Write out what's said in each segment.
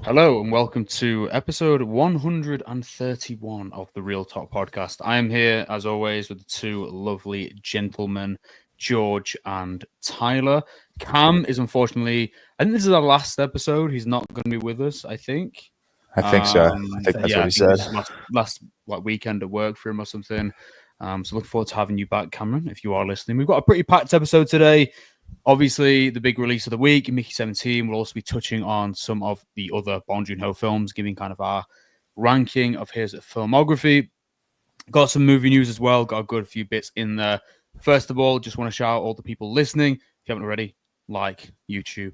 Hello and welcome to episode 131 of the ReelTok Podcast. I am here, as always, with the two lovely gentlemen, George and Tyler. Cam is unfortunately, I think this is our last episode. He's not going to be with us, I think. I think so. I think that's what he said. This is last weekend at work for him or something. So looking forward to having you back, Cameron, if you are listening. We've got a pretty packed episode today. Obviously, the big release of the week, Mickey 17, will also be touching on some of the other Bong Joon-ho films, giving kind of our ranking of his filmography. Got some movie news as well, got a good few bits in there. First of all, just want to shout out all the people listening. If you haven't already, like, YouTube,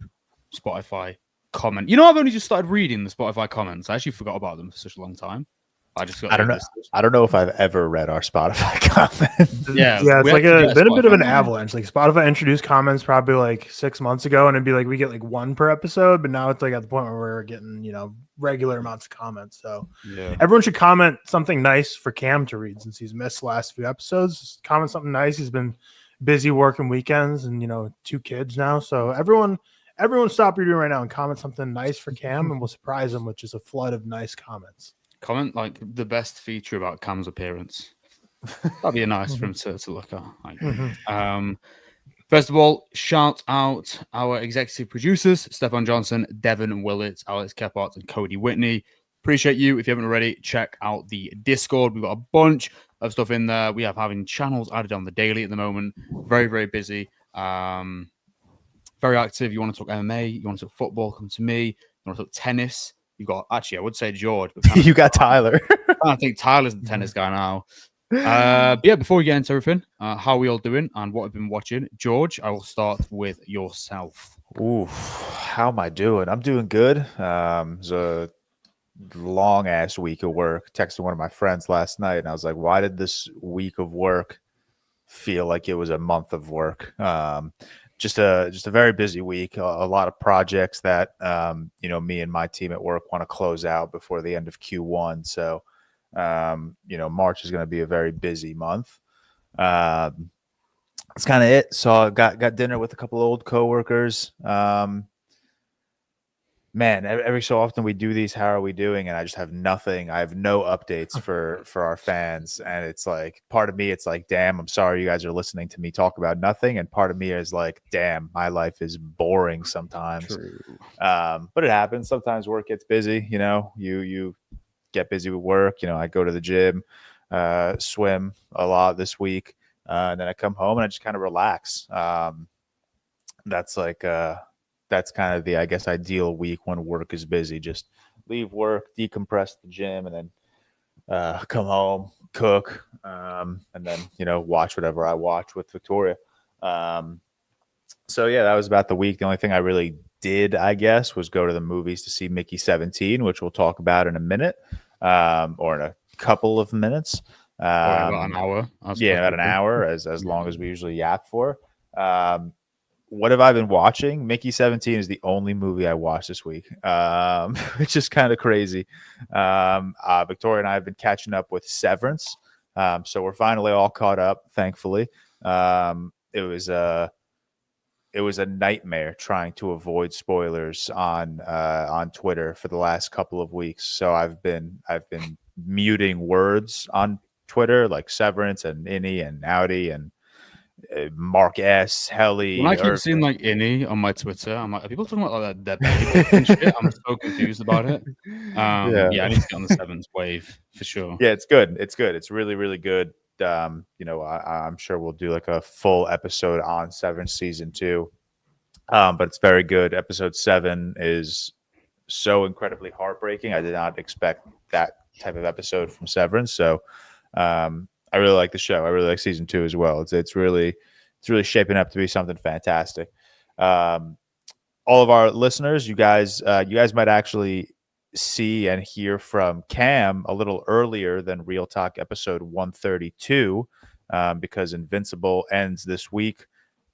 Spotify, comment. You know, I've only just started reading the Spotify comments. I actually forgot about them for such a long time. I don't know. I don't know if I've ever read our Spotify comments. Yeah, it's like been a bit of an avalanche. Like Spotify introduced comments probably like 6 months ago, and it'd be like we get like one per episode, but now it's like at the point where we're getting regular amounts of comments. So everyone should comment something nice for Cam to read since he's missed the last few episodes. Just comment something nice. He's been busy working weekends and 2 kids now. So everyone stop what you're doing right now and comment something nice for Cam, and we'll surprise him with just a flood of nice comments. Comment like the best feature about Cam's appearance. That'd be a nice for him to look at. First of all, shout out our executive producers, Stefan Johnson, Devin Willett, Alex Kephart, and Cody Whitney. Appreciate you. If you haven't already, check out the Discord. We've got a bunch of stuff in there. We have having channels added on the daily at the moment. Very, very busy. Very active. You want to talk MMA, you want to talk football, come to me. You want to talk tennis. You got I would say George, but you got Tyler. I think Tyler's the tennis guy now. But yeah, before we get into everything, how are we all doing and what I've been watching? George, I will start with yourself. Ooh, how am I doing? I'm doing good. It was a long ass week of work. Texted one of my friends last night, and I was like, "Why did this week of work feel like it was a month of work?" Just a very busy week. A lot of projects that me and my team at work want to close out before the end of Q1. So March is going to be a very busy month. That's kind of it. So got dinner with a couple of old coworkers. Man, every so often we do these. How are we doing? And I just have nothing. I have no updates for our fans. And it's like, part of me, it's like, damn, I'm sorry you guys are listening to me talk about nothing. And part of me is like, damn, my life is boring sometimes. But it happens. Sometimes work gets busy. You get busy with work. I go to the gym, swim a lot this week. And then I come home and I just kind of relax. That's kind of the, I guess, ideal week when work is busy. Just leave work, decompress the gym, and then come home, cook, and then, watch whatever I watch with Victoria. So, yeah, that was about the week. The only thing I really did, I guess, was go to the movies to see Mickey 17, which we'll talk about in a minute or in a couple of minutes. About an hour. About an hour, as long as we usually yap for. What have I been watching? Mickey 17 is the only movie I watched this week, which is kind of crazy. Victoria and I have been catching up with Severance, so we're finally all caught up, thankfully. It was a nightmare trying to avoid spoilers on Twitter for the last couple of weeks. So I've been muting words on Twitter like Severance and Innie and Audi and Mark S. Helly. When I keep seeing like Innie on my Twitter, I'm like, are people talking about like that dead and shit? I'm so confused about it. I need to get on the Seventh wave for sure. Yeah, it's good. It's really, really good. I'm sure we'll do like a full episode on Severance season 2. But it's very good. Episode 7 is so incredibly heartbreaking. I did not expect that type of episode from Severance. So I really like the show. I really like season 2 as well. It's really shaping up to be something fantastic. All of our listeners, you guys might actually see and hear from Cam a little earlier than ReelTok episode 132 because Invincible ends this week,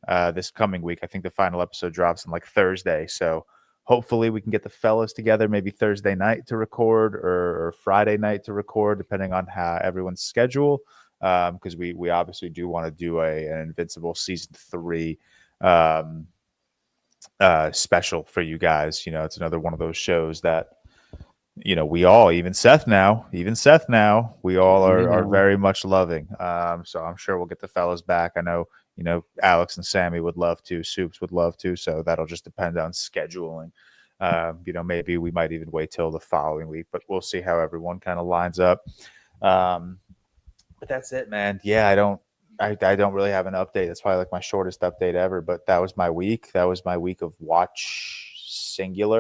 this coming week. I think the final episode drops on like Thursday. So hopefully we can get the fellas together maybe Thursday night to record or Friday night to record, depending on how everyone's schedule. Because we obviously do want to do an Invincible season 3 special for you guys. It's another one of those shows that we all, even Seth now, we all are very much loving. So I'm sure we'll get the fellas back. I know, Alex and Sammy would love to, Soups would love to. So that'll just depend on scheduling. Maybe we might even wait till the following week, but we'll see how everyone kind of lines up. But that's it, man. Yeah, I don't really have an update. That's probably like my shortest update ever, but that was my week. That was my week of watch single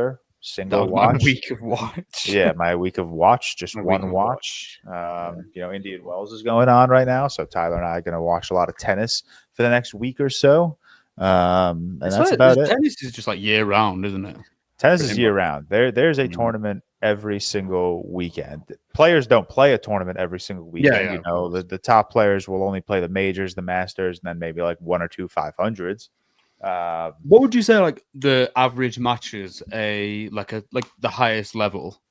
watch. My week of watch. Yeah, my week of watch, just one watch. Indian Wells is going on right now, so Tyler and I are going to watch a lot of tennis for the next week or so. And that's about it. Tennis is just like year round, isn't it? Tennis is year round. There's a tournament every single weekend. Players don't play a tournament every single weekend. The top players will only play the majors, the Masters, and then maybe like one or two 500s. What would you say like the average matches like the highest level?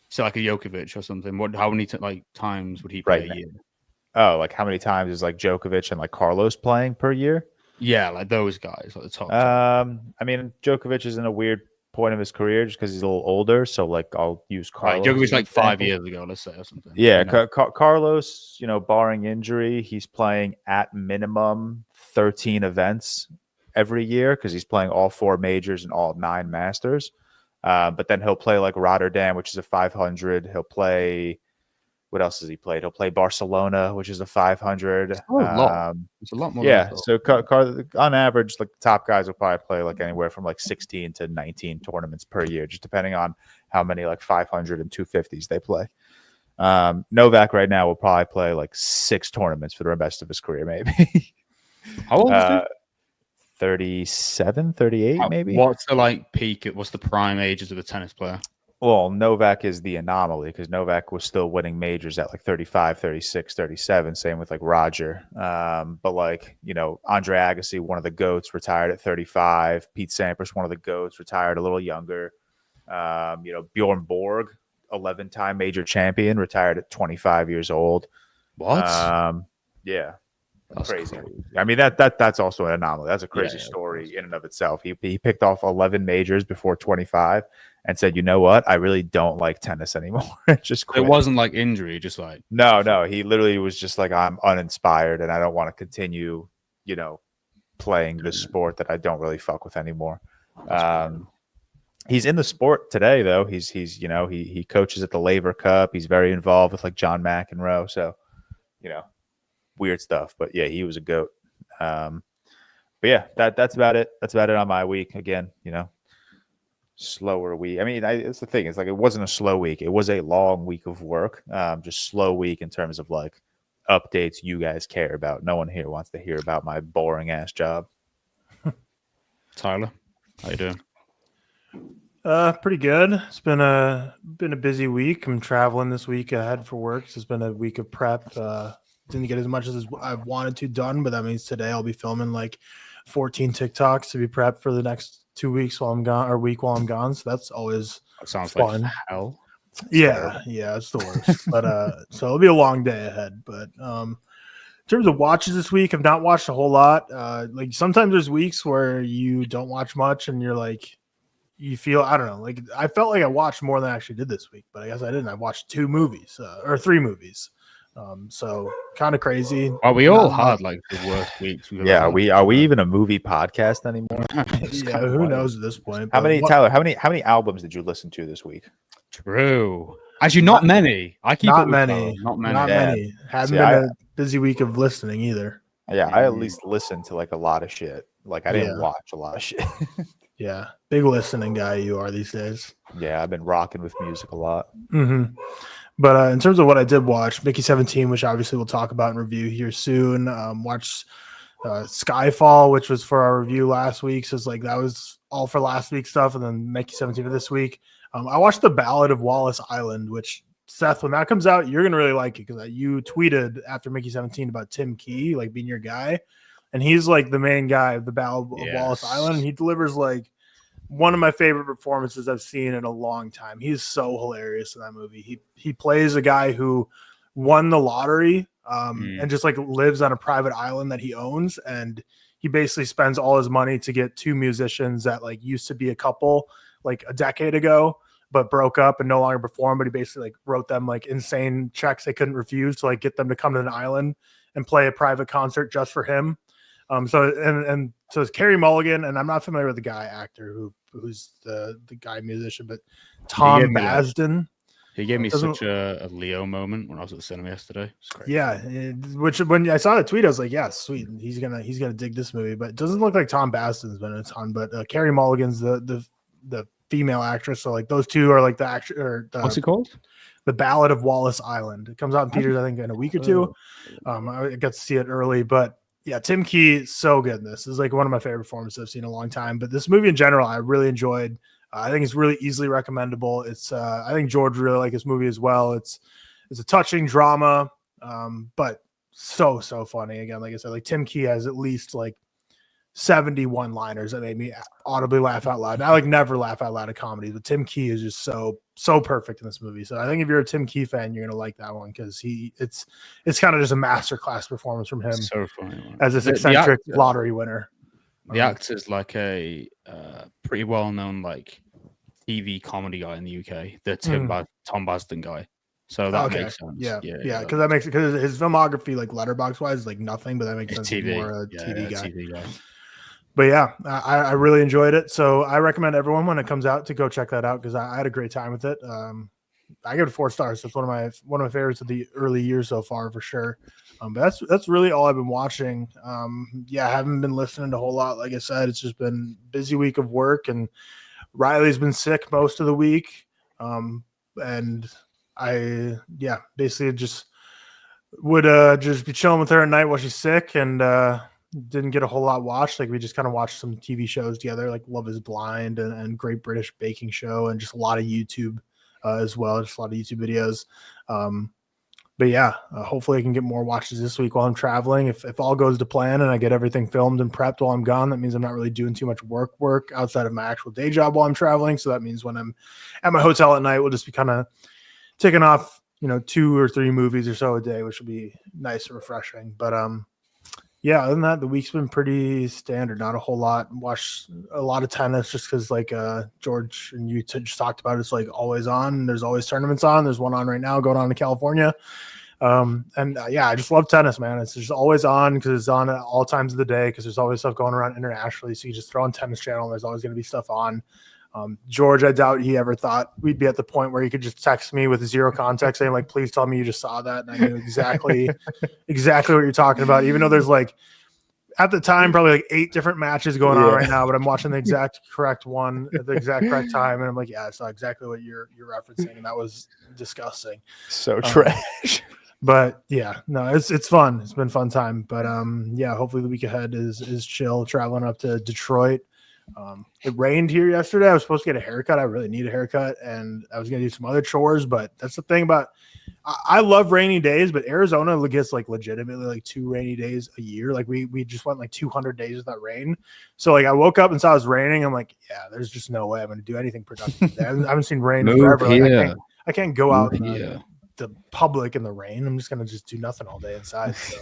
So like a Djokovic or something. How many times would he play a year? Oh, like how many times is like Djokovic and like Carlos playing per year? Yeah, like those guys at the top. I mean, Djokovic is in a weird point of his career just because he's a little older. So like I'll use Carlos. Right, Djokovic like 5 years ago, let's say, or something. Yeah, Carlos, barring injury, he's playing at minimum 13 events every year because he's playing all 4 majors and all 9 Masters. But then he'll play like Rotterdam, which is a 500. He'll play. What else has he played? He'll play Barcelona, which is a 500. It's a lot more. Yeah. So on average, like the top guys will probably play like anywhere from like 16 to 19 tournaments per year, just depending on how many like 500 and 250s they play. Novak right now will probably play like 6 tournaments for the rest of his career, maybe. How old is he? 37, 38, maybe. What's the peak? What's the prime ages of a tennis player? Well, Novak is the anomaly because Novak was still winning majors at like 35, 36, 37. Same with like Roger. But like, Andre Agassi, one of the GOATs, retired at 35. Pete Sampras, one of the GOATs, retired a little younger. Bjorn Borg, 11-time major champion, retired at 25 years old. What? Yeah. That's crazy. I mean, that's also an anomaly. That's a crazy story in and of itself. He picked off 11 majors before 25 and said, you know what? I really don't like tennis anymore. Just quit. It wasn't like injury, just like no. He literally was just like, I'm uninspired and I don't want to continue, playing this sport that I don't really fuck with anymore. He's in the sport today though. He's he coaches at the Laver Cup. He's very involved with like John McEnroe. So, weird stuff, but yeah, he was a GOAT. But yeah, that's about it. That's about it on my week. Again, slower week. I mean, it's the thing. It's like it wasn't a slow week. It was a long week of work. Just slow week in terms of like updates you guys care about. No one here wants to hear about my boring ass job. Tyler, how you doing? Pretty good. It's been a busy week. I'm traveling this week ahead for work. So it's been a week of prep. Didn't get as much as I've wanted to done, but that means today I'll be filming like 14 TikToks to be prepped for the next 2 weeks while I'm gone, or week while I'm gone. So that's always sounds fun. Like hell. Yeah, it's the worst. But so it'll be a long day ahead. But in terms of watches this week, I've not watched a whole lot. Like sometimes there's weeks where you don't watch much and you're like, you feel, I don't know, like I felt like I watched more than I actually did this week, but I guess I didn't. I watched 2 movies or 3 movies. So kind of crazy. We all had like the worst weeks. Yeah, are we even a movie podcast anymore? Yeah, who knows at this point? Tyler? How many albums did you listen to this week? True. Actually, not many. I keep not it many. Not many. Not many. Haven't been a busy week of listening either. Yeah, I at least listened to like a lot of shit. Like I didn't watch a lot of shit. Yeah, big listening guy you are these days. Yeah, I've been rocking with music a lot. Mm-hmm. But in terms of what I did watch, Mickey 17, which obviously we'll talk about and review here soon. Watched Skyfall, which was for our review last week. So it's like that was all for last week's stuff, and then Mickey 17 for this week. I watched The Ballad of Wallace Island, which Seth, when that comes out, you're gonna really like it because you tweeted after Mickey 17 about Tim Key like being your guy, and he's like the main guy of The Ballad of Wallace Island, and he delivers like one of my favorite performances I've seen in a long time. He's so hilarious in that movie. He plays a guy who won the lottery and just like lives on a private island that he owns, and he basically spends all his money to get 2 musicians that like used to be a couple like a decade ago but broke up and no longer performed. But he basically like wrote them like insane checks they couldn't refuse to like get them to come to an island and play a private concert just for him. So it's Carey Mulligan, and I'm not familiar with the guy actor who's the guy musician, but Tom Basden. He gave me such a Leo moment when I was at the cinema yesterday. Yeah, which when I saw the tweet, I was like, yeah, sweet. He's gonna dig this movie, but it doesn't look like Tom Basden's been in a ton. But Carey Mulligan's the female actress, so like those two are like the actor. What's it called? The Ballad of Wallace Island. It comes out in theaters, I think, in a week or two. I got to see it early, but yeah, Tim Key is so good in this. This is like one of my favorite performances I've seen in a long time. But this movie in general, I really enjoyed. I think it's really easily recommendable. It's I think George really liked this movie as well. It's a touching drama, but so funny. Again, like I said, like Tim Key has at least like 71 liners that made me audibly laugh out loud. I like never laugh out loud at comedies, but Tim Key is just so perfect in this movie. So I think if you're a Tim Key fan, you're gonna like that one because it's kind of just a masterclass performance from him. So funny, as this eccentric lottery winner. The actor's like a pretty well-known like TV comedy guy in the UK, the Tom Basden guy. So that makes sense. Yeah, because that makes it because his filmography, like letterbox wise, is like nothing, but that makes sense. TV. More a TV guy. guy. But yeah, I really enjoyed it. So I recommend everyone when it comes out to go check that out because I had a great time with it. I give it 4 stars. That's one of my favorites of the early years so far for sure. But that's really all I've been watching. I haven't been listening to a whole lot. Like I said, it's just been a busy week of work, and Riley's been sick most of the week. And I basically just would just be chilling with her at night while she's sick, and didn't get a whole lot watched. Like we just kind of watched some TV shows together, like Love Is Blind and Great British Baking Show, and just a lot of YouTube as well, just a lot of YouTube videos. But yeah, hopefully I can get more watches this week while I'm traveling. If all goes to plan and I get everything filmed and prepped while I'm gone, that means I'm not really doing too much work outside of my actual day job while I'm traveling. So that means when I'm at my hotel at night, we'll just be kind of taking off, 2 or 3 movies or so a day, which will be nice and refreshing. But other than that, the week's been pretty standard. Not a whole lot. Watched a lot of tennis just because, like George and you just talked about, it's like always on. There's always tournaments on. There's one on right now going on in California. I just love tennis, man. It's just always on because it's on at all times of the day because there's always stuff going around internationally. So you just throw on Tennis Channel and there's always going to be stuff on. George, I doubt he ever thought we'd be at the point where he could just text me with zero context saying like, please tell me you just saw that. And I knew exactly what you're talking about, even though there's like at the time, probably like 8 different matches going on right now, but I'm watching the exact correct one at the exact correct time. And I'm like, yeah, I saw exactly what you're referencing. And that was disgusting. So trash. But yeah, no, it's fun. It's been a fun time. But hopefully the week ahead is chill, traveling up to Detroit. It rained here yesterday. I was supposed to get a haircut. I really need a haircut, and I was going to do some other chores. But that's the thing about I love rainy days, but Arizona gets like legitimately like 2 rainy days a year. Like we just went like 200 days without rain. So like I woke up and saw it was raining. I'm like, yeah, there's just no way I'm going to do anything productive today. I haven't seen rain in forever. Like, I can't go out in the public in the rain. I'm just going to just do nothing all day inside. So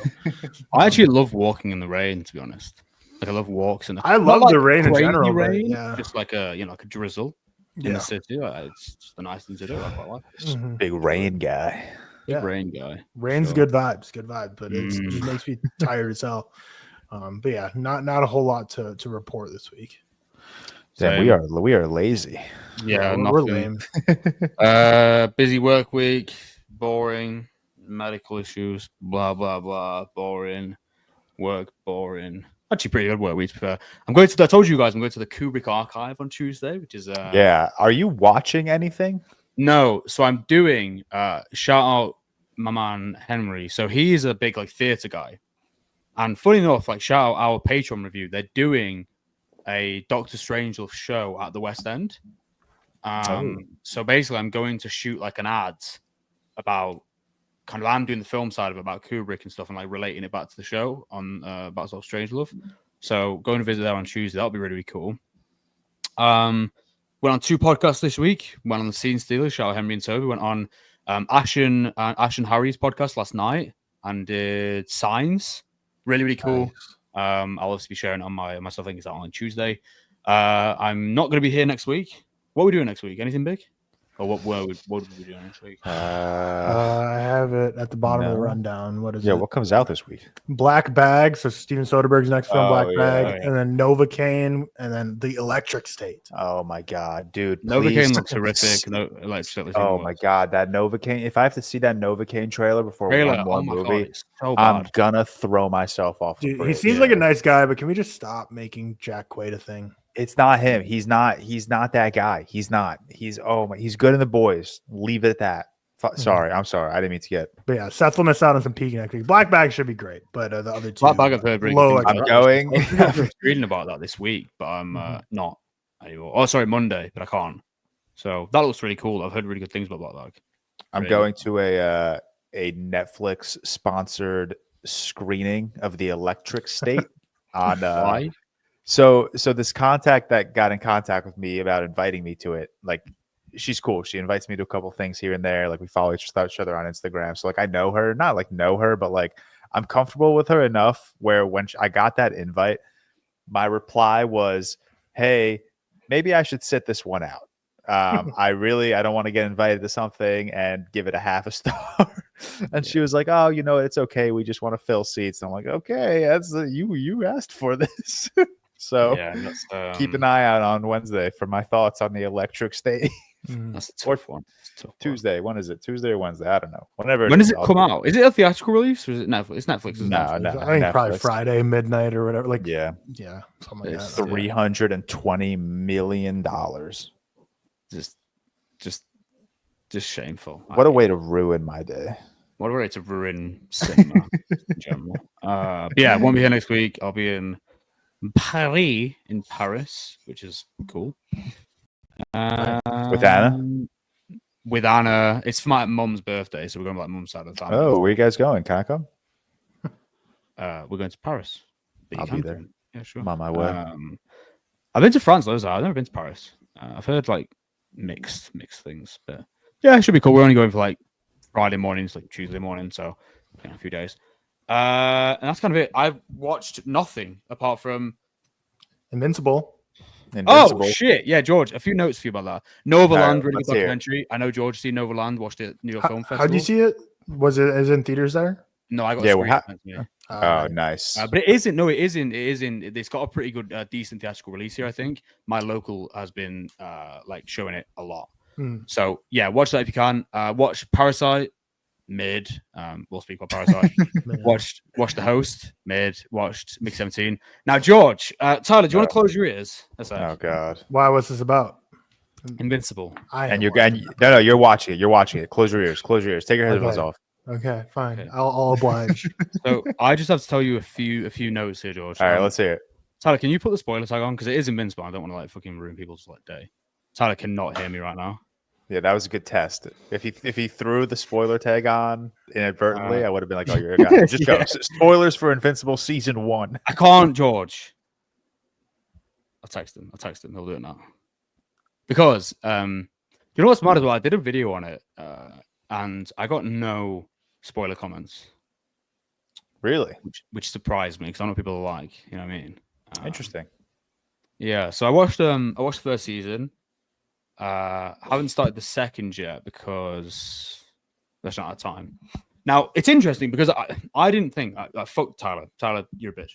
I actually love walking in the rain, to be honest. Like I love walks and I love the rain in general. Rain, just like a like a drizzle in the city. It's just a nice thing to do. I quite like it. Big rain guy. Big rain guy. Rain's good vibes, but it just makes me tired as hell. But yeah, not a whole lot to report this week. Yeah, we are lazy. Yeah, we're lame. Busy work week, boring, medical issues, blah blah blah, boring, work boring. Actually, pretty good work week, to be fair. I told you guys, I'm going to the Kubrick archive on Tuesday, which is... Are you watching anything? No. So I'm doing... shout out my man, Henry. So he's a big, like, theatre guy. And funny enough, like, shout out our Patreon review. They're doing a Doctor Strangelove show at the West End. So basically, I'm going to shoot, like, an ad about... I'm doing the film side of it about Kubrick and stuff and like relating it back to the show on about sort of Strangelove. So going to visit there on Tuesday, that'll be really, really cool. Went on 2 podcasts this week. Went on the Scene Stealers, shout out Henry and Toby. Went on Ash and Harry's podcast last night and did Signs. Really, really cool. Nice. I'll obviously be sharing it on my stuff. I think it's out on Tuesday. I'm not going to be here next week. What are we doing next week? Anything big? Or what would we do next week? I have it at the bottom of the rundown. What is it? Yeah, what comes out this week? Black Bag. So Steven Soderbergh's next film, Black Bag, yeah. and then Novocaine, and then The Electric State. Oh my god, dude! Novocaine looks horrific. Oh my god, that Novocaine! If I have to see that Novocaine trailer before one more movie, God, so I'm gonna throw myself off. Dude, he seems like a nice guy, but can we just stop making Jack Quaid a thing? It's not him. He's not that guy. He's not. He's good in The Boys. Leave it at that. Sorry, I'm sorry. I didn't mean to get. But yeah, Seth will miss out on some peak next week. Black Bag should be great, but the other two. Black Bag I've heard really low. I'm going. I was reading about that this week, but I'm not anymore. Oh, sorry, Monday, but I can't. So that looks really cool. I've heard really good things about Black Bag. I'm going to a Netflix sponsored screening of The Electric State on. Why? So this contact that got in contact with me about inviting me to it, like, she's cool. She invites me to a couple things here and there. Like, we follow each other on Instagram. So like, I know her, not like know her, but like I'm comfortable with her enough where when I got that invite, my reply was, hey, maybe I should sit this one out. I don't want to get invited to something and give it a half a star. And she was like, oh, it's okay. We just want to fill seats. And I'm like, okay, that's you asked for this. So keep an eye out on Wednesday for my thoughts on The Electric State. That's a tough one. Tuesday. When is it? Tuesday or Wednesday? I don't know. Whenever. When does it come out? Is it a theatrical release or is it Netflix? It's Netflix. Isn't No, it? no. I think Netflix. probably Friday midnight or whatever. Like yeah, something like that. $320 million. Just shameful. What a way to ruin my day. What a way to ruin cinema in general. But yeah, I won't be here next week. I'll be in Paris, which is cool. With Anna? With Anna. It's for my mum's birthday, so we're going to like mum's side of the family. Oh, where you guys going? Can I come? We're going to Paris. I'll be there. Yeah, sure. I'm on my way. I've been to France, though. I've never been to Paris. I've heard like mixed things, but yeah, it should be cool. We're only going for like Friday mornings, like Tuesday morning, so a few days. And that's kind of it. I've watched nothing apart from Invincible. Oh shit! Yeah, George. A few notes for you about that. Novaland, really good hear documentary. I know George seen Novaland. Watched it at New York Film Festival. How'd you see it? Was it in theaters there? No, I got. Nice. But it isn't. No, it isn't. It isn't. It's got a pretty good, decent theatrical release here. I think my local has been like showing it a lot. So yeah, watch that if you can. Watch Parasite. Mid. We'll speak about Parasite. watched The Host. Mid. Watched Mix 17. Now, George, Tyler, do you want to close your ears? Oh God. Why? What's this about? Invincible. You're watching it. You're watching it. Close your ears. Take your headphones off. Okay, fine. Okay. I'll oblige. So I just have to tell you a few notes here, George. All right, let's hear it. Tyler, can you put the spoiler tag on? Because it is Invincible. I don't want to like fucking ruin people's like day. Tyler cannot hear me right now. Yeah, that was a good test. If he threw the spoiler tag on inadvertently, I would have been like, "Oh, you're a guy." Just go. Spoilers for Invincible season 1. I can't, George. I'll text him. He'll do it now. Because you know what's mad as well? I did a video on it, and I got no spoiler comments. Really? Which surprised me because I know what people are like. You know what I mean? Interesting. Yeah. So I watched the first season. Haven't started the second yet because there's not enough time. Now it's interesting because I didn't think fuck Tyler. Tyler, you're a bitch.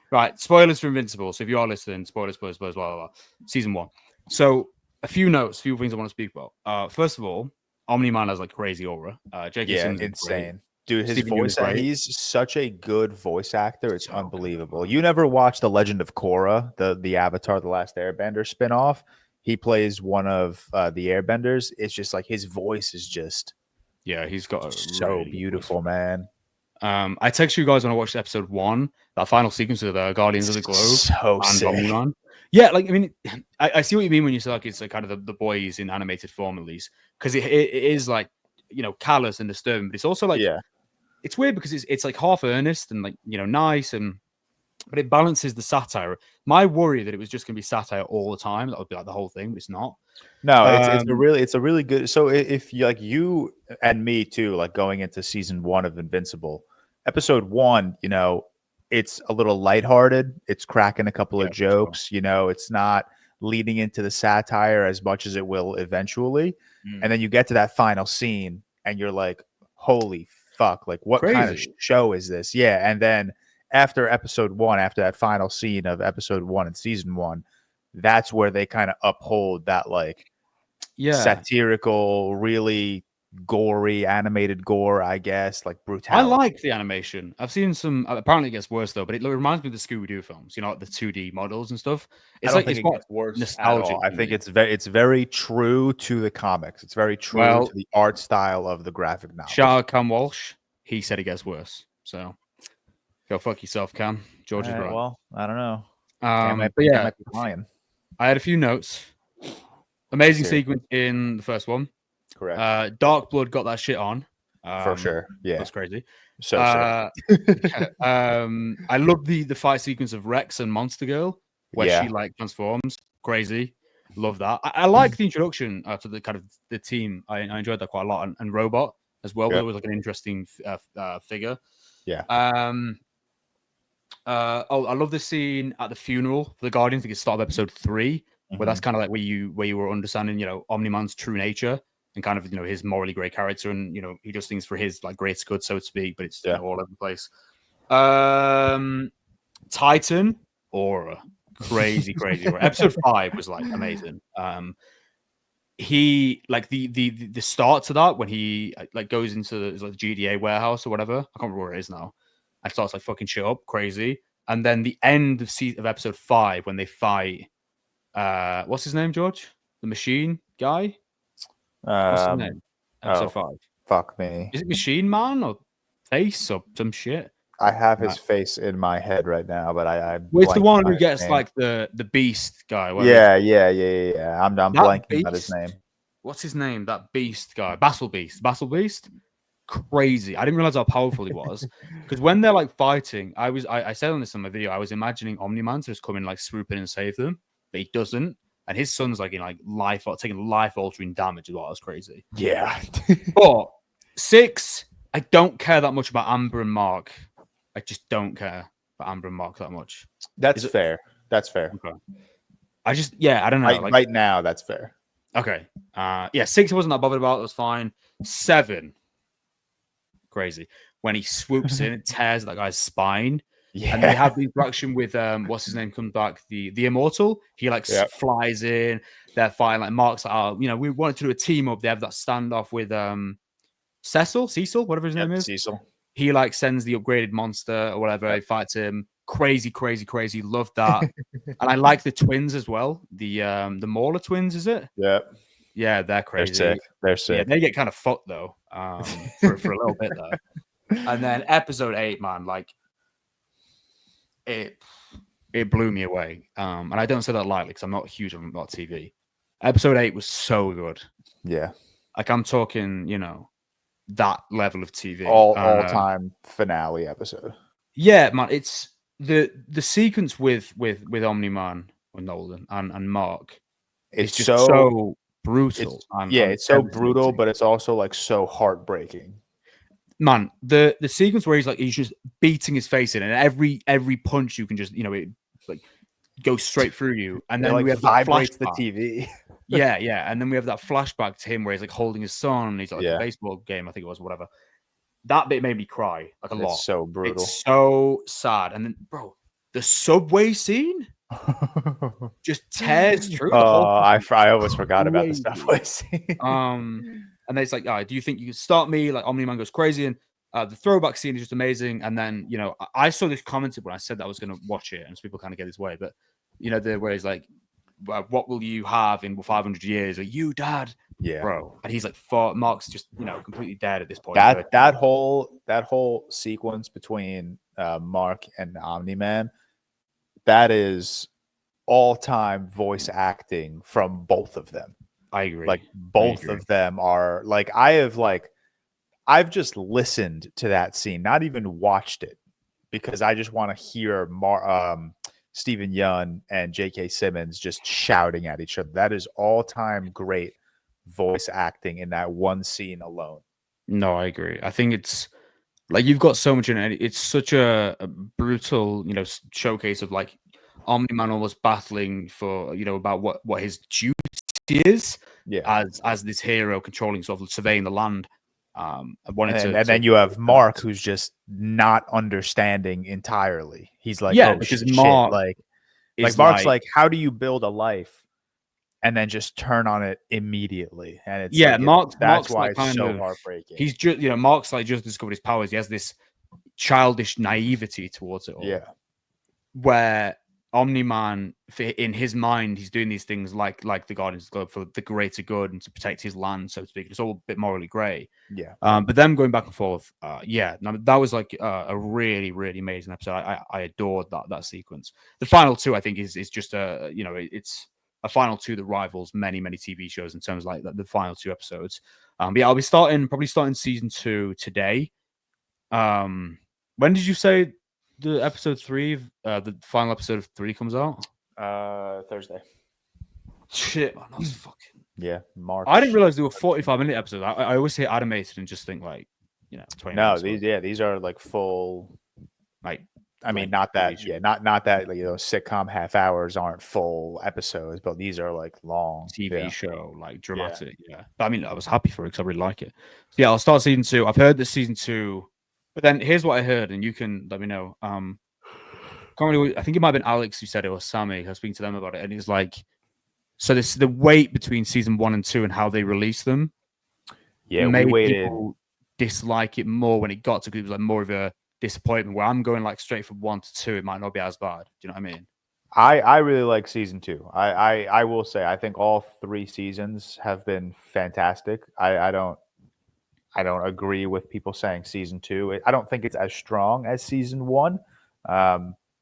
Right, spoilers for Invincible. So if you are listening, spoilers, blah, blah, blah. Season 1. So a few things I want to speak about. First of all, Omni-Man has like crazy aura. Insane. Great. Dude, his voice, he's such a good voice actor. It's unbelievable. You never watched The Legend of Korra, the Avatar, The Last Airbender spinoff? He plays one of the Airbenders. It's just like his voice is just... Yeah, he's got so really beautiful, man. I text you guys when I watched episode 1, that final sequence of the Guardians of the Globe. So sick. Omni-Man. Yeah, like, I mean, I see what you mean when you say like it's like kind of the boys in animated form, at least. Because it is like, callous and disturbing, but it's also like... Yeah. It's weird because it's like half earnest and like nice, but it balances the satire. My worry that it was just going to be satire all the time, that would be like the whole thing, but it's not. No, it's a really good. So if you like you and me too, like going into season 1 of Invincible, episode 1, it's a little lighthearted. It's cracking a couple of jokes. Sure. It's not leading into the satire as much as it will eventually. Mm. And then you get to that final scene and you're like, holy fuck, like what kind of Crazy. show is this? Yeah. And then after episode 1, after that final scene of episode 1 in season 1, that's where they kind of uphold that like satirical, really gory, animated gore, I guess, like brutality. I like the animation. I've seen some. Apparently, it gets worse though. But it reminds me of the Scooby Doo films. You know, like the 2D models and stuff. It's I like don't think it's it gets worse nostalgic. at all. I think it's very true to the comics. It's very true to the art style of the graphic novel. Shout out Cam Walsh. He said it gets worse. So go fuck yourself, Cam. George is right. Well, I don't know. But yeah, I had a few notes. Amazing sequence in the first one. Correct. Dark Blood got that shit on. For sure. Yeah. That's crazy. So I love the fight sequence of Rex and Monster Girl where she like transforms. Crazy. Love that. I like the introduction to the kind of the team. I enjoyed that quite a lot. And Robot as well. It was like an interesting figure. Yeah. I love the scene at the funeral for the Guardians. I think it's start of episode 3, where that's kind of like where you were understanding, Omni-Man's true nature and kind of, his morally great character, and he does things for his like greatest good, so to speak. But it's all over the place. Titan Aura, crazy. Episode 5 was like amazing. He like the start to that when he like goes into the GDA warehouse or whatever. I can't remember where it is now. And starts like fucking shit up, crazy. And then the end of episode 5 when they fight. What's his name, George? The machine guy. What's his name? Episode 5. Fuck me. Is it Machine Man or Face or some shit? I have his face in my head right now, but I. Well, it's the one who gets like the Beast guy. Yeah. I'm blanking on his name. What's his name? That Beast guy, Basel Beast. Crazy. I didn't realize how powerful he was, because when they're like fighting, I said on this in my video, I was imagining Omni-Man to just come in, like swoop in and save them, but he doesn't, and his son's like in like taking life altering damage as well. That's crazy. Yeah. But 6, I don't care that much about Amber and Mark. I just don't care about Amber and Mark that much. That's fair. Okay. I don't know. Right now, that's fair. Okay. 6 I wasn't that bothered about. It was fine. 7. Crazy. When he swoops in and tears that guy's spine. Yeah. And they have the interaction with what's his name comes back, the Immortal. He like flies in. They're fighting. Like Mark's like, we wanted to do a team up. They have that standoff with Cecil, whatever his name is. Cecil. He like sends the upgraded monster or whatever. He fights him. Crazy. Love that. And I like the twins as well. The Mauler twins, is it? Yeah. Yeah, they're crazy. They're sick. Yeah, they get kind of fucked though, for a little bit though. And then episode 8, man, like it blew me away. And I don't say that lightly because I'm not huge on TV. Episode 8 was so good. Yeah, like I'm talking, that level of TV. All time finale episode. Yeah, man, it's the sequence with Omni-Man or Nolan and Mark. It's just so brutal. It's so brutal, but it's also like so heartbreaking. Man, the sequence where he's just beating his face in, and every punch you can just it like goes straight through you, and then we have that vibrates the TV. yeah, and then we have that flashback to him where he's like holding his son, and he's like a baseball game, I think it was, whatever. That bit made me cry like a lot. It's so brutal. It's so sad. And then, bro, the subway scene just tears through. I always forgot about the subway scene. And it's like, do you think you can start me? Like Omni-Man goes crazy, and the throwback scene is just amazing. And then I saw this commented when I said that I was going to watch it, and some people kind of get his way, but where he's like, what will you have in 500 years? Are you, Dad? Yeah, bro. And he's like, Mark's just completely dead at this point. That whole sequence between Mark and Omni-Man, that is all-time voice acting from both of them. I agree. Like both of them are like I've just listened to that scene, not even watched it, because I just want to hear Stephen Yeun and J.K. Simmons just shouting at each other. That is all-time great voice acting in that one scene alone. No, I agree. I think it's like you've got so much in it. It's such a brutal, showcase of like Omni-Man almost battling for, about what his duty is as this hero controlling, sort of surveying the land. I wanted and then you have Mark, who's just not understanding entirely. He's like, because shit. Mark Mark's like, how do you build a life and then just turn on it immediately? And it's that's why it's so heartbreaking. He's just, Mark's like just discovered his powers. He has this childish naivety towards it all. Yeah. Where Omni-Man, in his mind, he's doing these things like the Guardians of the Globe for the greater good and to protect his land, so to speak. It's all a bit morally grey. Yeah. But them going back and forth, that was like a really, really amazing episode. I adored that sequence. The final two, I think, is just it's a final two that rivals many, many TV shows in terms of like the final two episodes. But yeah, I'll be probably starting season 2 today. When did you say the episode 3, the final episode of 3 comes out? Thursday. Shit, man, that was fucking March. I didn't realize they were 45-minute episodes. I always say animated and just think like 20 minutes. No, these are like full. Like, I mean, not that sitcom half hours aren't full episodes, but these are like long TV show, like dramatic. Yeah. But I mean, I was happy for it because I really like it. So, yeah, I'll start season 2. I've heard that season 2. But then here's what I heard, and you can let me know. I think it might have been Alex who said it, or Sammy. I was speaking to them about it, and it's like, so this the wait between season 1 and 2 and how they release them. Yeah, we waited. People dislike it more when it got to, because it was like more of a disappointment. Where I'm going like straight from 1 to 2, it might not be as bad. Do you know what I mean? I really like season 2. I will say I think all 3 seasons have been fantastic. I don't agree with people saying season 2. I don't think it's as strong as season 1.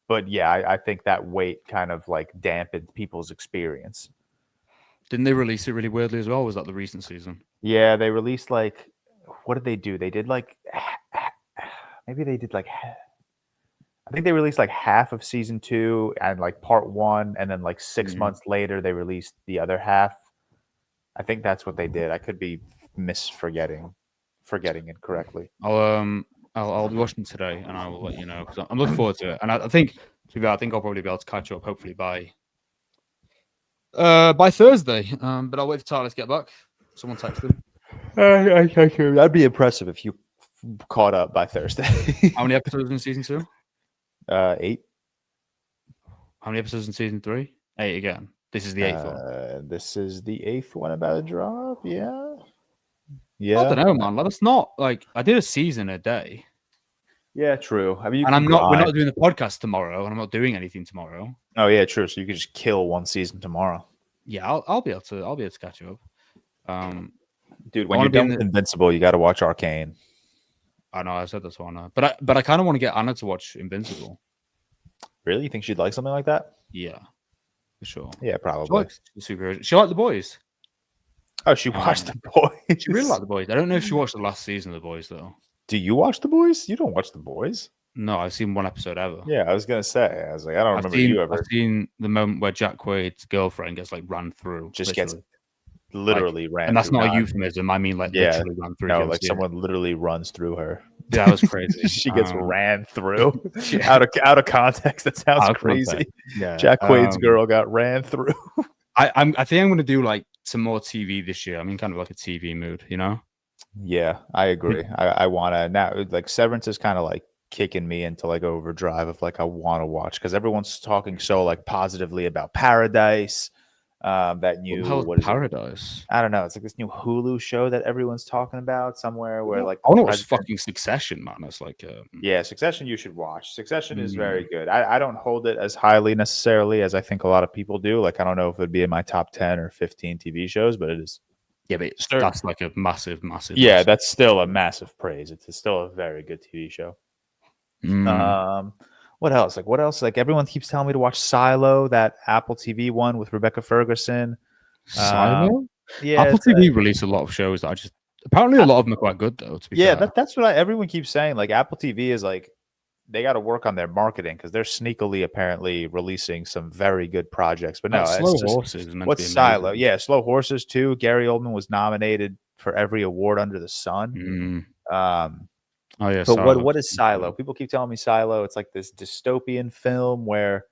But yeah, I think that weight kind of like dampened people's experience. Didn't they release it really weirdly as well? Or was that the recent season? Yeah, they released like, what did they do? They did like, maybe they did like, I think they released like half of season 2 and like part 1. And then like 6 months later, they released the other half. I think that's what they did. I could be forgetting it correctly. I'll be watching today, and I will let you know because I'm looking forward to it. And I think I'll probably be able to catch up hopefully by Thursday. But I'll wait for Tyler to get back. Someone texted him. That'd be impressive if you caught up by Thursday. How many episodes in season 2? 8. How many episodes in season 3? 8 again. This is the 8th one. This is the 8th one about to drop. Yeah. Yeah. I don't know, man. That's not like I did a season a day. Yeah, true. I mean, we're not doing the podcast tomorrow, and I'm not doing anything tomorrow. Oh yeah, true. So you could just kill one season tomorrow. Yeah, I'll be able to catch you up. Dude, when you're done with Invincible, you got to watch Arcane. I know, I said that's one, but I kind of want to get Anna to watch Invincible. Really? You think she'd like something like that? Yeah, for sure. Yeah, probably. She liked The Boys. Oh, she watched The Boys. She really liked The Boys. I don't know if she watched the last season of The Boys though. Do you watch The Boys? You don't watch The Boys? No, I've seen one episode ever. Yeah, I was gonna say. I was like, I don't remember you ever. I've seen the moment where Jack Quaid's girlfriend gets like ran through. Gets literally ran. And that's not a euphemism. I mean, like literally ran through. No, like someone literally runs through her. Yeah, that was crazy. She gets ran through. Out of context, that sounds crazy. Yeah, Jack Quaid's girl got ran through. I think I'm gonna do like some more TV this year. I mean, kind of like a TV mood, you know? Yeah, I agree. I want to now. Like Severance is kind of like kicking me into like overdrive of like I want to watch because everyone's talking so like positively about Paradise. That new what is Paradise? I don't know. It's like this new Hulu show that everyone's talking about somewhere where like I don't know. It's fucking Succession, man. It's like yeah, Succession. You should watch. Succession is very good. I don't hold it as highly necessarily as I think a lot of people do. Like I don't know if it'd be in my top 10 or 15 TV shows, but it is. Yeah, but that's like a massive. Yeah, that's still a massive praise. It's still a very good TV show. What else? Like everyone keeps telling me to watch Silo, that Apple TV one with Rebecca Ferguson. Silo? Yeah, Apple TV released a lot of shows that apparently a lot of them are quite good though. To be fair. That's what everyone keeps saying. Like Apple TV is like they got to work on their marketing because they're sneakily apparently releasing some very good projects. But no, Slow Horses. What's Silo? Yeah, Slow Horses too. Gary Oldman was nominated for every award under the sun. Oh yeah. But what is Silo? People keep telling me Silo. It's like this dystopian film where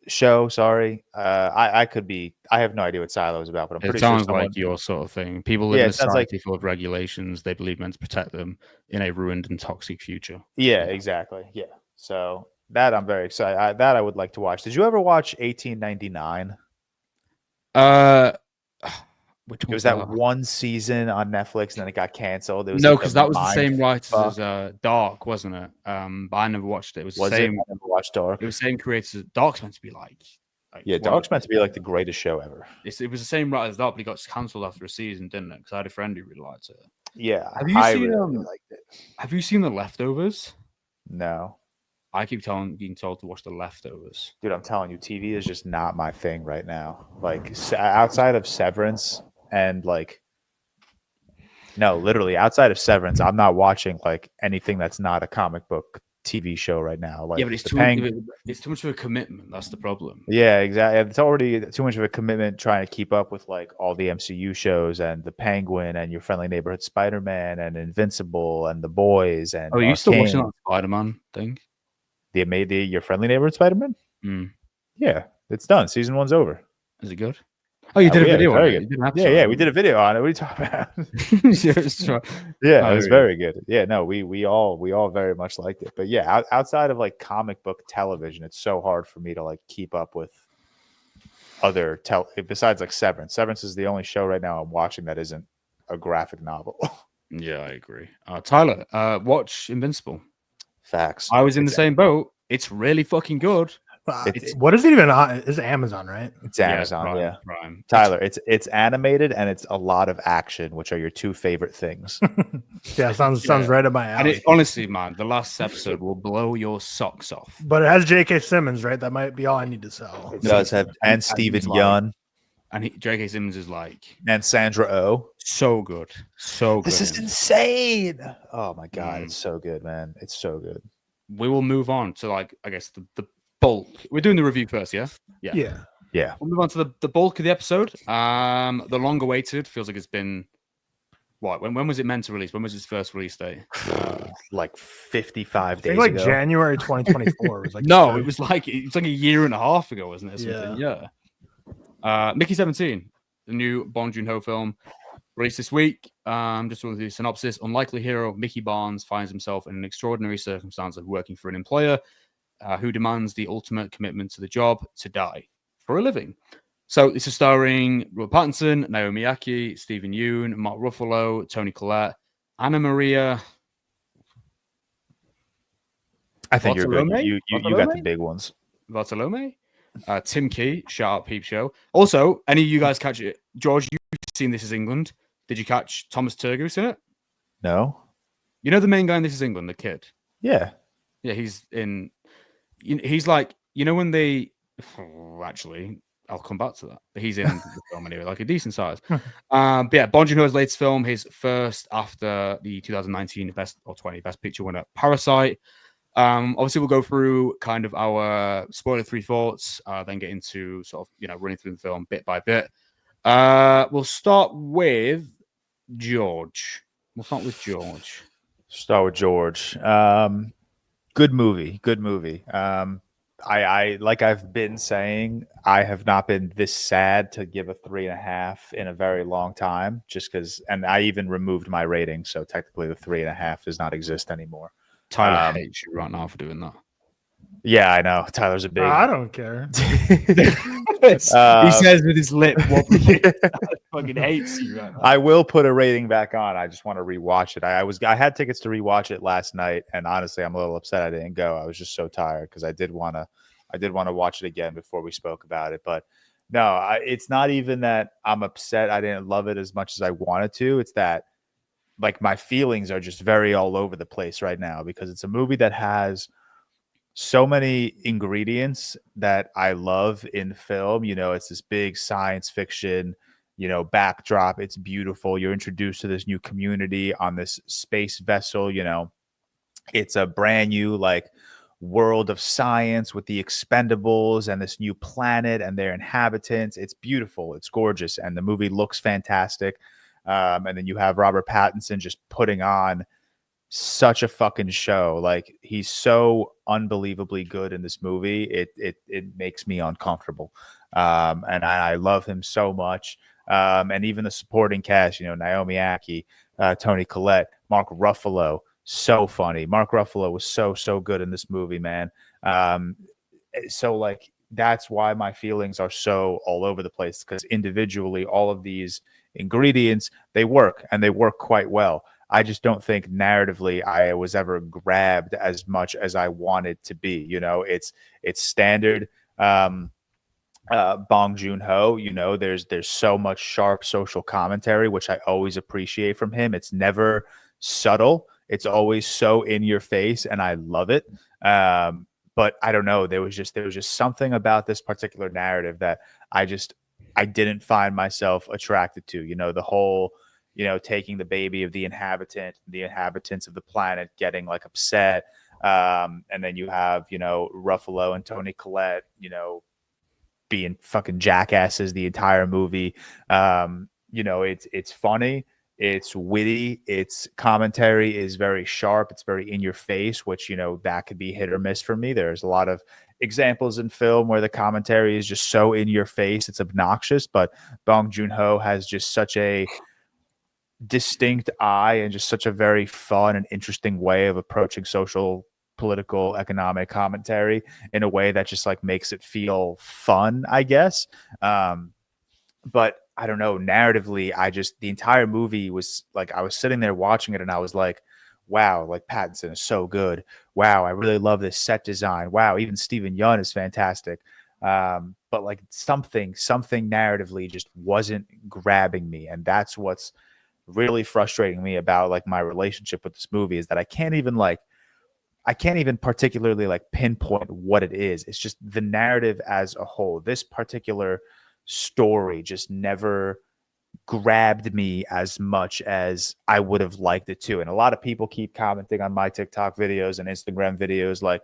show. Sorry, I could be. I have no idea what Silo is about, but I'm It pretty sure sounds someone. like your sort of thing. People live Yeah, in a it sounds like. society full of regulations they believe meant to protect them in a ruined and toxic future. Yeah, exactly. Yeah. So that I'm very excited. That I would like to watch. Did you ever watch 1899? Which It one's was that that? one season on Netflix, and then it got canceled. It was No, like because the that was the mind same writers fuck. as Dark, wasn't it? But I never watched it. It was the Was it? same. I never watched Dark. It was the same creators. Dark's meant to be like Yeah, Dark's meant to be like the greatest show ever. It was the same writer as Dark, but he got cancelled after a season, didn't it? Because I had a friend who really liked it. Yeah, I really liked it. Have you seen The Leftovers? No, I keep being told to watch The Leftovers. dude, I'm telling you, TV is just not my thing right now. Like outside of Severance and like, no, literally outside of Severance, I'm not watching like anything that's not a comic book TV show right now. Like, yeah, but it's too much of a commitment. That's the problem. Yeah, exactly. It's already too much of a commitment trying to keep up with like all the MCU shows and the Penguin and Your Friendly Neighborhood Spider-Man and Invincible and The Boys and. Oh, are you still watching that Spider-Man thing? Your Friendly Neighborhood Spider-Man? Mm. Yeah, it's done. Season 1's over. Is it good? Oh, you did a video on it. Yeah, we did a video on it. What are you talking about? Yeah, it was very good. Yeah, no, we all very much liked it. But yeah, outside of like comic book television, it's so hard for me to like keep up with other besides like Severance. Severance is the only show right now I'm watching that isn't a graphic novel. Yeah, I agree. Tyler, watch Invincible. Facts. I was in the same boat. It's really fucking good. What is it even on? It's Amazon, right? It's Amazon, yeah. Prime. Tyler, it's animated and it's a lot of action, which are your two favorite things. Yeah, sounds right up my alley. And honestly, man, the last episode will blow your socks off. But it has J.K. Simmons, right? That might be all I need to sell. It does have, and Steven Yeun. And J.K. Simmons is like, and Sandra Oh, so good, so good. This is insane. Oh my god, it's so good, man. It's so good. We will move on to like, I guess the bulk. We're doing the review first, yeah. We'll move on to the bulk of the episode. The long awaited, feels like it's been what? When was it meant to release? When was its first release date? Like 55 days like ago. January 2024 was like no, it was like a year and a half ago, wasn't it? Yeah. Mickey 17, the new Bong Joon-ho film, released this week. Just with the synopsis: unlikely hero Mickey Barnes finds himself in an extraordinary circumstance of working for an employer who demands the ultimate commitment to the job to die for a living. So this is starring Robert Pattinson, Naomi Ackie, Stephen Yeun, Mark Ruffalo, Toni Collette, Anna Maria. I think you're good. You got the big ones. Bartolome, Tim Key, shout out Peep Show. Also, any of you guys catch it? George, you've seen This Is England. Did you catch Thomas Turgoose in it? No. You know the main guy in This Is England, the kid? Yeah. Yeah, he's in... He's like... You know when they... actually, I'll come back to that. But he's in the film anyway, like a decent size. But yeah, Bong Joon-ho's latest film, his first after the 2019 Best Picture winner, Parasite. Obviously, we'll go through kind of our spoiler-free thoughts, then get into sort of, running through the film bit by bit. We'll start with George. Start with George. Good movie. I like I've been saying, I have not been this sad to give a 3.5 in a very long time, just because, and I even removed my rating, so technically the 3.5 does not exist anymore. Tyler hates you right now for doing that. Yeah, I know. Tyler's a big. I don't care. He says with his lip, fucking hates you right now. I will put a rating back on. I just want to rewatch it. I had tickets to rewatch it last night, and honestly, I'm a little upset I didn't go. I was just so tired because I did want to watch it again before we spoke about it. But no, it's not even that I'm upset I didn't love it as much as I wanted to. It's that like my feelings are just very all over the place right now because it's a movie that has so many ingredients that I love in film. It's this big science fiction, backdrop. It's beautiful. You're introduced to this new community on this space vessel. It's a brand new like world of science with the Expendables and this new planet and their inhabitants. It's beautiful. It's gorgeous. And the movie looks fantastic. And then you have Robert Pattinson just putting on such a fucking show. Like, he's so unbelievably good in this movie. It makes me uncomfortable. And I love him so much. And even the supporting cast, Naomi Aki, Tony Collette, Mark Ruffalo, so funny. Mark Ruffalo was so good in this movie, man. So like, that's why my feelings are so all over the place, because individually all of these ingredients, they work, and they work quite well. I just don't think narratively I was ever grabbed as much as I wanted to be. It's standard Bong Joon-ho. There's so much sharp social commentary, which I always appreciate from him. It's never subtle. It's always so in your face, and I love it. But I don't know. There was just something about this particular narrative that I didn't find myself attracted to. The whole, taking the baby of the inhabitants of the planet getting like upset. And then you have, Ruffalo and Tony Collette, being fucking jackasses the entire movie. It's funny. It's witty. Its commentary is very sharp. It's very in your face, which, that could be hit or miss for me. There's a lot of examples in film where the commentary is just so in your face, it's obnoxious. But Bong Joon-ho has just such a distinct eye and just such a very fun and interesting way of approaching social, political, economic commentary in a way that just like makes it feel fun, I guess. But I don't know, narratively, the entire movie was like, I was sitting there watching it and I was like, wow, like Pattinson is so good. Wow, I really love this set design. Wow, even Steven Yeun is fantastic. But like something narratively just wasn't grabbing me. And that's what's really frustrating me about like my relationship with this movie, is that I can't even particularly like pinpoint what it is. It's just the narrative as a whole. This particular story just never grabbed me as much as I would have liked it to. And a lot of people keep commenting on my TikTok videos and Instagram videos like,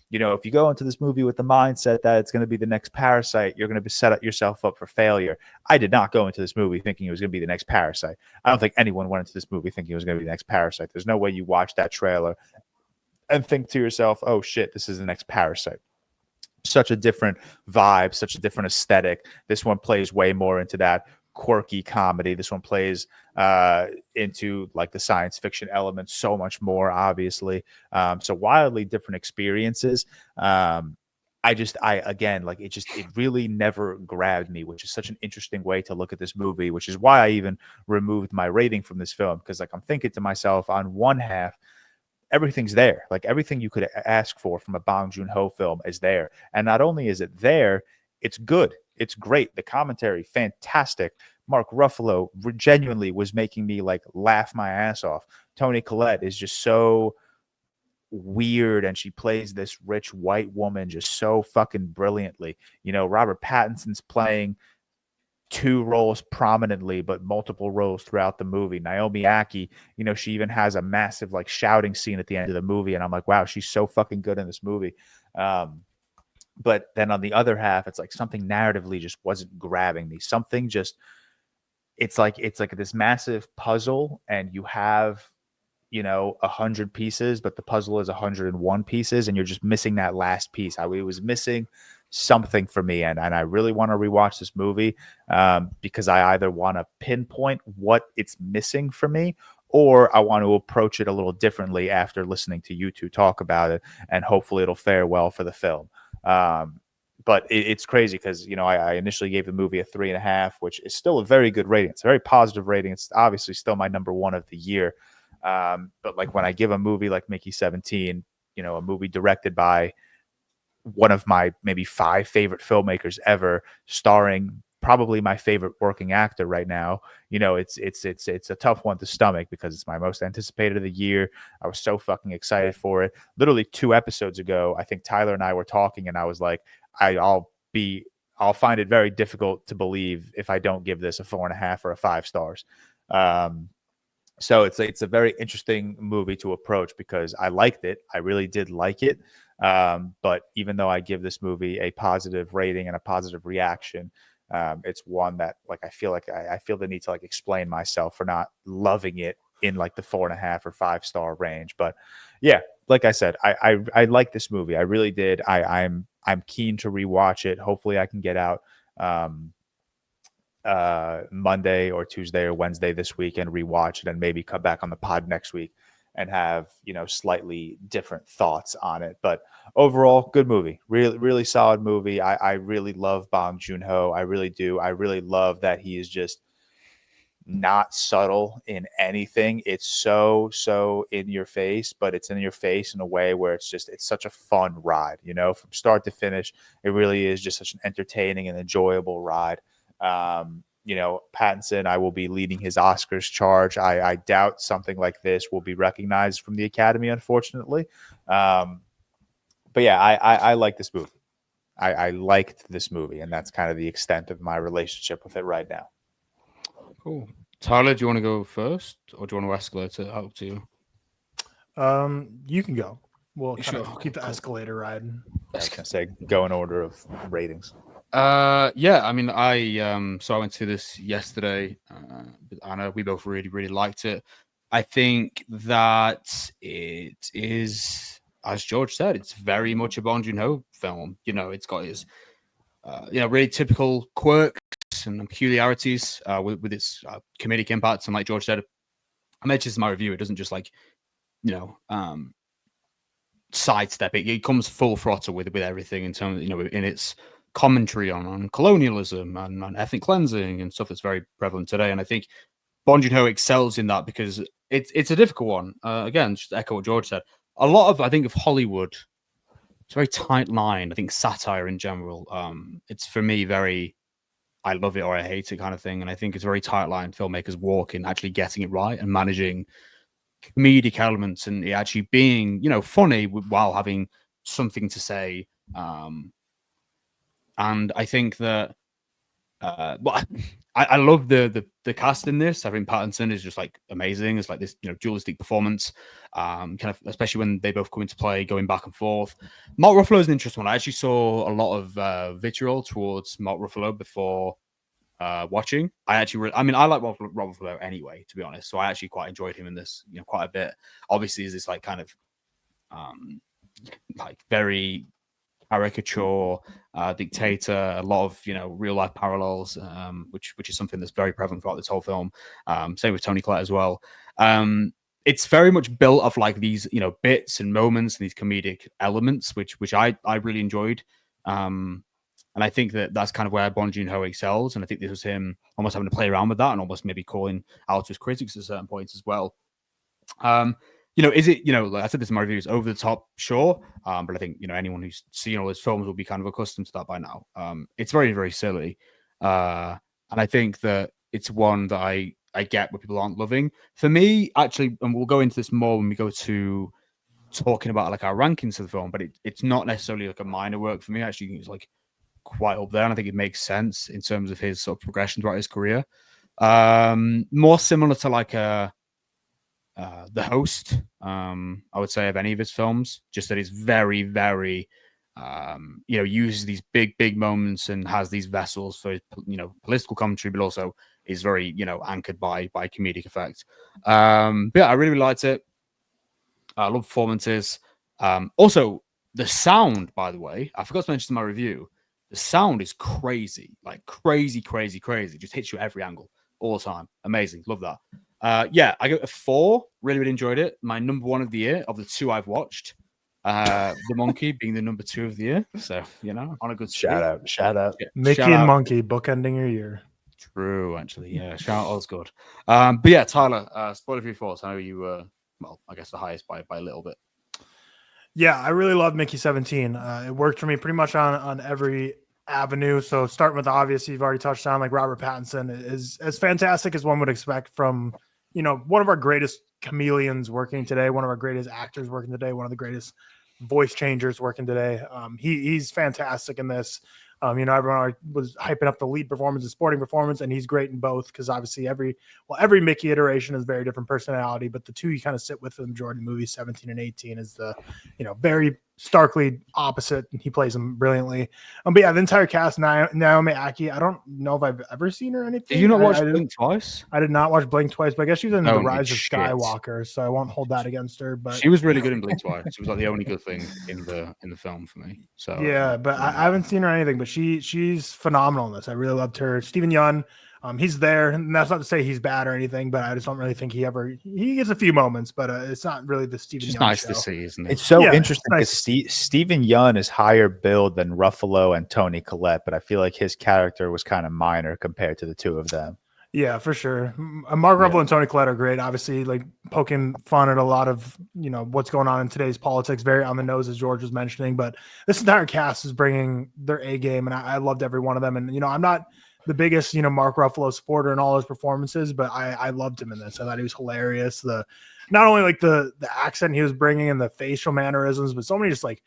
if you go into this movie with the mindset that it's going to be the next Parasite, you're going to set yourself up for failure. I did not go into this movie thinking it was going to be the next Parasite. I don't think anyone went into this movie thinking it was going to be the next Parasite. There's no way you watch that trailer and think to yourself, oh shit, this is the next Parasite. Such a different vibe, such a different aesthetic. This one plays way more into that quirky comedy. This one plays into like the science fiction element so much more, obviously. So wildly different experiences. It really never grabbed me, which is such an interesting way to look at this movie, which is why I even removed my rating from this film. Because like, I'm thinking to myself, on one half, everything's there. Like, everything you could ask for from a Bong Joon-ho film is there. And not only is it there, it's good. It's great. The commentary, fantastic. Mark Ruffalo genuinely was making me like laugh my ass off. Tony Collette is just so weird, and she plays this rich white woman just so fucking brilliantly. Robert Pattinson's playing two roles prominently, but multiple roles throughout the movie. Naomi Aki, she even has a massive like shouting scene at the end of the movie, and I'm like, wow, she's so fucking good in this movie. But then on the other half, it's like something narratively just wasn't grabbing me. Something just, it's like this massive puzzle, and you have 100 pieces, but the puzzle is 101 pieces, and you're just missing that last piece. It was missing something for me, and I really want to rewatch this movie because I either want to pinpoint what it's missing for me, or I want to approach it a little differently after listening to you two talk about it, and hopefully it'll fare well for the film. But it's crazy because, I initially gave the movie a 3.5, which is still a very good rating. It's a very positive rating. It's obviously still my number one of the year. But like, when I give a movie like Mickey 17, a movie directed by one of my maybe 5 favorite filmmakers ever, starring probably my favorite working actor right now, it's a tough one to stomach because it's my most anticipated of the year. I was so fucking excited for it. Literally 2 episodes ago, I think Tyler and I were talking, and I was like, I'll find it very difficult to believe if I don't give this a 4.5 or a 5 stars. So it's a very interesting movie to approach because I liked it. I really did like it. But even though I give this movie a positive rating and a positive reaction, it's one that like I feel the need to like explain myself for not loving it in like the 4.5 or 5-star range. But yeah, like I said, I like this movie. I really did. I'm keen to rewatch it. Hopefully I can get out Monday or Tuesday or Wednesday this week and rewatch it, and maybe come back on the pod next week and have, slightly different thoughts on it. But overall, good movie. Really, really solid movie. I really love Bong Joon-ho. I really do. I really love that he is just not subtle in anything. It's so in your face, but it's in your face in a way where it's such a fun ride, from start to finish. It really is just such an entertaining and enjoyable ride. Pattinson, I will be leading his Oscars charge. I doubt something like this will be recognized from the Academy, unfortunately. But yeah, I like this movie. I liked this movie, and that's kind of the extent of my relationship with it right now. Cool. Tyler, do you want to go first, or do you want to escalate it out to you? You can go. We'll kind of keep the escalator riding. I was gonna say go in order of ratings. Yeah, I mean, so I went to this yesterday with Anna. We both really, really liked it. I think that it is, as George said, it's very much a Bong Joon-ho film. It's got his, really typical quirks and peculiarities with its comedic impacts. And like George said, I mentioned this in my review, it doesn't just sidestep it. It comes full throttle with everything in terms of, in its commentary on colonialism and on ethnic cleansing and stuff that's very prevalent today. And I think Bong Joon-ho excels in that because it's a difficult one. Again, just to echo what George said, a lot of, I think, of Hollywood, it's a very tight line. I think satire in general, it's for me very, I love it or I hate it kind of thing. And I think it's a very tight line filmmakers walk in actually getting it right and managing comedic elements and it actually being, funny while having something to say. And I think that, I love the cast in this. I think Pattinson is just like amazing. It's like this, dualistic performance, kind of, especially when they both come into play, going back and forth. Mark Ruffalo is an interesting one. I actually saw a lot of vitriol towards Mark Ruffalo before watching. I like Mark Ruffalo anyway, to be honest. So I actually quite enjoyed him in this, quite a bit. Obviously, is this like kind of like very caricature dictator, a lot of real life parallels, which is something that's very prevalent throughout this whole film. Same with Tony Collette as well. It's very much built of like these bits and moments and these comedic elements, which I really enjoyed. And I think that's kind of where Bong Joon-ho excels. And I think this was him almost having to play around with that and almost maybe calling out to his critics at certain points as well. Is it, like I said this in my reviews, over the top? Sure. But I think, anyone who's seen all his films will be kind of accustomed to that by now. It's very, very silly. And I think that it's one that I get what people aren't loving. For me, actually, and we'll go into this more when we go to talking about like our rankings of the film, but it's not necessarily like a minor work for me. Actually, it's like quite up there. And I think it makes sense in terms of his sort of progression throughout his career. More similar to like The Host, I would say, of any of his films, just that he's very, very, uses these big moments and has these vessels for, political commentary, but also is very, anchored by comedic effect. But yeah, I really liked it. I love performances. Also, the sound, by the way, I forgot to mention in my review, the sound is crazy, like crazy. Just hits you at every angle all the time. Amazing. Love that. Yeah, I go a 4. Really, really enjoyed it. My number 1 of the year of the 2 I've watched. The Monkey being the number 2 of the year. So, on a good shout out. Yeah, Mickey shout and out. Monkey bookending your year. True, actually. Yeah, shout out all's good. But yeah, Tyler, spoiler-free thoughts. I know you well, I guess the highest by a little bit. Yeah, I really love Mickey 17. It worked for me pretty much on every avenue. So starting with the obvious, you've already touched on, like Robert Pattinson is as fantastic as one would expect from, one of our greatest chameleons working today, one of our greatest actors working today, one of the greatest voice changers working today. He's fantastic in this. Everyone was hyping up the lead performance, the sporting performance, and he's great in both because obviously every Mickey iteration is very different personality, but the two you kind of sit with for the majority of the movie, 17 and 18, is the, very starkly opposite. He plays him brilliantly. But yeah, the entire cast, Naomi Aki, I don't know if I've ever seen her anything. Did you not watch Blink twice? I did not watch Blink twice, but I guess she was in The Holy Rise of shit. Skywalker, so I won't hold that against her. But she was really good in Blink twice. She was like the only good thing in the film for me. So yeah, but I haven't seen her anything, but she's phenomenal in this. I really loved her. Stephen Yeun, he's there, and that's not to say he's bad or anything, but I just don't really think he gets a few moments, but it's not really the Stephen Yeun nice show. to see, isn't it? It's so interesting because Stephen Yeun is higher billed than Ruffalo and Toni Collette, but I feel like his character was kind of minor compared to the two of them. Yeah, for sure. Mark Ruffalo and Toni Collette are great. Obviously, like poking fun at a lot of what's going on in today's politics. Very on the nose, as George was mentioning. But this entire cast is bringing their A game, and I loved every one of them. And I'm not the biggest Mark Ruffalo supporter in all his performances, but I loved him in this. I thought he was hilarious. Not only like the accent he was bringing and the facial mannerisms, but so many just like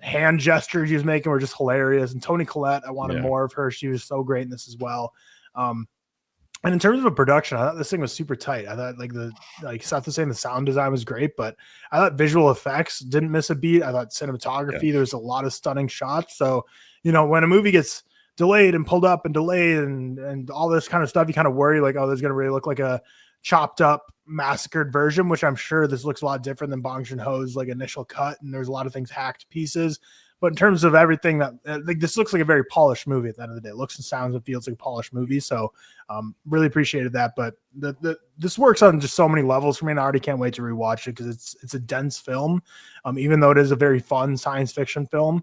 hand gestures he was making were just hilarious. And Toni Collette, I wanted more of her. She was so great in this as well. And in terms of a production, I thought this thing was super tight. I thought like Seth was saying, the sound design was great, but I thought visual effects didn't miss a beat. I thought cinematography, there was a lot of stunning shots. So, when a movie gets delayed and pulled up and delayed and all this kind of stuff, you kind of worry like, oh, there's going to really look like a chopped up, massacred version, which I'm sure this looks a lot different than Bong Joon-ho's like initial cut. And there's a lot of things hacked pieces. But in terms of everything that this looks like a very polished movie at the end of the day. It looks and sounds and feels like a polished movie. So really appreciated that. But this works on just so many levels for me, and I already can't wait to rewatch it because it's a dense film, even though it is a very fun science fiction film.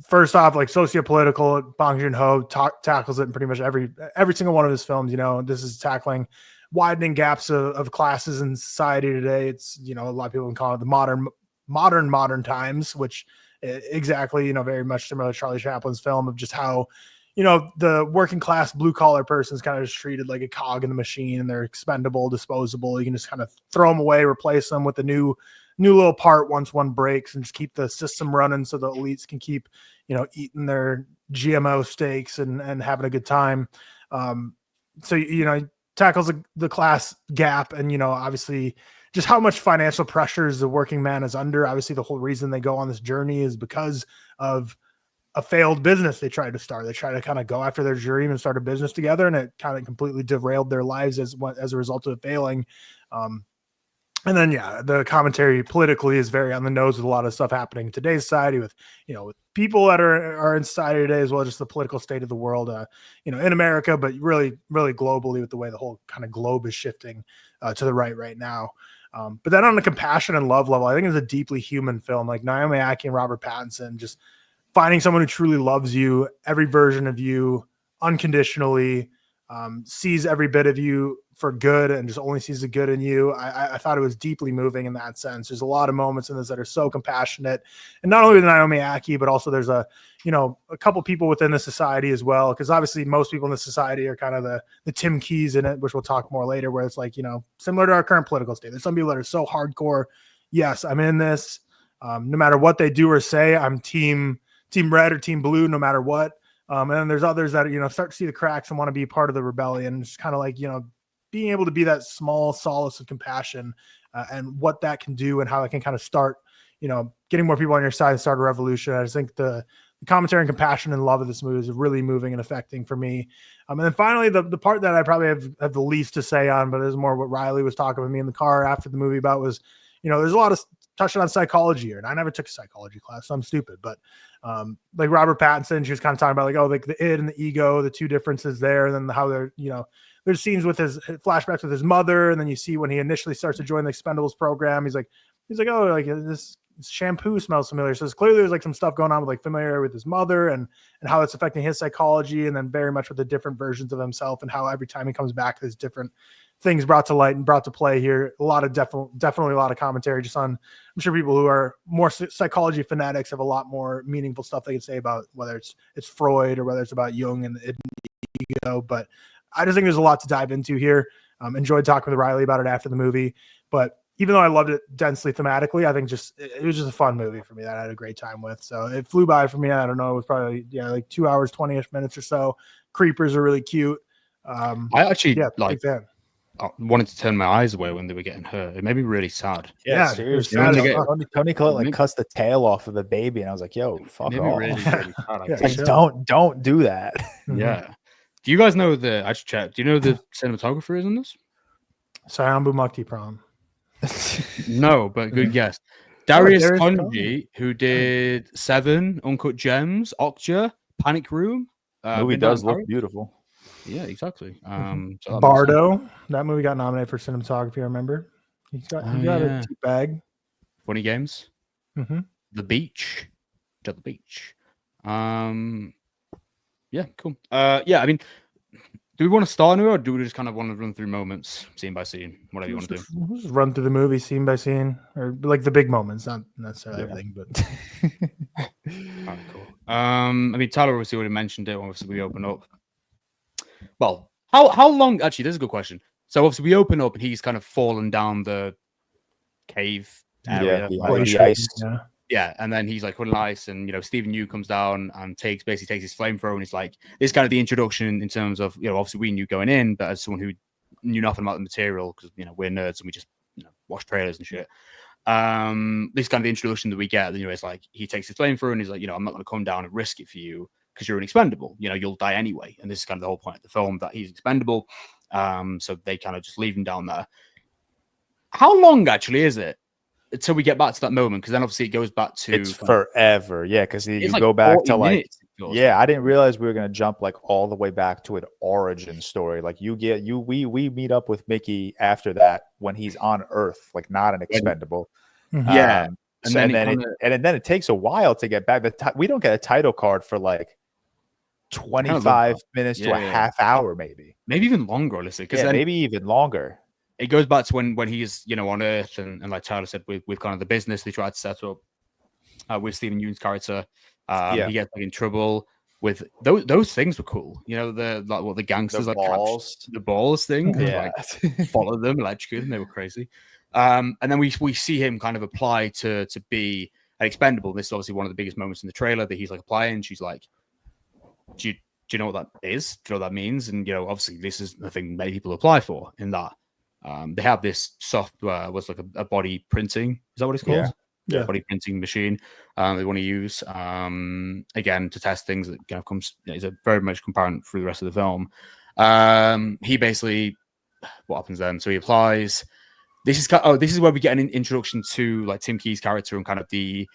First off, like sociopolitical, Bong Joon-ho tackles it in pretty much every single one of his films. This is tackling widening gaps of classes in society today. It's a lot of people can call it the modern times, which exactly very much similar to Charlie Chaplin's film of just how the working class blue collar person is kind of just treated like a cog in the machine, and they're expendable, disposable. You can just kind of throw them away, replace them with a new little part once one breaks, and just keep the system running so the elites can keep eating their GMO steaks and having a good time. So tackles the class gap, and obviously just how much financial pressures the working man is under. Obviously, the whole reason they go on this journey is because of a failed business they tried to start. They try to kind of go after their dream and start a business together, and it kind of completely derailed their lives as a result of it failing. And then, the commentary politically is very on the nose with a lot of stuff happening in today's society with people that are in society today, as well as just the political state of the world, in America, but really, really globally with the way the whole kind of globe is shifting to the right now. But then on the compassion and love level, I think it's a deeply human film. Like Naomi Aki and Robert Pattinson, just finding someone who truly loves you, every version of you, unconditionally, sees every bit of you for good and just only sees the good in you. I thought it was deeply moving in that sense. There's a lot of moments in this that are so compassionate, and not only with Naomi Aki, but also there's a couple people within the society as well. Cause obviously most people in the society are kind of the Tim Keys in it, which we'll talk more later, where it's like, similar to our current political state. There's some people that are so hardcore. Yes, I'm in this. No matter what they do or say, I'm team red or team blue, no matter what. And then there's others that, start to see the cracks and want to be part of the rebellion. It's kind of like, being able to be that small solace of compassion and what that can do and how it can kind of start, getting more people on your side and start a revolution. I just think the commentary and compassion and love of this movie is really moving and affecting for me. And then finally, the part that I probably have the least to say on, but is more what Riley was talking with me in the car after the movie about was, there's a lot of touching on psychology here. And I never took a psychology class, so I'm stupid. But like Robert Pattinson, she was kind of talking about like, oh, like the id and the ego, the two differences there, and then how they're, there's scenes with his flashbacks with his mother, and then you see when he initially starts to join the Expendables program, he's like, oh, like this shampoo smells familiar. So clearly there's like some stuff going on with like familiar with his mother and how it's affecting his psychology, and then very much with the different versions of himself and how every time he comes back, there's different things brought to light and brought to play here. A lot of definitely a lot of commentary just on, I'm sure people who are more psychology fanatics have a lot more meaningful stuff they can say about whether it's Freud or whether it's about Jung and the ego. But I just think there's a lot to dive into here. Enjoyed talking with Riley about it after the movie, but even though I loved it densely thematically, I think it was just a fun movie for me that I had a great time with. So it flew by for me. I don't know. It was probably, like 2 hours, 20-ish minutes or so. Creepers are really cute. I actually like that. I wanted to turn my eyes away when they were getting hurt. It made me really sad. Yeah, seriously. Tony Collette like cussed the tail off of the baby, and I was like, "Yo, fuck It made off!" me really, really sad. Like, don't do that. Yeah. Do you guys know I should check. Do you know the cinematographer is in this? Sayambu Mukti Pram. No, but good guess. Darius Konji, who did Seven, Uncut Gems, Okja, Panic Room. Movie does look beautiful. Yeah, exactly. So Bardo, that movie got nominated for cinematography. I remember. He got a bag. Funny Games. Mm-hmm. The Beach. To the Beach. Yeah, cool. Yeah, I mean, do we want to start now, or do we just kind of want to run through moments, scene by scene, whatever you want to do? We'll just run through the movie scene by scene, or like the big moments, not necessarily everything, but. Right, cool. I mean, Tyler obviously already mentioned it. Obviously, we open up. Well, how long? Actually, this is a good question. So obviously, we open up and he's kind of fallen down the cave area. The ice. Yeah, and then he's like on ice, and Stephen Yeun comes down and basically takes his flamethrower, and it's like this kind of the introduction in terms of obviously we knew going in, but as someone who knew nothing about the material because we're nerds and we just watch trailers and shit. This kind of the introduction that we get, it's like he takes his flamethrower and he's like, I'm not going to come down and risk it for you because you're an expendable. You'll die anyway, and this is kind of the whole point of the film that he's expendable. So they kind of just leave him down there. How long actually is it until we get back to that moment? Because then obviously it goes back to it's forever. Yeah, because you like go back to minutes, I didn't realize we were gonna jump like all the way back to an origin story. Like we meet up with Mickey after that when he's on Earth, like not an expendable. Yeah. And then it takes a while to get back. We don't get a title card for like 25 minutes to a half hour, maybe even longer, honestly. Because maybe even longer. It goes back to when he's on Earth and like Tyler said with kind of the business they tried to set up with Stephen Yeun's character. He gets in trouble with those things were cool. The gangsters the the balls thing. Yeah, follow them, electrocute them. They were crazy. And then we see him kind of apply to be an expendable. This is obviously one of the biggest moments in the trailer that he's like applying. She's like, do you know what that is? Do you know what that means? And obviously this is the thing many people apply for in that. They have this software, what's like a body printing. Is that what it's called? Yeah. Body printing machine. They want to use again to test things that comes. Is a very much comparison through the rest of the film. He basically, what happens then? So he applies. This is where we get an introduction to like Tim Key's character and kind of the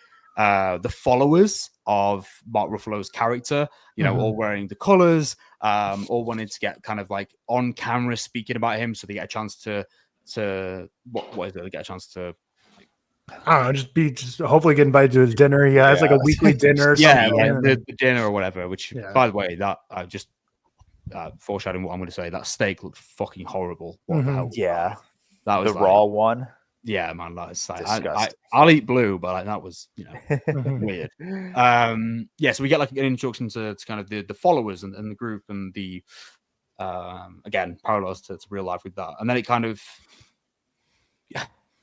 followers of Mark Ruffalo's character, all wearing the colors, all wanted to get kind of like on camera speaking about him, so they get a chance to what is it? They get a chance to, I don't know, just hopefully get invited to his dinner. He has like a weekly dinner. Or the dinner or whatever. Which, by the way, that I just foreshadowing what I'm going to say. That steak looked fucking horrible. What the hell? Yeah, that was the raw one. Yeah, man, that is like, disgusting. I'll eat blue, but like, that was weird. So we get like an introduction to kind of the followers and the group and the again parallels to real life with that, and then it kind of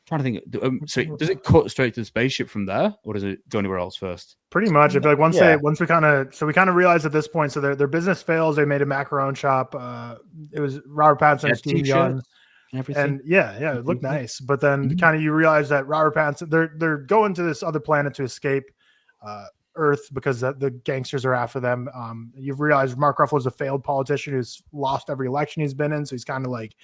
trying to think. So does it cut straight to the spaceship from there, or does it go anywhere else first? Pretty much. I feel like once we kind of realized at this point, so their business fails. They made a macaron shop. It was Robert Pattinson, Steve Young. And it looked nice, but then kind of you realize that Robert Pattinson they're going to this other planet to escape Earth because the gangsters are after them. You've realized Mark Ruffalo is a failed politician who's lost every election he's been in, so he's kind of like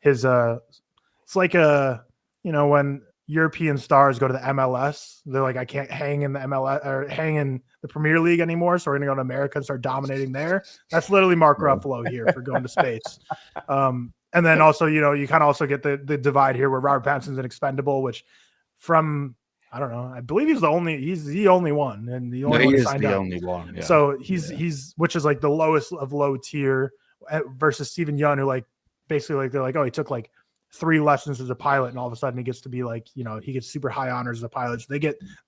his it's like when European stars go to the MLS, they're like, I can't hang in the MLS or hang in the Premier League anymore, so we're gonna go to America and start dominating there. That's literally Mark Ruffalo here for going to space. And then also, you kind of also get the divide here where Robert Pattinson's an expendable, which from, I don't know, I believe he's the only one. And the only one is signed the up. only one. Yeah. So he's, which is like the lowest of low tier versus Stephen Yeun, who like, basically like, they're like, oh, he took like 3 lessons as a pilot. And all of a sudden he gets to be like, he gets super high honors as a pilot. So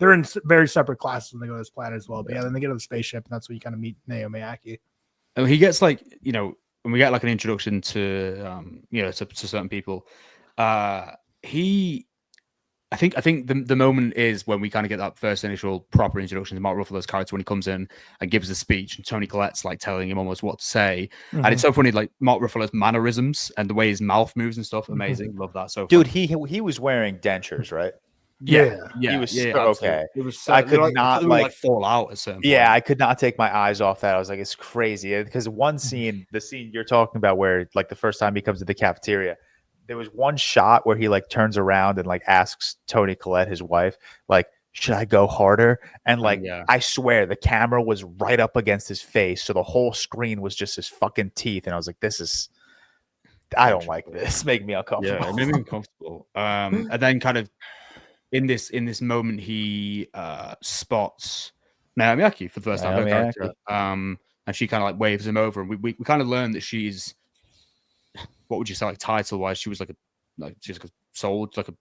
they're in very separate classes when they go to this planet as well. But then they get on the spaceship and that's where you kind of meet Naomi Aki. And he gets like, when we get like an introduction to to certain people, he I think the moment is when we kind of get that first initial proper introduction to Mark Ruffalo's character when he comes in and gives the speech, and Toni Collette's like telling him almost what to say. And it's so funny, like Mark Ruffalo's mannerisms and the way his mouth moves and stuff. Amazing. Love that. So dude, he was wearing dentures, right? Yeah. He was yeah, okay. It was I could not like fall out at a certain point. Yeah, I could not take my eyes off that. I was like, it's crazy. Because one scene, the scene you're talking about where like the first time he comes to the cafeteria, there was one shot where he like turns around and like asks Toni Collette, his wife, like, should I go harder? And like, I swear the camera was right up against his face. So the whole screen was just his fucking teeth. And I was like, I don't like this. Make me uncomfortable. Yeah, it made me uncomfortable. And then kind of in this moment, he spots Naomi Aki for the first time. Her character, and she kind of like waves him over. And we kind of learn that she's, what would you say, like title wise, she was like she's like a soldier, like a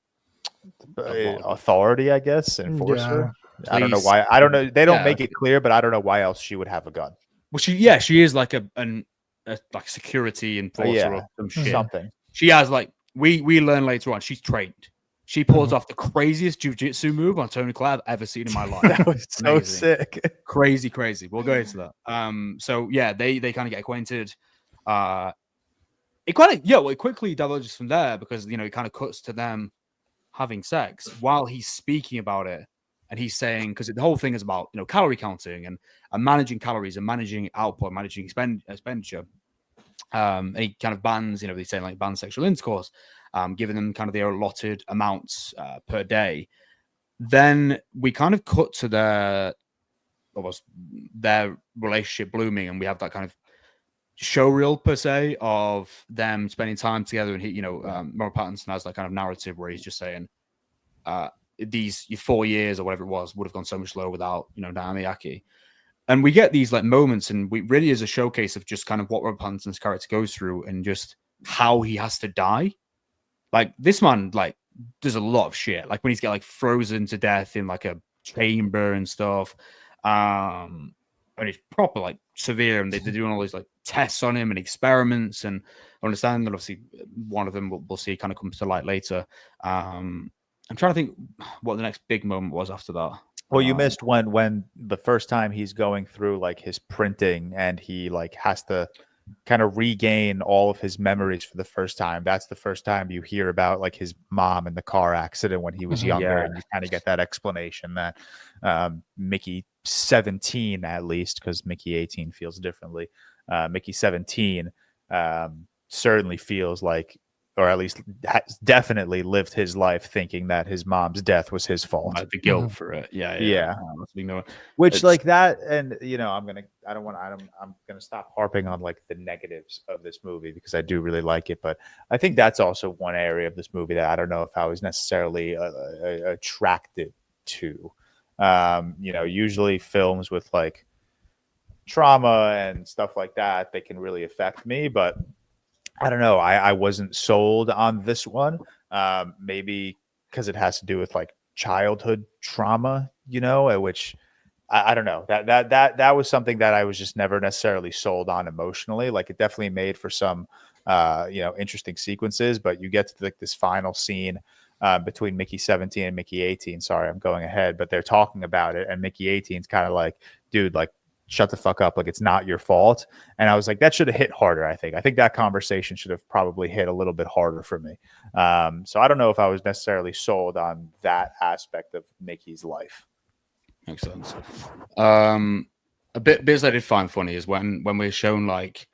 authority, I guess, enforcer. Yeah. I don't know why. I don't know. They don't make it clear, but I don't know why else she would have a gun. Well, she is like a like security enforcer or some shit. Something. She has like we learn later on. She's trained. She pulls off the craziest jiu-jitsu move on Toni Collette I've ever seen in my life. That was so sick. Crazy. We'll go into that. So yeah, they kind of get acquainted. It quickly diverges from there because it kind of cuts to them having sex while he's speaking about it, and he's saying, because the whole thing is about calorie counting and managing calories and managing output, managing expenditure. And he kind of bans, they say like ban sexual intercourse, giving them kind of their allotted amounts per day. Then we kind of cut to their relationship blooming, and we have that kind of show reel per se of them spending time together. And Robert Pattinson has that kind of narrative where he's just saying, these 4 years or whatever it was would have gone so much lower without Naomi Aki. And we get these like moments, and we really is a showcase of just kind of what Robert Pattinson's character goes through and just how he has to die. Like this man, like does a lot of shit. Like when he's get like frozen to death in like a chamber and stuff. And it's proper like severe, and they're doing all these like tests on him and experiments, and understanding that obviously one of them we'll see kind of comes to light later. I'm trying to think what the next big moment was after that. Well, you missed when the first time he's going through like his printing and he like has to kind of regain all of his memories for the first time. That's the first time you hear about like his mom in the car accident when he was younger, and you kind of get that explanation that Mickey 17, at least, because Mickey 18 feels differently. Mickey 17 certainly feels like, or at least has definitely lived his life thinking that his mom's death was his fault. The guilt for it. Yeah. Which like that, and I'm gonna stop harping on like the negatives of this movie because I do really like it, but I think that's also one area of this movie that I don't know if I was necessarily attracted to. Usually films with like trauma and stuff like that, they can really affect me, but I don't know. I wasn't sold on this one. Maybe because it has to do with like childhood trauma, which I don't know. That was something that I was just never necessarily sold on emotionally. Like it definitely made for some interesting sequences, but you get to like this final scene between Mickey 17 and Mickey 18. Sorry, I'm going ahead, but they're talking about it, and Mickey 18's kind of like, dude, like shut the fuck up, like it's not your fault. And I was like, that should have hit harder. I think that conversation should have probably hit a little bit harder for me. So I don't know if I was necessarily sold on that aspect of Mickey's life. Makes sense. A bit I did find funny is when we're shown like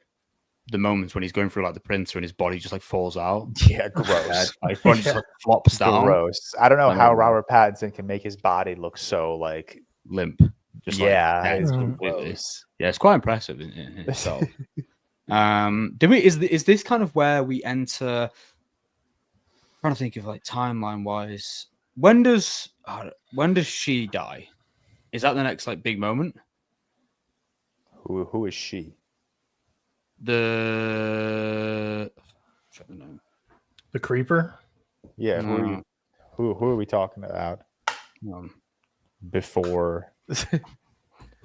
the moments when he's going through like the printer and his body just like falls out. Yeah, gross. Like body just like flops down. Gross. I don't know how Robert Pattinson can make his body look so like limp. Just it's gross. Yeah, it's quite impressive in itself. Is this kind of where we enter? I'm trying to think of like timeline wise. When does she die? Is that the next like big moment? Who is she? The creeper. Yeah, who are we talking about? Before.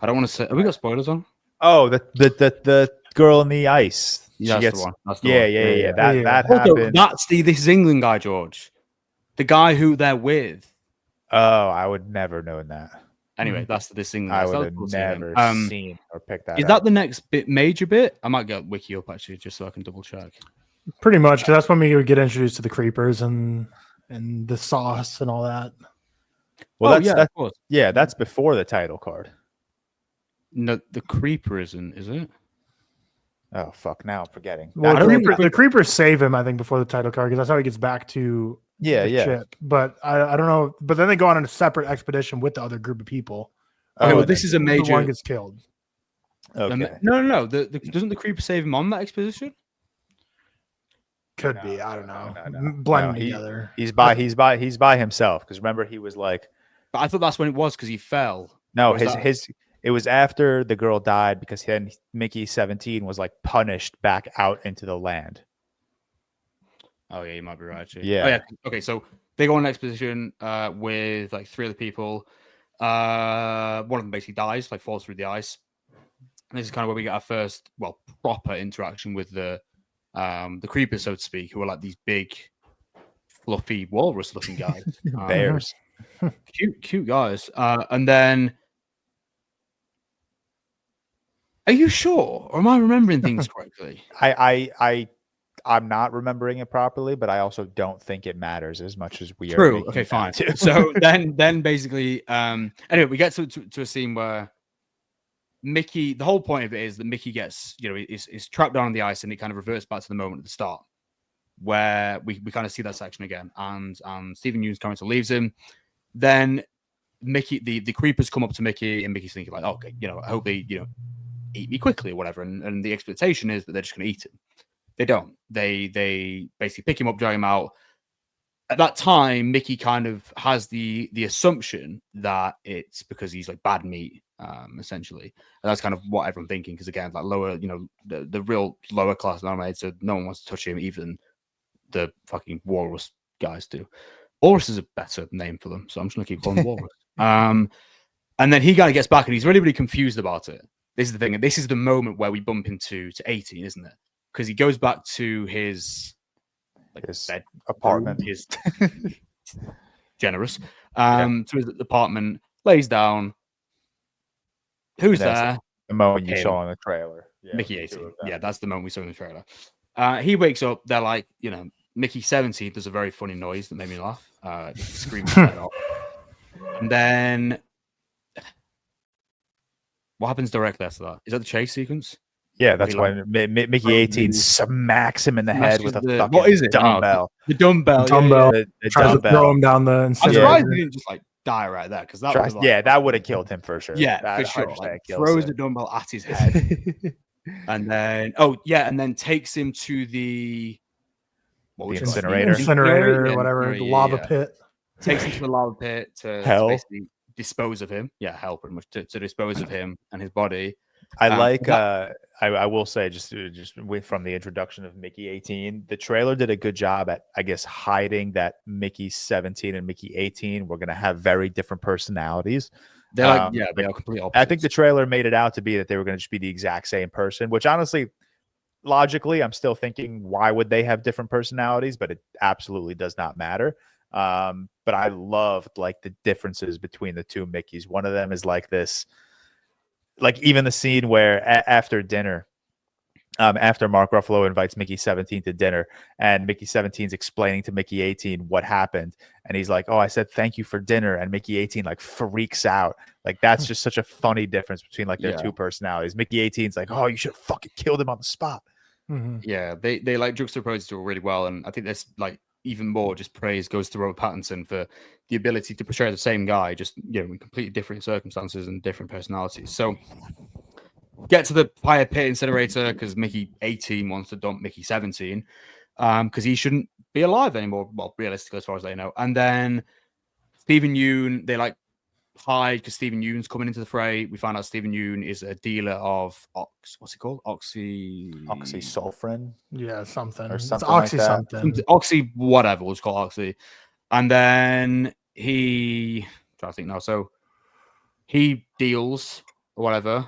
I don't want to say. Have we got spoilers on? Oh, the girl in the ice. Yeah, that's the one. Yeah. That happened. This is England guy, George. The guy who they're with. Oh, I would never know that. Anyway, that's this thing. I would have never seen or picked that. Is that the next major bit? I might get wiki up actually, just so I can double check. Pretty much, because that's when we would get introduced to the creepers and the sauce and all that. Well, that's before the title card. No, the creeper isn't, is it? Oh fuck! Now I'm forgetting. Well, the creepers save him, I think, before the title card, because that's how he gets back to the ship. But I don't know. But then they go on a separate expedition with the other group of people. Okay, well, this is a major. The one gets killed. Okay. No. Doesn't the creeper save him on that expedition? Could be. I don't know. Blending together. He's by himself, because remember he was like. But I thought that's when it was, because he fell. No, it was after the girl died, because then Mickey 17 was like punished back out into the land. Oh yeah, you might be right. Actually. Yeah. Oh, yeah. Okay, so they go on an expedition with like 3 other people. One of them basically dies, like falls through the ice. And this is kind of where we get our first, proper interaction with the creepers, so to speak, who are like these big, fluffy walrus-looking guys, bears, cute guys. And then, are you sure, or am I remembering things correctly? I'm not remembering it properly, but I also don't think it matters as much as we are. True. Okay, fine. So then basically, anyway, we get to a scene where Mickey, the whole point of it is that Mickey gets, is trapped down on the ice, and it kind of reverts back to the moment at the start where we kind of see that section again, and Stephen Yeun's character leaves him. Then Mickey, the creepers come up to Mickey, and Mickey's thinking like, okay, I hope they, eat me quickly or whatever. And the expectation is that they're just going to eat him. They don't. They basically pick him up, drag him out. At that time, Mickey kind of has the assumption that it's because he's like bad meat, essentially. And that's kind of what everyone's thinking, because again, like lower, the real lower class nominated, so no one wants to touch him, even the fucking walrus guys do. Walrus is a better name for them, so I'm just gonna keep calling them walrus. And then he kind of gets back, and he's really, really confused about it. This is the thing, and this is the moment where we bump into 18, isn't it? Because he goes back to his bed apartment. His generous. To his apartment, lays down. Who's there? The moment you saw in the trailer. Yeah, Mickey 18. Yeah, that's the moment we saw in the trailer. He wakes up. They're like, Mickey 17 does a very funny noise that made me laugh. Just screaming his head off. And then what happens directly after that? Is that the chase sequence? Yeah, that's when Mickey 18 smacks him in the head with a fucking what is it? Dumbbell. The dumbbell. The tries to throw him down the I'm surprised he didn't just like die right there, because that was like, that would have killed him for sure. Yeah, for sure. Like, throws the dumbbell at his head, and then takes him to the incinerator, whatever, the lava pit. Takes him to the lava pit to basically dispose of him. Yeah, hell, pretty much to dispose of him and his body. I will say, just from the introduction of Mickey 18, the trailer did a good job at, I guess, hiding that Mickey 17 and Mickey 18 were going to have very different personalities. They're like, they are completely opposite. I think the trailer made it out to be that they were going to just be the exact same person, which honestly, logically, I'm still thinking, why would they have different personalities? But it absolutely does not matter. But I loved like the differences between the two Mickeys. One of them is like this. Like even the scene where after dinner, after Mark Ruffalo invites Mickey 17 to dinner, and Mickey 17's explaining to Mickey 18 what happened, and he's like, "Oh, I said thank you for dinner," and Mickey 18 like freaks out. Like that's just such a funny difference between like their two personalities. Mickey 18's like, "Oh, you should have fucking killed him on the spot." Mm-hmm. Yeah, they like juxtapose it really well, and I think there's like even more just praise goes to Robert Pattinson for the ability to portray the same guy, just in completely different circumstances and different personalities. So get to the fire pit incinerator, because Mickey 18 wants to dump Mickey 17 because he shouldn't be alive anymore. Well, realistically, as far as they know. And then Stephen Yeun, they like hide because Stephen Yeun's coming into the fray. We find out Stephen Yeun is a dealer of what's it called? Oxysulfrin? Yeah, something. Or something it's Oxy like that. something. Oxy, whatever. We'll just call it Oxy. And then I'm trying to think now. So he deals or whatever.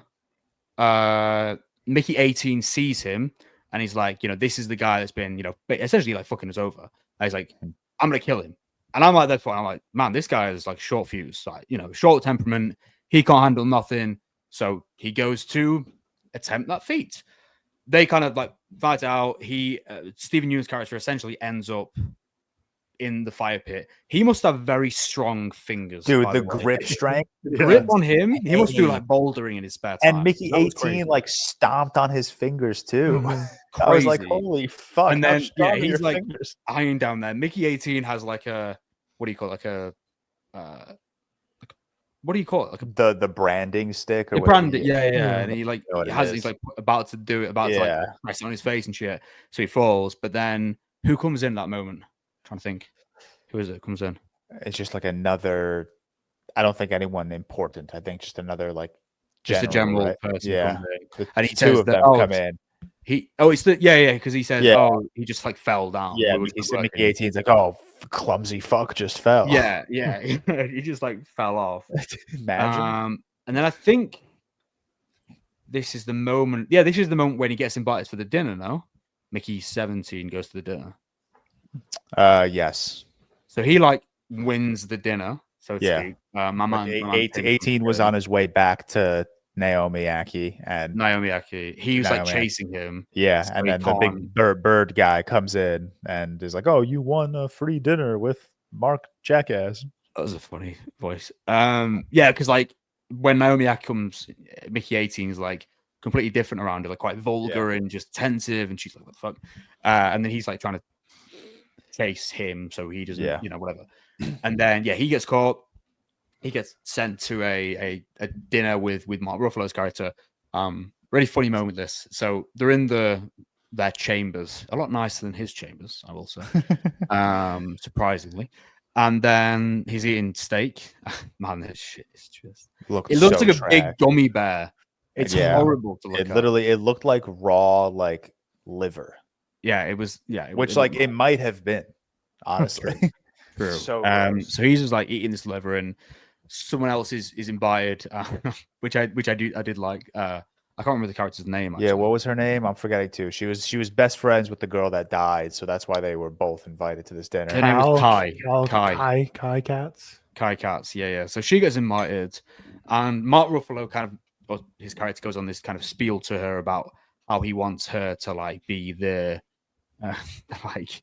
Mickey 18 sees him, and he's like, this is the guy that's been, essentially like fucking us over. And he's like, I'm gonna kill him. And I'm like, that's why I'm like, man, this guy is like short fuse, like, you know, short temperament. He can't handle nothing. So he goes to attempt that feat. They kind of like fight out. Stephen Yeun's character essentially ends up in the fire pit. He must have very strong fingers. Dude, the grip strength. The grip on him, he must do like bouldering in his spare time. And Mickey 18 like stomped on his fingers too. I was like, holy fuck. And then he's like iron down there. Mickey 18 has like a what do you call it? What do you call it? Like the branding stick or branding, yeah. And he like he's like about to do it, to like press it on his face and shit. So he falls, but then who comes in that moment? I'm trying to think. Who is it comes in? It's just like another, I don't think anyone important. I think just another like just a general person. Yeah. And he two says of them come in. It's because he says, he just like fell down. Yeah, Mickey 18's like, oh, clumsy fuck just fell. Yeah. He just like fell off. Imagine. And then I think this is the moment. Yeah, this is the moment when he gets invited for the dinner. No, Mickey 17 goes to the dinner. Yes. So he like wins the dinner. So to speak. My man, 18 was on his way back to Naomi Aki. He was like chasing him. Yeah, so and then the big bird guy comes in and is like, "Oh, you won a free dinner with Mark Jackass." That was a funny voice. Because like when Naomi Aki comes, Mickey 18 is like completely different around her, like quite vulgar and just tensive, and she's like, "What the fuck?" And then he's like trying to chase him, so he doesn't, whatever. And then he gets caught. He gets sent to a dinner with Mark Ruffalo's character. Really funny moment. This, so they're in their chambers, a lot nicer than his chambers, I will say, surprisingly. And then he's eating steak. Man, this shit is just it looks like a big gummy bear. It's horrible to look at. It looked like raw like liver. Yeah, it was. Yeah, which like it might have been, honestly. True. So he's just like eating this liver, and someone else is invited, which I did like. I can't remember the character's name. Actually. Yeah, what was her name? I'm forgetting too. She was best friends with the girl that died, so that's why they were both invited to this dinner. Her name was Kai Katz. Kai Katz, yeah. So she gets invited, and Mark Ruffalo his character goes on this kind of spiel to her about how he wants her to like be the like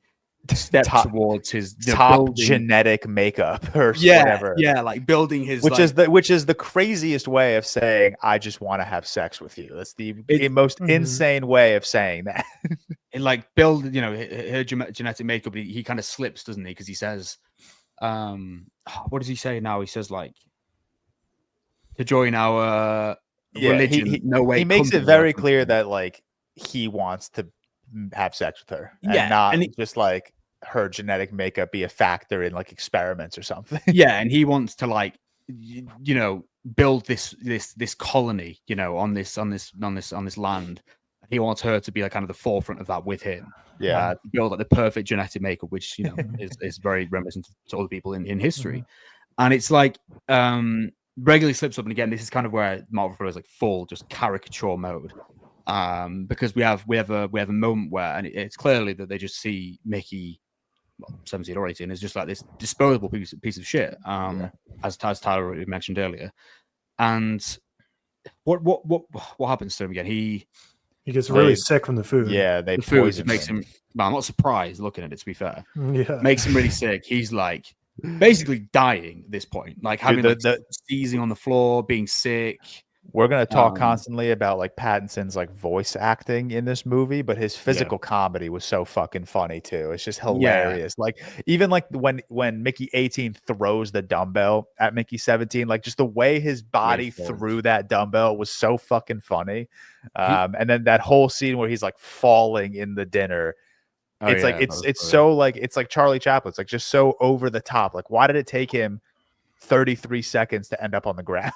step towards his top genetic makeup or whatever. Yeah, like building his which is the craziest way of saying I just want to have sex with you. That's the most insane way of saying that. And like build, her genetic makeup. He kind of slips, doesn't he? Because he says, what does he say now? He says like to join our religion. No way. He makes it very clear that like he wants to have sex with her, and not just like her genetic makeup be a factor in like experiments or something. Yeah, and he wants to like build this colony, on this land. He wants her to be like kind of the forefront of that with him. Yeah, build like the perfect genetic makeup, which is very reminiscent to other people in history. And it's like regularly slips up, and again, this is kind of where Mark Ruffalo is like full just caricature mode. Because we have a moment where, and it's clearly that they just see Mickey, 17 or 18, is just like this disposable piece of shit. As Tyler already mentioned earlier. And what happens to him again? He gets really sick from the food. Yeah, the food makes him. Well, I'm not surprised looking at it. To be fair, makes him really sick. He's like basically dying at this point, like having seizing on the floor, being sick. We're going to talk constantly about like Pattinson's like voice acting in this movie, but his physical comedy was so fucking funny too. It's just hilarious. Like even like when Mickey 18 throws the dumbbell at Mickey 17, like just the way his body threw that dumbbell was so fucking funny. And then that whole scene where he's like falling in the dinner. It's so like it's like Charlie Chaplin. It's like just so over the top. Like why did it take him 33 seconds to end up on the ground?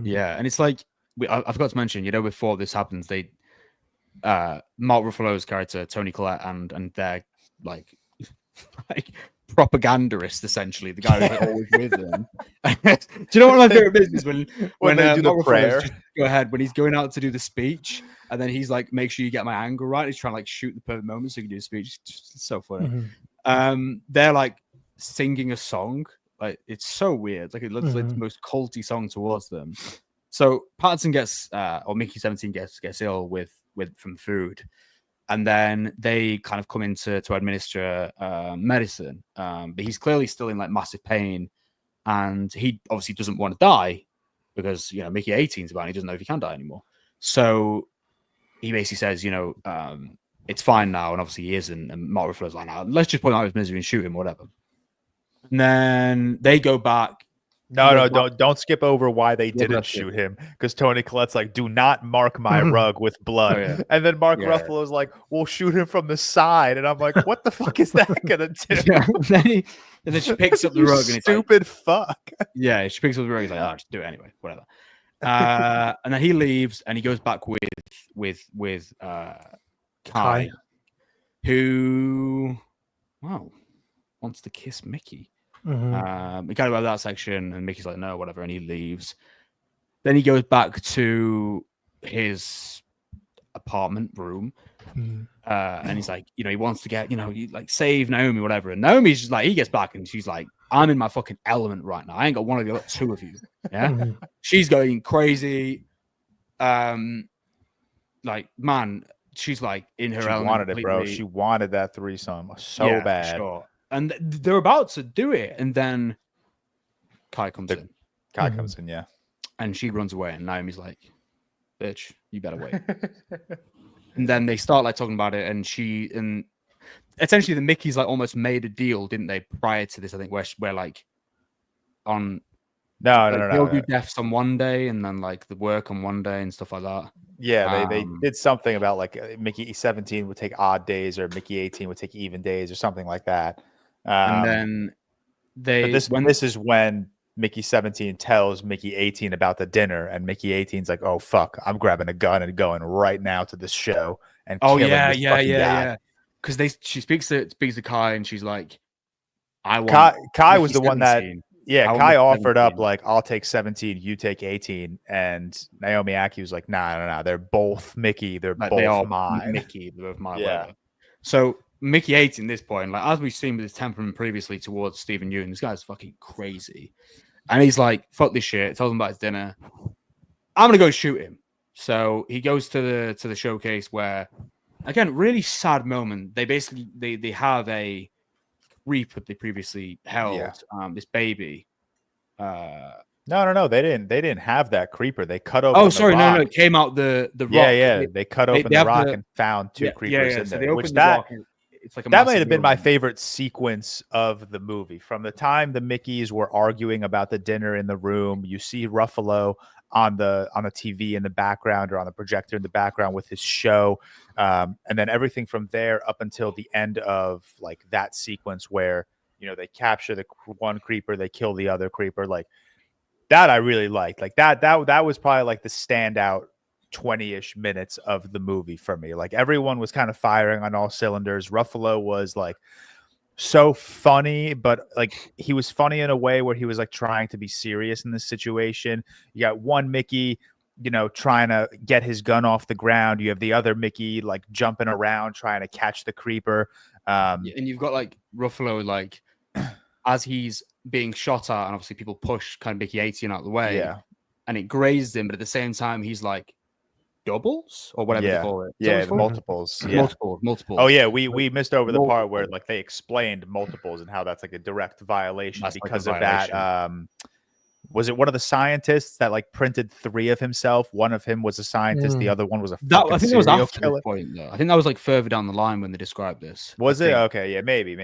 Yeah, and it's like I forgot to mention, before this happens, they Mark Ruffalo's character Tony Collette and their like propagandist, essentially the guy who's always with them. Do you know one of my favorite bits is when they do the prayer? Go ahead, when he's going out to do the speech, and then he's like, "Make sure you get my angle right." He's trying to like shoot the perfect moment so he can do the speech. It's so funny. They're like singing a song. Like it's so weird. Like it looks like the most culty song towards them. So Patterson gets or Mickey 17 gets ill with from food. And then they kind of come in to administer medicine. But he's clearly still in like massive pain. And he obviously doesn't want to die because, you know, Mickey 18 is about, he doesn't know if he can die anymore. So he basically says, you know, it's fine now. And obviously he isn't. And Mark Ruffalo's like, now, let's just put him out of his misery and shoot him, whatever. And then they go back. No, don't skip over why they didn't shoot him, because Tony Collette's like, do not mark my rug with blood. And then Mark Ruffalo's like, we'll shoot him from the side. And I'm like, what the fuck is that gonna do? And then she picks up the rug and it's stupid like, fuck. Yeah, she picks up the rug. He's like, just do it anyway, whatever. And then he leaves and he goes back with Kai, who wants to kiss Mickey. We kind of have that section, and Mickey's like, no, whatever, and he leaves. Then he goes back to his apartment room, and he's like, you know, he wants to get, you know, like save Naomi, whatever. And Naomi's just like, he gets back, and she's like, I'm in my fucking element right now. I ain't got one of you, I got two of you. Yeah, she's going crazy. Like, man, she's like in her element. She wanted it, bro. She wanted that threesome so bad. Sure. And they're about to do it, and then Kai comes in. Kai comes in, yeah. And she runs away, and Naomi's like, bitch, you better wait. And then they start like talking about it, and essentially the Mickeys like almost made a deal, didn't they, prior to this, I think, where like on they'll do deaths on one day and then like the work on one day and stuff like that. Yeah, they did something about like Mickey 17 would take odd days, or Mickey 18 would take even days, or something like that. And then this is when Mickey 17 tells Mickey 18 about the dinner, and Mickey 18's like, "Oh fuck, I'm grabbing a gun and going right now to this show and killing this fucking guy." Because she speaks to Kai, and she's like, "I want." Kai was the 17. One that. Yeah, Kai offered 17. up like, I'll take 17, you take 18, and Naomi Aki was like, nah, they're both Mickey, they're like, both mine. Mickey, they're both mine. Yeah. Whatever. So Mickey 18 at this point, like as we've seen with his temperament previously towards Stephen Yeun, this guy's fucking crazy, and he's like, fuck this shit. Tells him about his dinner. I'm gonna go shoot him. So he goes to the showcase where, again, really sad moment. They basically they have a Reaper they previously held, this baby. No, they didn't have that creeper. They cut open. Oh, sorry, no, it came out the rock. Yeah, they cut open the rock and found two creepers in so there. Which that it's like that might have been my favorite sequence of the movie. From the time the Mickeys were arguing about the dinner in the room, you see Ruffalo on the TV in the background, or on the projector in the background with his show, and then everything from there up until the end of like that sequence where, you know, they capture the one creeper, they kill the other creeper. Like that I really liked. Like that was probably like the standout 20-ish minutes of the movie for me. Like everyone was kind of firing on all cylinders. Ruffalo was like so funny, but like he was funny in a way where he was like trying to be serious in this situation. You got one Mickey, you know, trying to get his gun off the ground. You have the other Mickey like jumping around trying to catch the creeper. And you've got like Ruffalo, like as he's being shot at, and obviously people push kind of Mickey 18 out of the way, and it grazed him, but at the same time he's like doubles or whatever they call it. Multiples. Multiple. Oh yeah, we missed over the part where like they explained multiples and how that's like a direct violation because of that. Was it one of the scientists that like printed 3 of himself? One of him was a scientist, the other one was a fucking I think it was after killer. This point, though. I think that was like further down the line when they described this. Was it? Okay, yeah, maybe.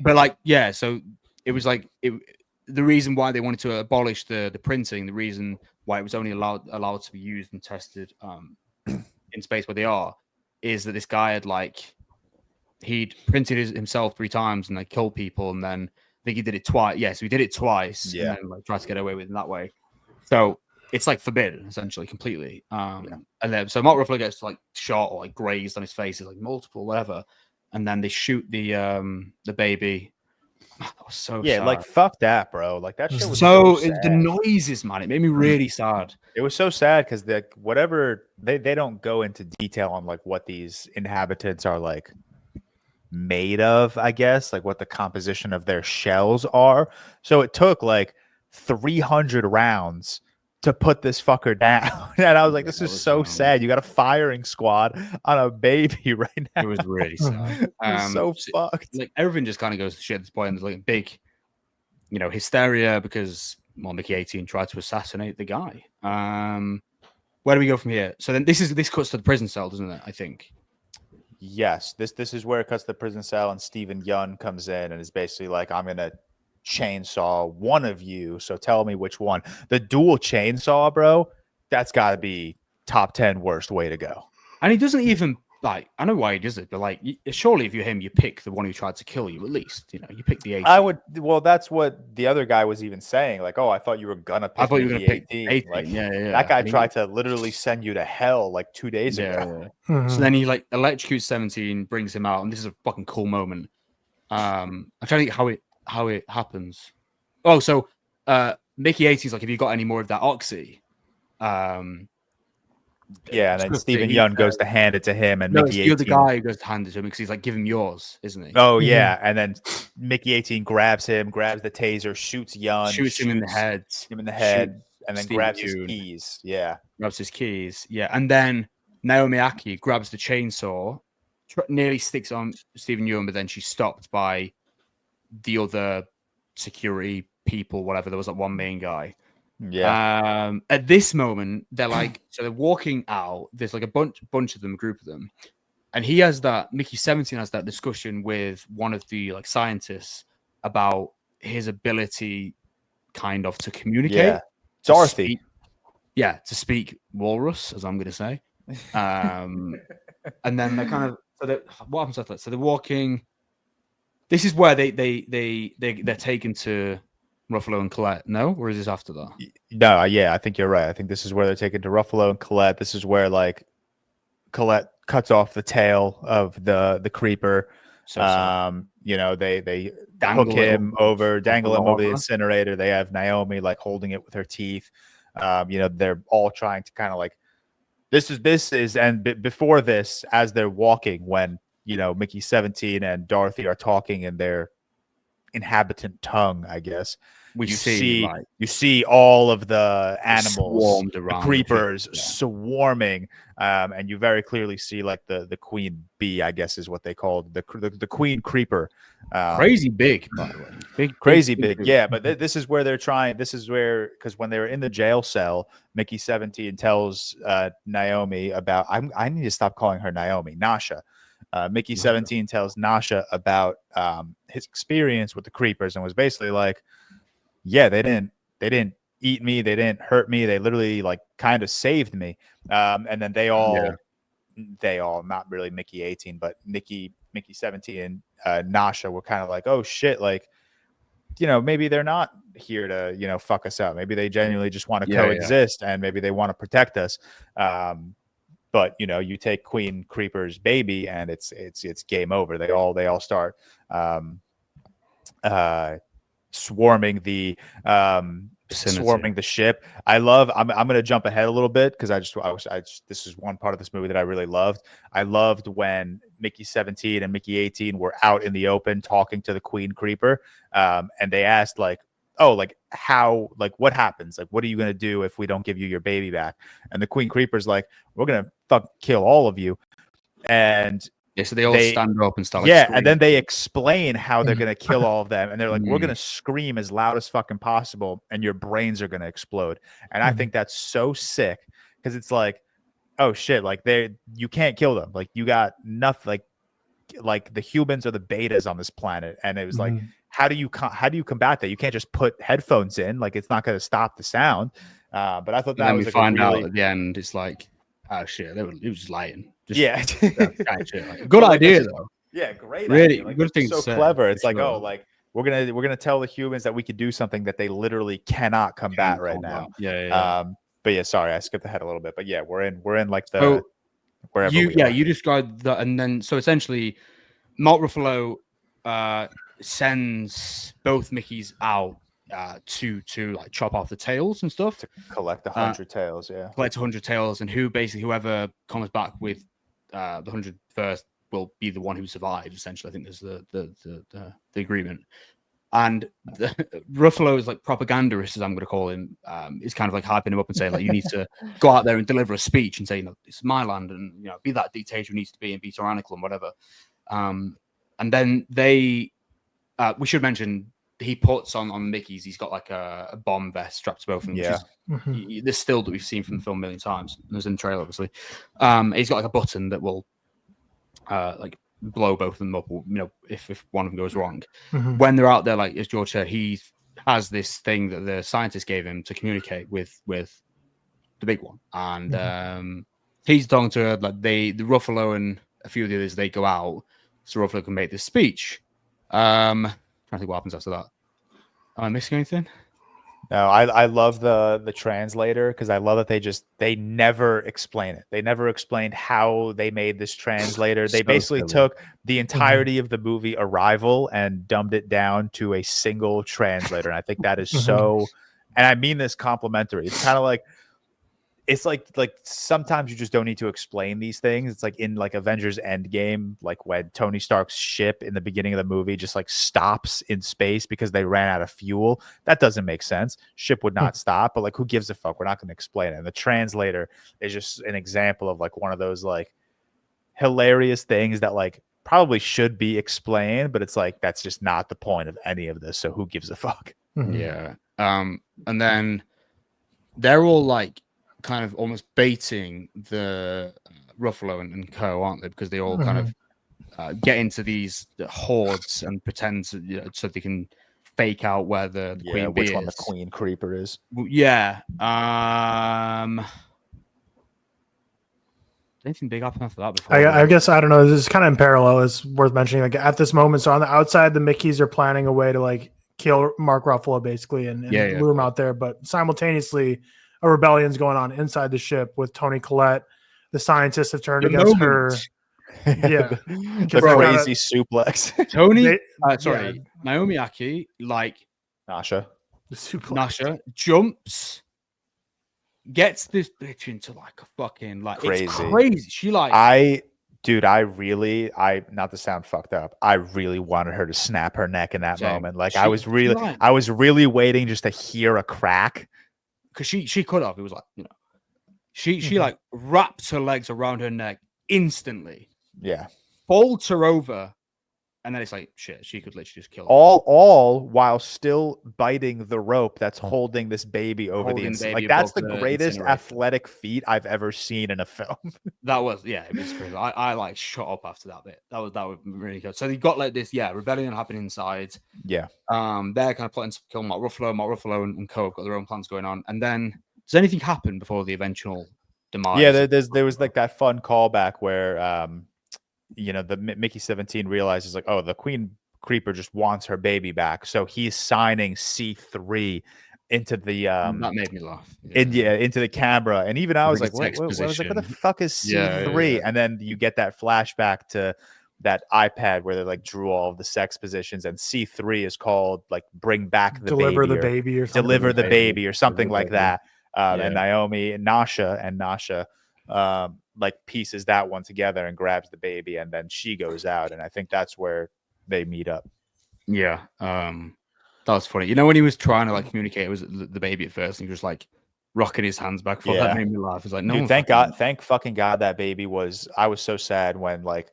But like, yeah, so it was like the reason why they wanted to abolish the printing, the reason why it was only allowed to be used and tested in space where they are, is that this guy had like he'd printed himself 3 times and like killed people, and then I think he did it twice. Yeah, so he did it twice. Yeah, and then, like tried to get away with it in that way. So it's like forbidden essentially completely. And then so Mark Ruffalo gets like shot or like grazed on his face, is like multiple whatever, and then they shoot the baby. That was so sad. Like fuck that, bro. Like that shit was so the noises, man. It made me really sad. It was so sad because whatever they don't go into detail on like what these inhabitants are like made of, I guess, like what the composition of their shells are. So it took like 300 rounds to put this fucker down. And I was like, this is so sad. You got a firing squad on a baby right now. It was really sad. It was so fucked. Like everything just kind of goes to shit at this point. There's like big, hysteria because Mickey 18 tried to assassinate the guy. Where do we go from here? So then this cuts to the prison cell, doesn't it? I think. Yes, this is where it cuts to the prison cell, and Steven Yeun comes in and is basically like, I'm gonna chainsaw one of you, so tell me which one. The dual chainsaw, bro, that's got to be top 10 worst way to go. And he doesn't even like, I know why he does it, but like, surely if you're him, you pick the one who tried to kill you. At least you pick the 18. I would. Well, that's what the other guy was even saying. Like, oh, I thought you were gonna pick. I thought you were gonna pick 18. Like, yeah. That guy tried to literally send you to hell like 2 days ago. Yeah. Mm-hmm. So then he like electrocutes 17, brings him out, and this is a fucking cool moment. I'm trying to think how it happens. Oh, so Mickey 18's like, have you got any more of that oxy? Yeah, and then Steven Yeun goes to hand it to him, and Mickey 18. The other guy goes to hand it to him because he's like, give him yours, isn't he? Oh, yeah. And then Mickey 18 grabs him, grabs the taser, shoots Yeun. Shoots him in the head. And then grabs his keys. Yeah. Grabs his keys. Yeah. And then Naomi Aki grabs the chainsaw, nearly sticks on Steven Yeun, but then she's stopped by the other security people, whatever. There was like one main guy. Yeah. At this moment, they're like, so they're walking out. There's like a bunch of them, a group of them, and Mickey 17 has that discussion with one of the like scientists about his ability, kind of, to communicate. Yeah. Dorothy. To speak walrus, as I'm going to say. And then they're kind of what happens after that? So they're walking. This is where they're taken to Ruffalo and Colette, no? Or is this after that? No, yeah, I think you're right. I think this is where they're taken to Ruffalo and Colette. This is where like Colette cuts off the tail of the creeper. So they dangle him over the incinerator. They have Naomi like holding it with her teeth. They're all trying to kind of like this is and before this, as they're walking, when Mickey 17 and Dorothy are talking in their inhabitant tongue, I guess. You see all of the animals, the creepers swarming, and you very clearly see like the queen bee, I guess is what they called the queen creeper. Crazy big, by the way. Crazy big. Yeah, but this is where they're trying. This is where, because when they were in the jail cell, Mickey 17 tells Naomi about. I need to stop calling her Naomi. Nasha. Mickey 17 tells Nasha about his experience with the creepers and was basically like, yeah, they didn't eat me, they didn't hurt me, they literally like kind of saved me. And then they all not really Mickey 18, but Mickey 17 and Nasha were kind of like, oh shit, like maybe they're not here to fuck us up. Maybe they genuinely just want to coexist, and maybe they want to protect us. But you take Queen Creeper's baby, and it's game over. They all start swarming the ship. I'm gonna jump ahead a little bit because this is one part of this movie that I really loved. I loved when Mickey 17 and Mickey 18 were out in the open talking to the Queen Creeper, and they asked like, oh, like how, like what happens? Like, what are you going to do if we don't give you your baby back? And the Queen Creeper's like, we're going to kill all of you. And so they all stand up and start. And then they explain how they're going to kill all of them. And they're like, we're going to scream as loud as fucking possible, and your brains are going to explode. And I think that's so sick, because it's like, oh shit, like you can't kill them. Like you got nothing, like the humans are the betas on this planet. And it was like, how do you combat that? You can't just put headphones in. Like it's not going to stop the sound. But I thought that was like find out at the end. It's like, oh shit, it was just lying. Shit. Like, good idea though. Yeah, great. Really, like, good thing. So clever. It's like, oh, like we're gonna tell the humans that we could do something that they literally cannot combat right now. Yeah. But yeah, sorry, I skipped ahead a little bit. But yeah, we're in like the wherever you described that, and then so essentially, Mark Ruffalo sends both Mickeys out to like chop off the tails and stuff, to collect 100 tails. Yeah, collect 100 tails, and whoever comes back with the 100 first will be the one who survives. Essentially, I think there's the agreement. And Ruffalo is like propagandist, as I'm going to call him, is kind of like hyping him up and saying like, you need to go out there and deliver a speech and say, you know, this is my land, and you know, be that dictator who needs to be and be tyrannical and whatever. And then we should mention he puts on Mickey's. He's got like a bomb vest strapped to both of them. Yeah, which is, this still that we've seen from the film a million times. There's in the trailer, obviously. He's got like a button that will like blow both of them up, you know, if one of them goes wrong. When they're out there, like as George said, he has this thing that the scientist gave him to communicate with the big one, and he's talking to her. Like the Ruffalo and a few of the others, they go out so Ruffalo can make this speech. Trying to think what happens after that. Am I missing anything? No, I love the translator, because I love that they never explain it. They never explained how they made this translator. They basically took the entirety of the movie Arrival and dumbed it down to a single translator. And I think that is so, and I mean this complimentary. It's kind of like, it's like sometimes you just don't need to explain these things. It's like in like Avengers Endgame, like when Tony Stark's ship in the beginning of the movie just like stops in space because they ran out of fuel. That doesn't make sense. Ship would not stop, but like who gives a fuck? We're not going to explain it. And the translator is just an example of like one of those like hilarious things that like probably should be explained, but it's like that's just not the point of any of this. So who gives a fuck? Yeah. And then they're all like kind of almost baiting the Ruffalo and co, aren't they? Because they all kind of get into these hordes and pretend to, you know, so they can fake out where the queen bee which one is. the queen creeper is. Yeah. Anything big happened after that before? I guess, I don't know. This is kind of in parallel. It's worth mentioning. Like at this moment, so on the outside, the Mickeys are planning a way to like kill Mark Ruffalo basically and lure him out there. But simultaneously, a rebellion's going on inside the ship with Tony Collette. The scientists have turned against her. Yeah, the crazy suplex. Tony, Naomi Aki, like Nasha jumps, gets this bitch into like a fucking like crazy. It's crazy. She like I not to sound fucked up, I really wanted her to snap her neck in that moment. Like I was really waiting just to hear a crack. Because she could have. It was like, you know, she like wrapped her legs around her neck instantly. Yeah. Folds her over, and then it's like shit. She could literally just kill her. All while still biting the rope that's holding this baby over the inside. Like that's the greatest athletic feat I've ever seen in a film. That was it was crazy. I like shut up after that bit. That was really good. So you got like this rebellion happening inside. Yeah. They're kind of plotting to kill Mark Ruffalo and Co have got their own plans going on. And then does anything happen before the eventual demise? Yeah, there was like that fun callback where you know, the Mickey 17 realizes like, oh, the Queen Creeper just wants her baby back, so he's signing C3 into the that made me laugh. Into the camera, and even I was like, what the fuck is C3? Yeah. And then you get that flashback to that iPad where they like drew all of the sex positions, and C3 is called like bring back the deliver baby the baby or something. Deliver the baby or something like that. And Naomi and Nasha like pieces that one together and grabs the baby, and then she goes out, and I think that's where they meet up. Yeah, that was funny. You know, when he was trying to like communicate, it was the baby at first, and he was like rocking his hands back. That made me laugh. It's like, no, dude, thank fucking God that baby was. I was so sad when like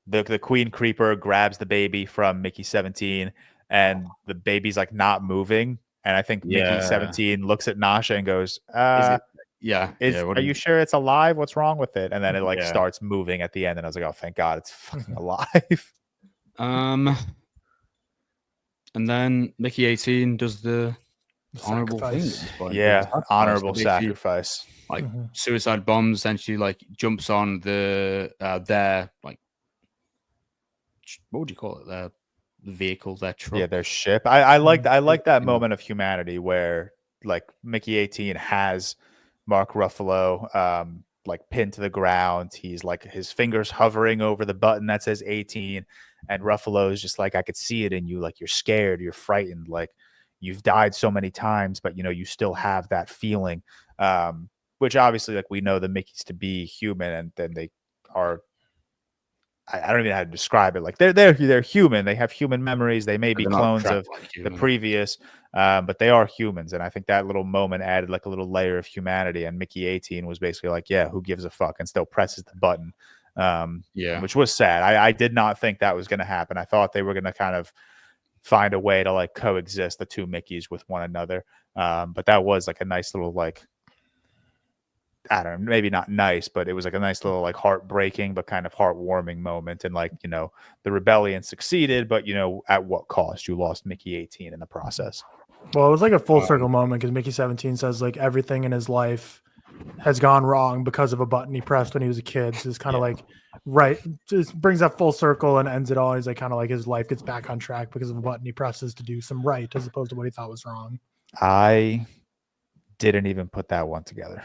the Queen Creeper grabs the baby from Mickey 17, and the baby's like not moving, and I think Mickey 17 looks at Nasha and goes, are you sure it's alive? What's wrong with it? And then it like starts moving at the end, and I was like, oh, thank God it's fucking alive. And then Mickey 18 does the honorable thing. Honorable sacrifice. Like suicide bombs, essentially like jumps on their like, what would you call it? Their vehicle, their truck. Yeah, their ship. I like that moment of humanity where like Mickey 18 has Mark Ruffalo like pinned to the ground. He's like his fingers hovering over the button that says 18, and Ruffalo is just like, I could see it in you, like you're scared, you're frightened, like you've died so many times, but you know you still have that feeling, which obviously like we know the Mickeys to be human, and then they are, I don't even know how to describe it. Like they're human. They have human memories. They may be clones of the previous, but they are humans. And I think that little moment added like a little layer of humanity. And Mickey 18 was basically like, yeah, who gives a fuck, and still presses the button. Which was sad. I did not think that was going to happen. I thought they were going to kind of find a way to like coexist the two Mickeys with one another. But that was like a nice little like, I don't know, maybe not nice, but it was like a nice little like heartbreaking but kind of heartwarming moment. And like, you know, the rebellion succeeded, but you know, at what cost? You lost Mickey 18 in the process. Well, it was like a full circle moment because Mickey 17 says like everything in his life has gone wrong because of a button he pressed when he was a kid. So it's kind of like, right, just brings that full circle and ends it all. He's like kind of like his life gets back on track because of a button he presses to do some right as opposed to what he thought was wrong. I didn't even put that one together.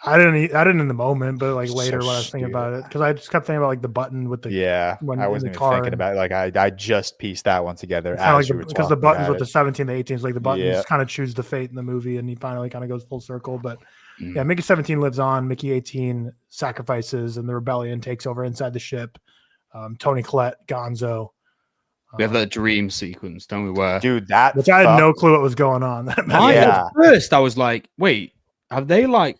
I didn't in the moment, but like later when I was thinking about it, because I just kept thinking about like the button with the I wasn't even thinking about it. Like I just pieced that one together as you were talking, because the buttons with the 17, the 18 is like the buttons kind of choose the fate in the movie, and he finally kind of goes full circle. But yeah, Mickey 17 lives on. Mickey 18 sacrifices, and the rebellion takes over inside the ship. Tony Collette, Gonzo. We have that dream sequence, don't we? Where dude, which I had no clue what was going on. At first, I was like, wait, are they like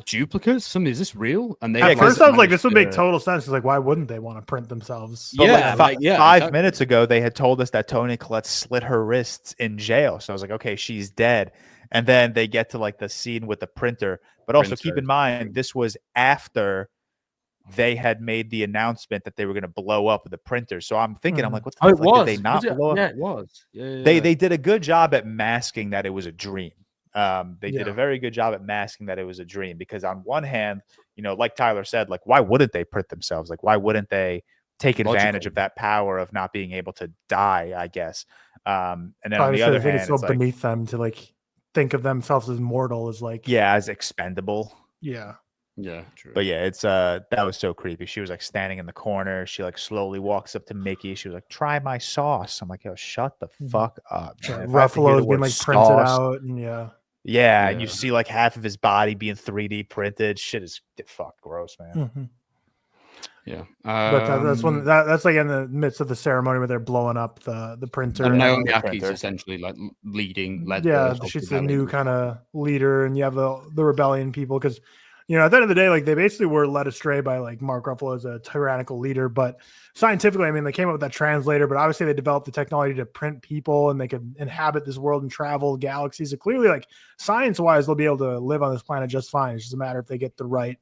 duplicates? Something, is this real? And they at first I was like, this would make total sense. It's like, why wouldn't they want to print themselves? But five minutes ago, they had told us that Toni Collette slit her wrists in jail. So I was like, okay, she's dead. And then they get to like the scene with the printer. But also keep in mind, this was after they had made the announcement that they were going to blow up the printer. So I'm thinking, I'm like, what the fuck? Did they not blow up? Yeah, it was. They did a good job at masking that it was a dream. They did a very good job at masking that it was a dream, because on one hand, you know, like Tyler said, like, why wouldn't they print themselves? Like, why wouldn't they take advantage of that power of not being able to die, I guess? And then on the other hand, it's so beneath them to like think of themselves as mortal, as like, as expendable. Yeah, true. But yeah, it's that was so creepy. She was like standing in the corner. She like slowly walks up to Mickey. She was like, "Try my sauce." I'm like, "Yo, shut the fuck up." Ruffalo's been like printed out, and and you see like half of his body being 3D printed. Shit is fuck gross, man. Yeah, but that's like in the midst of the ceremony where they're blowing up the printer. And Naomi Aki's essentially like led. Yeah, she's the new kind of leader, and you have the rebellion people, because you know, at the end of the day, like they basically were led astray by like Mark Ruffalo as a tyrannical leader. But scientifically, I mean, they came up with that translator, but obviously they developed the technology to print people, and they could inhabit this world and travel galaxies. So clearly, like science-wise, they'll be able to live on this planet just fine. It's just a matter if they get the right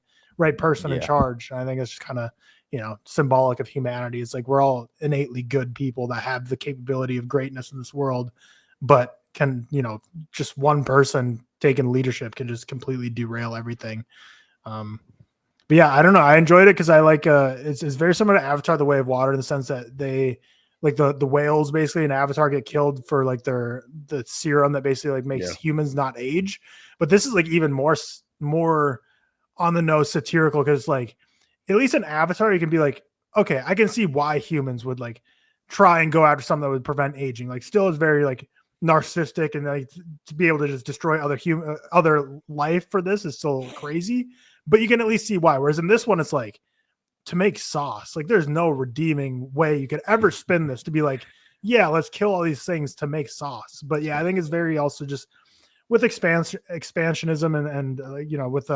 person in charge. And I think it's just kind of, you know, symbolic of humanity. It's like we're all innately good people that have the capability of greatness in this world, but can, you know, just one person taking leadership can just completely derail everything. But yeah, I don't know. I enjoyed it because I like it's very similar to Avatar: The Way of Water in the sense that they like the whales basically in Avatar get killed for like the serum that basically like makes humans not age. But this is like even more on the nose satirical, because like at least in Avatar you can be like, okay, I can see why humans would like try and go after something that would prevent aging. Like still is very like narcissistic, and like to be able to just destroy other life for this is still crazy, but you can at least see why. Whereas in this one, it's like to make sauce. Like there's no redeeming way you could ever spin this to be like, yeah, let's kill all these things to make sauce. But yeah, I think it's very also just with expansionism and you know, with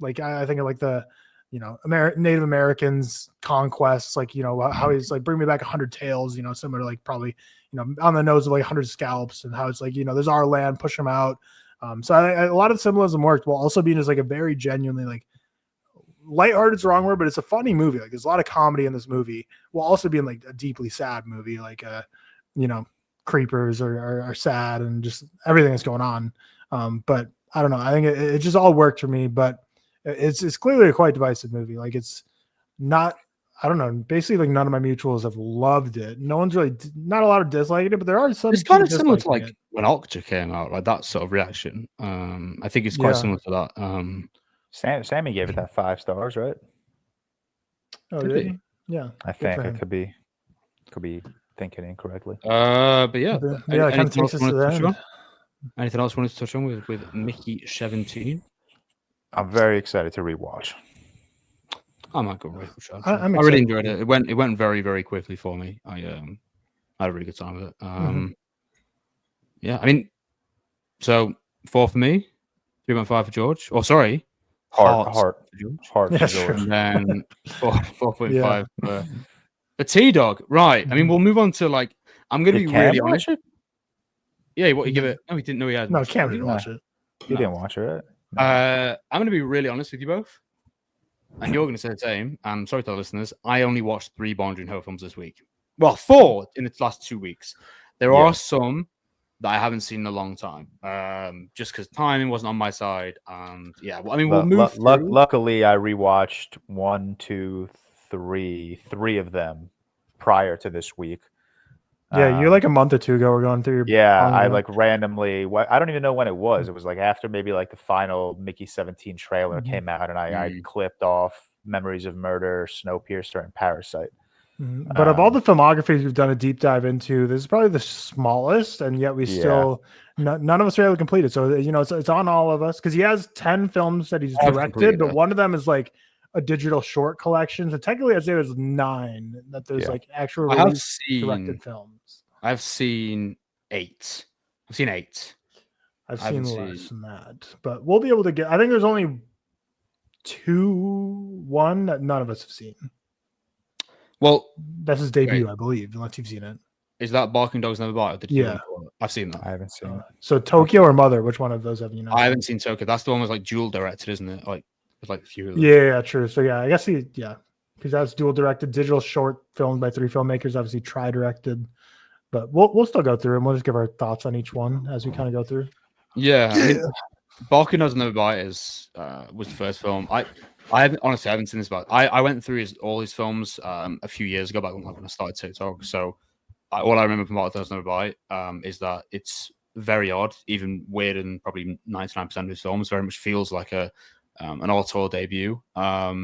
like I think of like the, you know, Native Americans conquests, like, you know, how he's like, bring me back 100 tails, you know, similar to like probably, you know, on the nose of like 100 scalps, and how it's like, you know, there's our land, push them out. So a lot of symbolism worked, while also being just like a very genuinely like lighthearted is the wrong word, but it's a funny movie. Like there's a lot of comedy in this movie, while also being like a deeply sad movie. Like, you know, creepers are sad and just everything that's going on. But I don't know. I think it just all worked for me, but it's clearly a quite divisive movie. Like it's not, I don't know. Basically, like none of my mutuals have loved it. No one's really, not a lot of disliking it, but there are some. It's kind of similar to like when Okja came out, like that sort of reaction. I think it's quite similar to that. Sammy gave it that 5 stars, right? Oh, did he? Yeah, I think it could be thinking incorrectly. But yeah, it kind of takes us to the end. Anything else you wanted to touch on with Mickey 17? I'm very excited to rewatch. I might go Rifle Shot. I I really enjoyed it. It went very, very quickly for me. I had a really good time with it. Yeah, I mean, so 4 for me, 3.5 for George. Oh, sorry, Heart for George. for Yeah, George. sure. And then 4.5 for T-Dog. Right. I mean, we'll move on to like. I'm going to be really honest. Yeah, what you give it? No, he didn't know he had. No, Cam didn't watch it. He didn't watch it. I'm going to be really honest with you both, and you're going to say the same. And sorry to our listeners, I only watched 3 Bong Joon-ho films this week. Well, 4 in the last 2 weeks. There are some that I haven't seen in a long time, just because timing wasn't on my side. And yeah, well, I mean, we'll move. Luckily, I rewatched 1, 2, 3 of them prior to this week. Yeah, you're like a month or two ago. We're going through your. Yeah, I like randomly. I don't even know when it was. It was like after maybe like the final Mickey 17 trailer came out, and I clipped off Memories of Murder, Snowpiercer, and Parasite. But of all the filmographies we've done a deep dive into, this is probably the smallest, and yet we still none of us are able to complete it. So it's on all of us because he has 10 films that he's directed, but one of them is like a digital short collection. So technically, I'd say there's 9 that there's like actual directed films. I've seen 8. I've seen 8. I've seen less than that, but we'll be able to get. I think there's only 1 that none of us have seen. Well, that's his debut, I believe, unless you've seen it. Is that Barking Dogs Never Bite? Yeah, I've seen that. I haven't seen it. So Tokyo or Mother, which one of those have you not? I haven't seen Tokyo. That's the one was like dual directed, isn't it? Like with like a few of them. Yeah, true. So yeah, I guess because that's dual directed, digital short filmed by 3 filmmakers, obviously tri-directed. But we'll still go through and we'll just give our thoughts on each one as we kind of go through. Yeah, I mean, Barking Dogs Never Bite was the first film. I haven't seen this, but I went through all his films a few years ago, back when I started TikTok. So all I remember from Barking Dogs Never Bite is that it's very odd, even weird, and probably 99% of his films very much feels like an auteur debut. But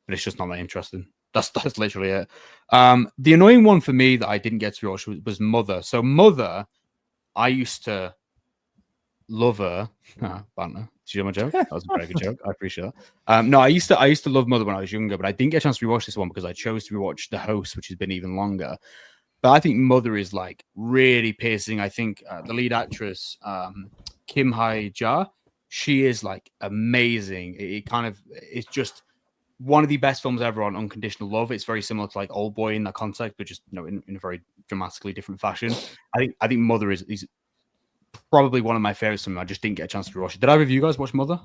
it's just not that interesting. That's literally it. The annoying one for me that I didn't get to rewatch was Mother. So Mother, I used to love her. Banter. Did you hear my joke? That was a very good joke. I appreciate that. No, I used to love Mother when I was younger, but I didn't get a chance to rewatch this one because I chose to rewatch The Host, which has been even longer. But I think Mother is like really piercing. I think the lead actress, Kim Hae-ja, she is like amazing. It's just one of the best films ever on unconditional love. It's very similar to like Old Boy in that context, but just in a very dramatically different fashion. I think Mother is probably one of my favorites. I just didn't get a chance to watch it. Did either of you guys watch Mother?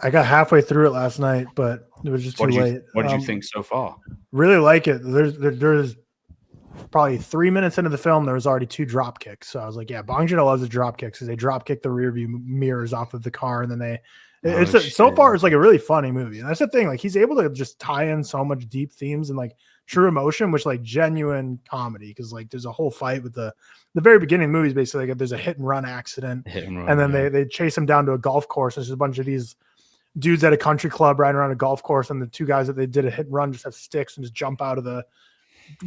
I got halfway through it last night, but it was just too late. What did you think so far? Really like it. There's probably 3 minutes into the film, there was already 2 drop kicks. So I was like, yeah, Bong Joon-ho loves the drop kicks because they drop kick the rear view mirrors off of the car, and then so far it's like a really funny movie. And that's the thing, like he's able to just tie in so much deep themes and like true emotion, which like genuine comedy, because like there's a whole fight with the very beginning of the movie is basically like there's a hit and run accident, and then they chase him down to a golf course. There's a bunch of these dudes at a country club riding around a golf course, and the 2 guys that they did a hit and run just have sticks and just jump out of the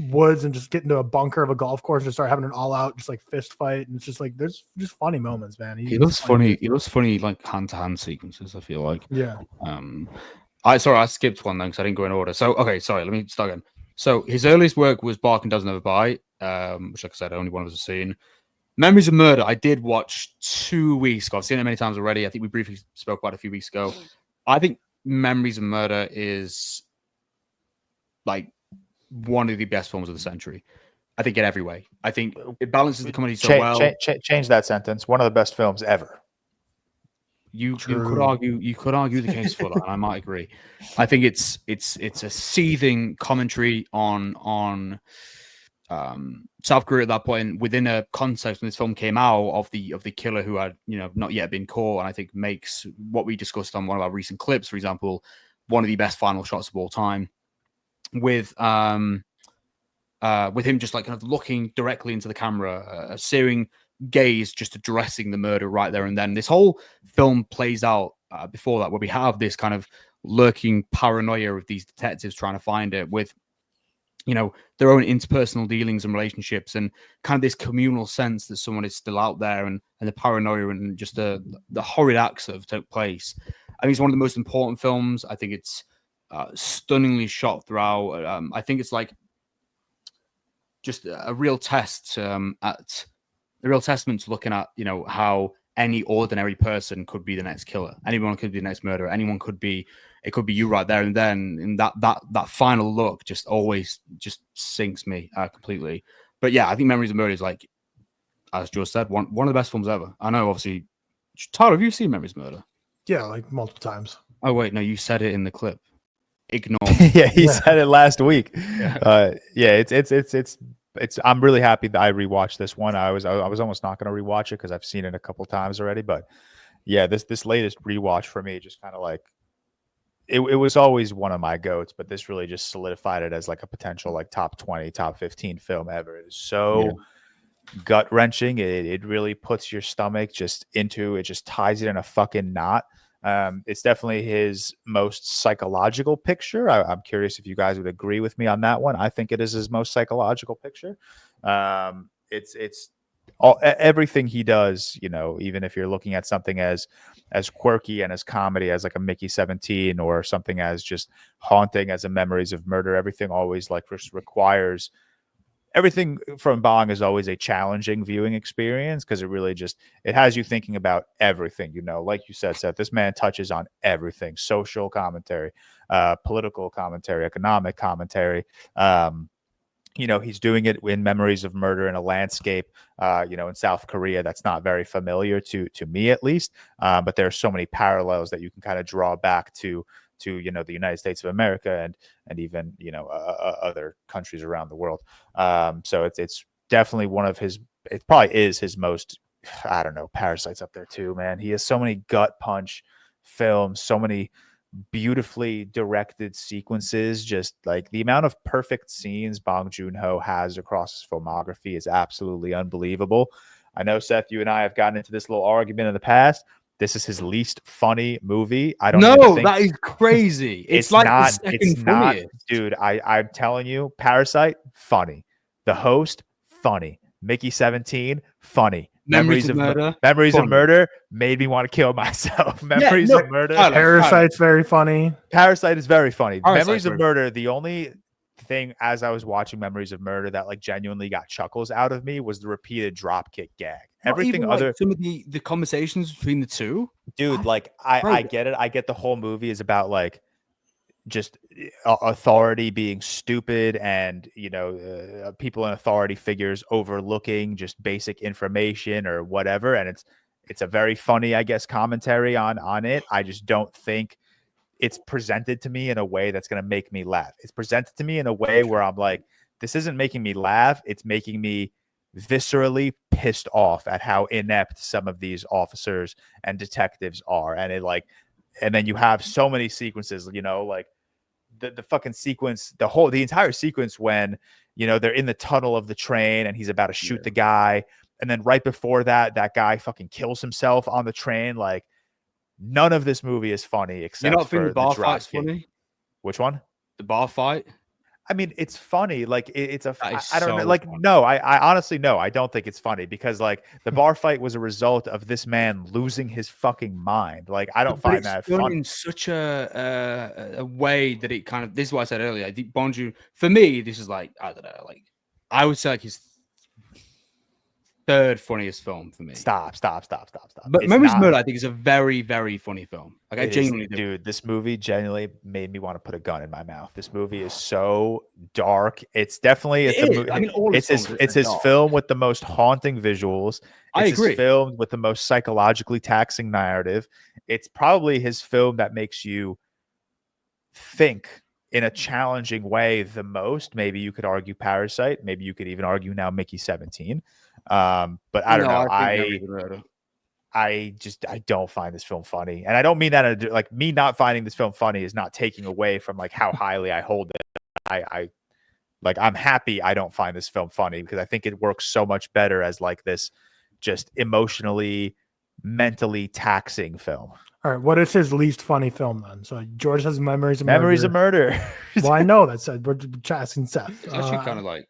woods and just get into a bunker of a golf course and start having an all-out just like fist fight. And it's just like there's just funny moments, man. He loves funny like hand-to-hand sequences, I feel like. Yeah. I skipped one then because I didn't go in order. So okay, sorry, let me start again. So his earliest work was Barking Dogs Never Bite, which, like I said, only one of us has seen. Memories of Murder, I did watch 2 weeks ago. I've seen it many times already. I think we briefly spoke about it a few weeks ago. I think Memories of Murder is like one of the best films of the century. I think in every way. I think it balances the comedy so well. Change that sentence. One of the best films ever. You could argue the case for that, and I might agree. I think it's a seething commentary on South Korea at that point, within a context when this film came out of the killer who had not yet been caught, and I think makes what we discussed on one of our recent clips, for example, one of the best final shots of all time, with him just like kind of looking directly into the camera, a searing gaze, just addressing the murder right there and then. This whole film plays out before that, where we have this kind of lurking paranoia of these detectives trying to find it, with their own interpersonal dealings and relationships, and kind of this communal sense that someone is still out there, and the paranoia and just the horrid acts that have took place. I think it's one of the most important films. I think it's stunningly shot throughout. I think it's like just a real testament to looking at, you know, how any ordinary person could be the next killer. Anyone could be the next murderer. It could be you right there and then. And that final look just always just sinks me completely. But yeah, I think Memories of Murder is, like, as George said, one of the best films ever. I know, obviously. Tyler, have you seen Memories of Murder? Yeah, like multiple times. Oh wait, no, you said it in the clip. Ignore. Yeah, he said it last week. It's I'm really happy that I rewatched this one. I was almost not going to rewatch it because I've seen it a couple times already. But yeah, this latest rewatch for me just kind of like it was always one of my goats, but this really just solidified it as like a potential like top 20, top 15 film ever. It is so gut wrenching. It really puts your stomach just into it, just ties it in a fucking knot. It's definitely his most psychological picture. I'm curious if you guys would agree with me on that one. I think it is his most psychological picture. It's all everything he does, you know, even if you're looking at something as quirky and as comedy as like a Mickey 17 or something as just haunting as a Memories of Murder, everything always like requires. Everything from Bong is always a challenging viewing experience because it has you thinking about everything, you know, like you said, Seth, this man touches on everything: social commentary, political commentary, economic commentary. You know, he's doing it in Memories of Murder in a landscape, you know, in South Korea that's not very familiar to me, at least. But there are so many parallels that you can kind of draw back to, you know, the United States of America and even, you know, other countries around the world. So it's definitely one of his, it probably is his most, I don't know, Parasite's up there too, man. He has so many gut punch films, so many beautifully directed sequences. Just like the amount of perfect scenes Bong Joon-ho has across his filmography is absolutely unbelievable. I know, Seth, you and I have gotten into this little argument in the past. This is his least funny movie. I don't know. That is crazy. It's like not, the second funniest. Dude, I'm telling you, Parasite, funny. The Host, funny. Mickey 17, funny. Memories of Murder made me want to kill myself. Memories of Murder. Parasite's very funny. Parasite is very funny. Parasite's Memories of Murder, the only thing as I was watching Memories of Murder that like genuinely got chuckles out of me was the repeated dropkick gag. Everything other, like some of the conversations between the two, dude. Like I get it. I get the whole movie is about like just authority being stupid and, you know, people in authority figures overlooking just basic information or whatever. And it's a very funny, I guess, commentary on it. I just don't think it's presented to me in a way that's going to make me laugh. It's presented to me in a way where I'm like, this isn't making me laugh. It's making me viscerally pissed off at how inept some of these officers and detectives are. And and then you have so many sequences, you know, like the fucking sequence, the entire sequence when, you know, they're in the tunnel of the train and he's about to shoot the guy. And then right before that guy fucking kills himself on the train. Like, none of this movie is funny except for the bar fight's funny. Which one? The bar fight. I mean, it's funny. Like it's a, I don't know. so Like, funny. no, I honestly, no, I don't think it's funny because like the bar fight was a result of this man losing his fucking mind. Like, I don't find that funny in such a way that it kind of, this is what I said earlier. I think Bong Joon, for me, this is like, I don't know, like I would say like his third funniest film for me. Stop. But Memories of Murder, I think, is a very, very funny film. Like I genuinely do. Dude, this movie genuinely made me want to put a gun in my mouth. This movie is so dark. It's definitely it's his film with the most haunting visuals. I agree. His film with the most psychologically taxing narrative. It's probably his film that makes you think in a challenging way the most. Maybe you could argue Parasite. Maybe you could even argue now Mickey 17. But I don't know. I don't find this film funny, and I don't mean that like me not finding this film funny is not taking away from like how highly I hold it. I'm happy I don't find this film funny because I think it works so much better as like this just emotionally, mentally taxing film. All right, what is his least funny film then? So George has Memories of Murder. Well, I know that's we're asking Seth. It's actually kind of like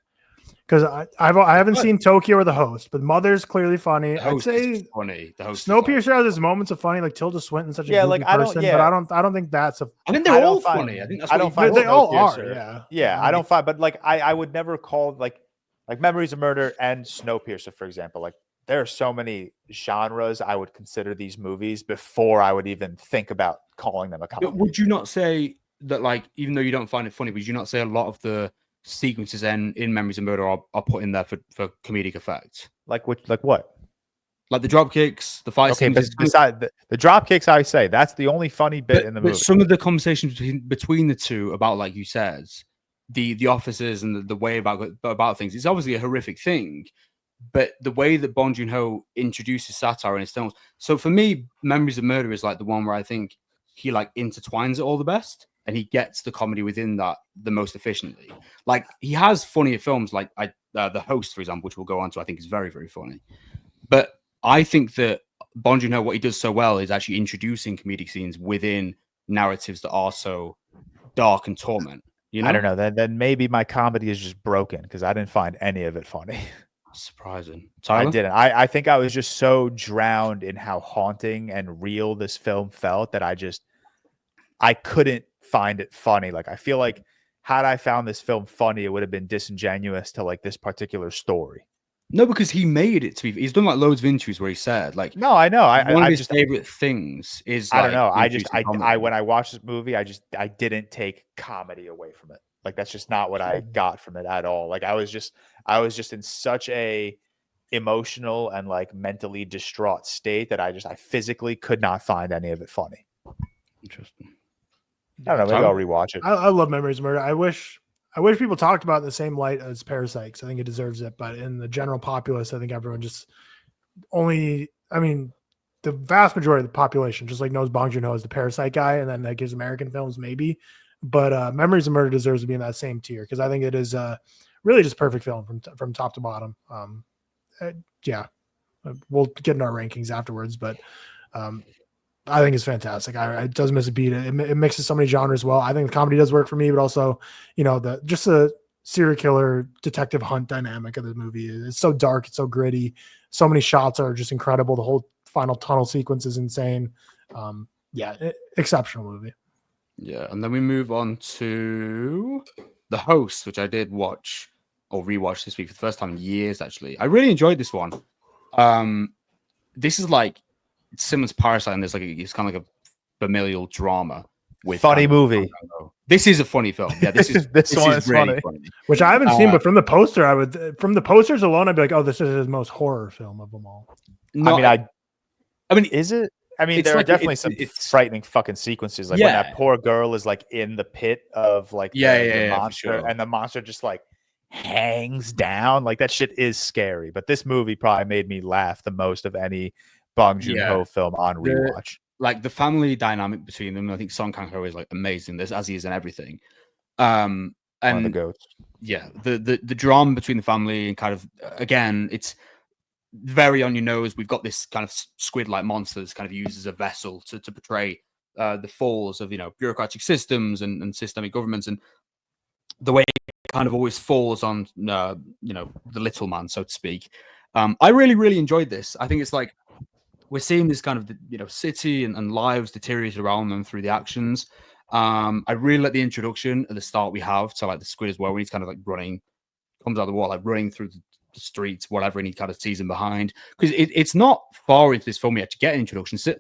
because I haven't seen Tokyo or The Host, but Mother's clearly funny. I'd say funny. The Host Snowpiercer has its moments of funny, like Tilda Swinton's such a goofy person, but I don't think that's a. I think they're all funny. I think that's I don't find they all are. Snowpiercer. Yeah. I don't find, but like I would never call like Memories of Murder and Snowpiercer, for example. Like there are so many genres I would consider these movies before I would even think about calling them a comedy. Would you not say that, like, even though you don't find it funny, would you not say a lot of the sequences in Memories of Murder are put in there for comedic effect? Like what? Like the drop kicks, the fight scenes. Beside the drop kicks, I say that's the only funny bit in the movie. But some of the conversations between the two about, like you said, the officers and the way about things, it's obviously a horrific thing. But the way that Bong Joon-ho introduces satire in his films, so for me, Memories of Murder is like the one where I think he like intertwines it all the best, and he gets the comedy within that the most efficiently. Like he has funnier films, like The Host, for example, which we'll go on to. I think is very, very funny. But I think that Bong Joon-ho, what he does so well is actually introducing comedic scenes within narratives that are so dark and torment. You know? I don't know. Then maybe my comedy is just broken because I didn't find any of it funny. Surprising. Tyler? I didn't. I think I was just so drowned in how haunting and real this film felt that I couldn't find it funny. Like I feel like had I found this film funny, it would have been disingenuous to like this particular story. No, because he made it to be. He's done like loads of interviews where he said, like, no, I know. One of his favorite things is I don't know. I when I watched this movie, I didn't take comedy away from it. Like that's just not what I got from it at all. Like I was just in such a emotional and like mentally distraught state that I physically could not find any of it funny. Interesting. I don't know. Maybe I'll rewatch it. I love Memories of Murder. I wish people talked about it in the same light as Parasite, because I think it deserves it. But in the general populace, I think everyone the vast majority of the population just like knows Bong Joon-ho as the Parasite guy, and then like his American films maybe. But Memories of Murder deserves to be in that same tier because I think it is really just a perfect film from top to bottom. We'll get in our rankings afterwards, but I think it's fantastic. It does miss a beat. It mixes so many genres well. I think the comedy does work for me, but also, the serial killer detective hunt dynamic of the movie is so dark. It's so gritty. So many shots are just incredible. The whole final tunnel sequence is insane. Exceptional movie. Yeah, and then we move on to The Host, which I did watch or rewatch this week for the first time in years, actually. I really enjoyed this one. This is like similar to Parasite, and it's kind of like a familial drama with funny movie. This is a funny film. Yeah, this one is really funny. Which I haven't seen, but from the poster, from the posters alone, I'd be like, oh, this is his most horror film of them all. No, I mean, is it? I mean, there are definitely some frightening fucking sequences, like when that poor girl is like in the pit of like the monster, and the monster just like hangs down. Like that shit is scary. But this movie probably made me laugh the most of any Bong Joon-ho film on rewatch. Like the family dynamic between them, I think Song Kang-ho is like amazing. This as he is in everything. And one of the goats. Yeah, the drama between the family and kind of again, it's very on your nose. We've got this kind of squid-like monster that's kind of used as a vessel to portray the falls of bureaucratic systems and systemic governments, and the way it kind of always falls on the little man, so to speak. I really, really enjoyed this. I think it's like we're seeing this kind of city and lives deteriorate around them through the actions. I really like the introduction at the start we have to like the squid as well, when he's kind of like comes out of the wall, like running through the streets, whatever, and he kind of sees him behind, because it's not far into this film yet to get an introduction. So,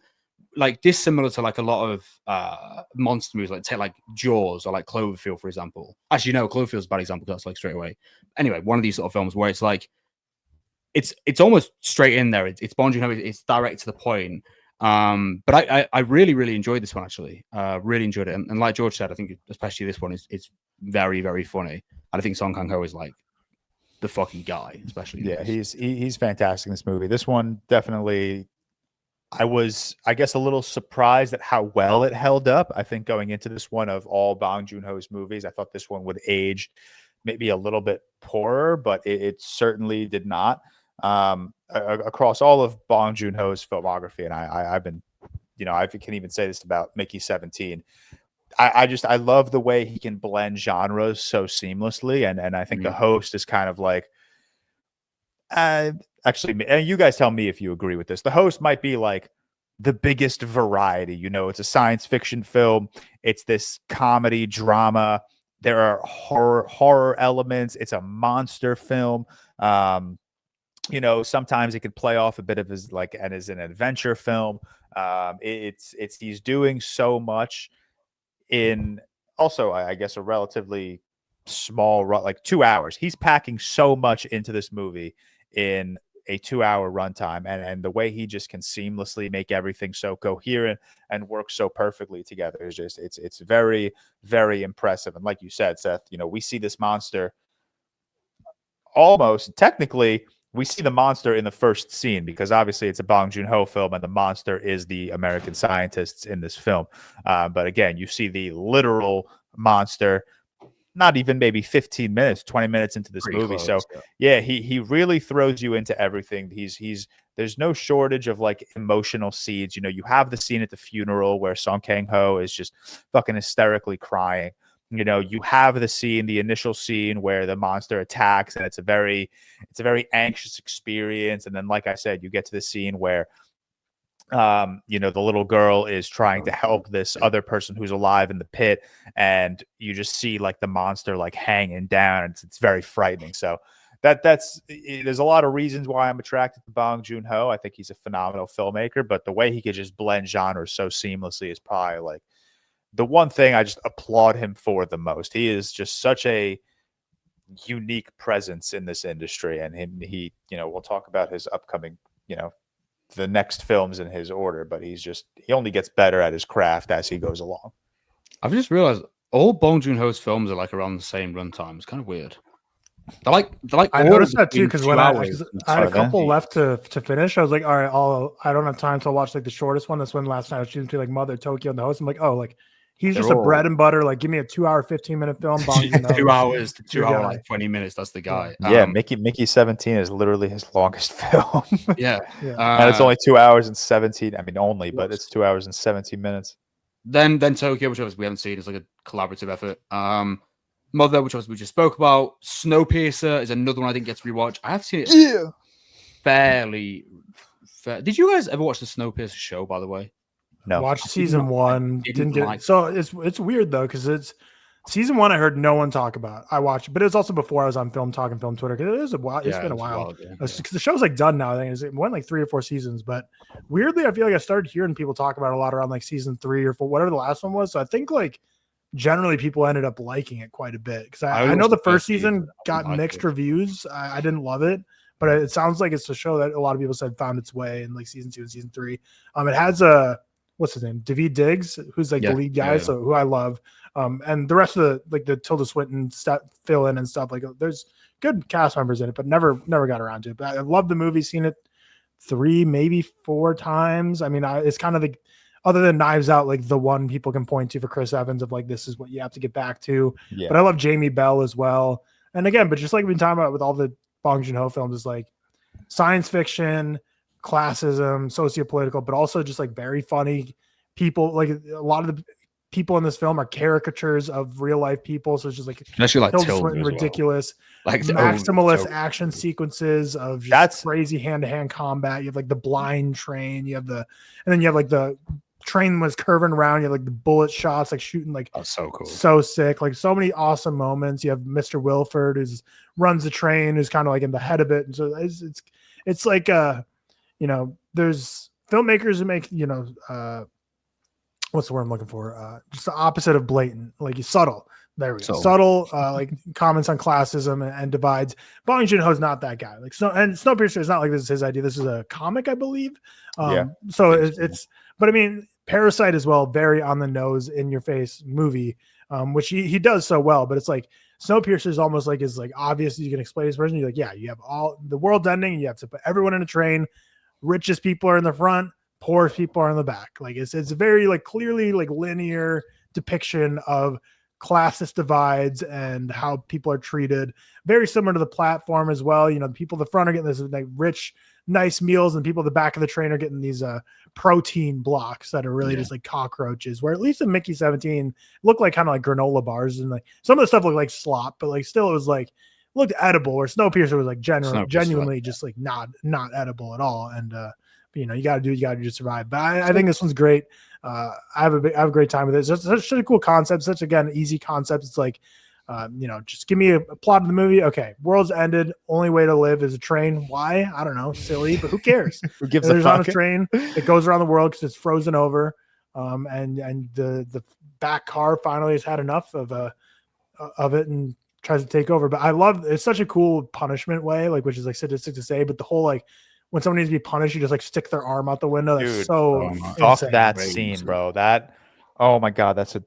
like dissimilar to like a lot of monster movies, like take like Jaws or like Cloverfield, for example. Actually, no, Cloverfield's a bad example because that's like straight away. Anyway, one of these sort of films where it's like it's almost straight in there. It's Bong Joon-ho. It's direct to the point. But I really, really enjoyed this one, actually. Really enjoyed it. And like George said, I think especially this one it's very, very funny. And I think Song Kang-ho is like the fucking guy, especially. Yeah, he's fantastic in this movie. This one definitely, I was, I guess, a little surprised at how well it held up. I think going into this one, of all Bong Joon-ho's movies, I thought this one would age maybe a little bit poorer, but it certainly did not. Across all of Bong Joon-ho's filmography, and I've been, I can even say this about Mickey 17. I love the way he can blend genres so seamlessly, and I think the host is kind of like, actually, and you guys tell me if you agree with this. The host might be like the biggest variety. It's a science fiction film. It's this comedy drama. There are horror elements. It's a monster film. Sometimes it could play off a bit of as an adventure film. It's he's doing so much in also, I guess, a relatively small, like 2 hours. He's packing so much into this movie in a 2-hour runtime, and the way he just can seamlessly make everything so coherent and work so perfectly together is just it's very, very impressive. And like you said, Seth, we see this monster almost technically. We see the monster in the first scene because obviously it's a Bong Joon-ho film and the monster is the American scientists in this film. But again, you see the literal monster not even maybe 15 minutes, 20 minutes into this movie. Close, so yeah, he really throws you into everything. There's no shortage of like emotional seeds. You have the scene at the funeral where Song Kang-ho is just fucking hysterically crying. You have the initial scene where the monster attacks, and it's a very anxious experience. And then, like I said, you get to the scene where, the little girl is trying to help this other person who's alive in the pit, and you just see like the monster like hanging down. It's very frightening. So there's a lot of reasons why I'm attracted to Bong Joon-ho. I think he's a phenomenal filmmaker, but the way he could just blend genres so seamlessly is probably like the one thing I just applaud him for the most. He is just such a unique presence in this industry, and he we'll talk about his upcoming, the next films in his order, but he only gets better at his craft as he goes along. I've just realized all Bong Joon-ho's films are like around the same runtime. It's kind of weird. They're like I noticed that too, because when I had a couple left to finish, I was like, all right, I don't have time to watch like the shortest one. That's when last night I was choosing between like Mother, Tokyo, and the host. I'm like, oh, like he's just a bread and butter. Like, give me a 2-hour, 15-minute film. Bong Joon-ho. 2 hours to 2 hour, like 20 minutes. That's the guy. Yeah, Mickey 17 is literally his longest film. Yeah. And it's only 2 hours and 17. I mean, only, but it's 2 hours and 17 minutes. Then Tokyo, which obviously we haven't seen, is like a collaborative effort. Mother, which we just spoke about. Snowpiercer is another one I didn't get to rewatch. I have seen it fairly. Did you guys ever watch the Snowpiercer show, by the way? No. Watched season 1. Didn't get it. So it's weird though, because it's season 1 I heard no one talk about. I watched, but it was also before I was on Film Twitter, because it is a while. It's been a while. The show's like done now. I think it went like 3 or 4 seasons, but weirdly I feel like I started hearing people talk about it a lot around like season 3 or 4, whatever the last one was. So I think like generally people ended up liking it quite a bit, because I know the first season got mixed reviews. I didn't love it, but it sounds like it's a show that a lot of people said found its way in like season 2 and season 3. It has what's his name? Daveed Diggs, who's like the lead guy, so who I love. And the rest of the Tilda Swinton fill in and stuff, like there's good cast members in it, but never got around to it. But I love the movie, seen it 3, maybe 4 times. I mean, it's kind of the, other than Knives Out, like the one people can point to for Chris Evans of like, this is what you have to get back to. Yeah. But I love Jamie Bell as well. And again, but just like we've been talking about with all the Bong Joon-ho films, is like science fiction, classism, sociopolitical, but also just like very funny people. Like a lot of the people in this film are caricatures of real life people, so it's just like Tilda Swinton, ridiculous, like maximalist action sequences of just crazy hand-to-hand combat. You have like the blind train, and then you have like the train was curving around, you have like the bullet shots, like shooting, like so cool, so sick, like so many awesome moments. You have Mr. Wilford who runs the train, who's kind of like in the head of it, and so it's like there's filmmakers who make what's the word I'm looking for? Just the opposite of blatant, like subtle. There we go. Subtle, like comments on classism and divides. Bong Joon-ho is not that guy. Like Snowpiercer is not like this is his idea. This is a comic, I believe. So it's, but I mean, Parasite as well, very on the nose, in your face movie, which he does so well. But it's like Snowpiercer is almost like is like obvious. You can explain this person. You're like, yeah, you have all the world ending. You have to put everyone in a train. Richest people are in the front. Poor people are in the back. Like it's very like clearly like linear depiction of classist divides and how people are treated. Very similar to the platform as well. You know, the people at the front are getting this like rich, nice meals, and people at the back of the train are getting these protein blocks that are really just like cockroaches. Where at least in Mickey 17 looked like kind of like granola bars, and like some of the stuff looked like slop, but like still it was like looked edible. Where Snowpiercer was like genuinely just like not edible at all. And you know, you got to just survive. But I think this one's great. I have a great time with it. It's such a cool concept. Such again easy concept. It's like, you know, just give me a plot of the movie. Okay, world's ended. Only way to live is a train. Why? I don't know. Silly, but who cares? Who gives There's a fuck? on a train. It goes around the world because it's frozen over. And the back car finally has had enough of it and tries to take over. But I love it's such a cool punishment way, like which is like sadistic to say, but the whole like. When someone needs to be punished, you just like stick their arm out the window. That's Dude, so fuck insane. that scene, bro. That, oh my God, that's a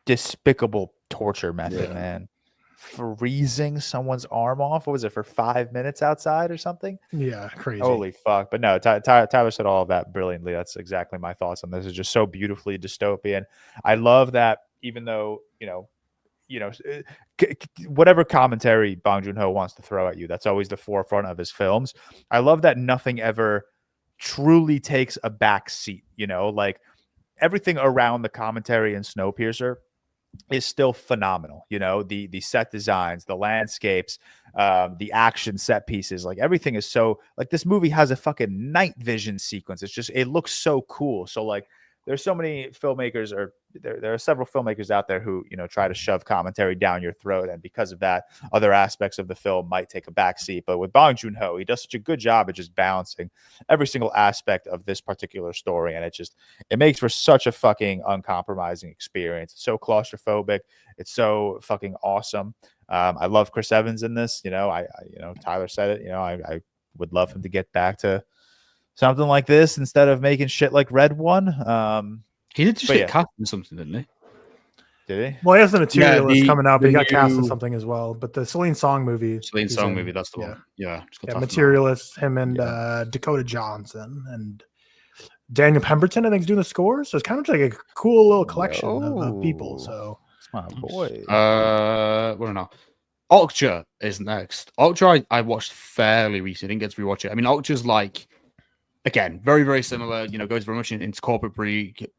despicable torture method, man. Freezing someone's arm off. What was it, for 5 minutes outside or something? Yeah, crazy. Holy fuck. But no, Tyler said all of that brilliantly. That's exactly my thoughts on this. It's just so beautifully dystopian. I love that even though, whatever commentary Bong Joon-ho wants to throw at you, that's always the forefront of his films. I love that nothing ever truly takes a back seat, like everything around the commentary in Snowpiercer is still phenomenal. The set designs, the landscapes, the action set pieces, like everything is so like this movie has a fucking night vision sequence. It looks so cool. So like there's so many filmmakers, or there are several filmmakers out there who, try to shove commentary down your throat. And because of that, other aspects of the film might take a backseat. But with Bong Joon-ho, he does such a good job at just balancing every single aspect of this particular story. And it makes for such a fucking uncompromising experience. It's so claustrophobic. It's so fucking awesome. I love Chris Evans in this. Tyler said it, I would love him to get back to something like this instead of making shit like Red One. He did just get cast in something, didn't he? Did he? Well, he has the material that's coming out, but he got cast in new something as well. But the Celine Song movie. That's the one. Yeah. Materialist, him and Dakota Johnson and Daniel Pemberton, I think, is doing the score. So it's kind of like a cool little collection of people. So it's my boy. What now? Okja is next. Okja I watched fairly recently. Didn't get to rewatch it. I mean, Okja's like, again, very, very similar, goes very much into corporate greed.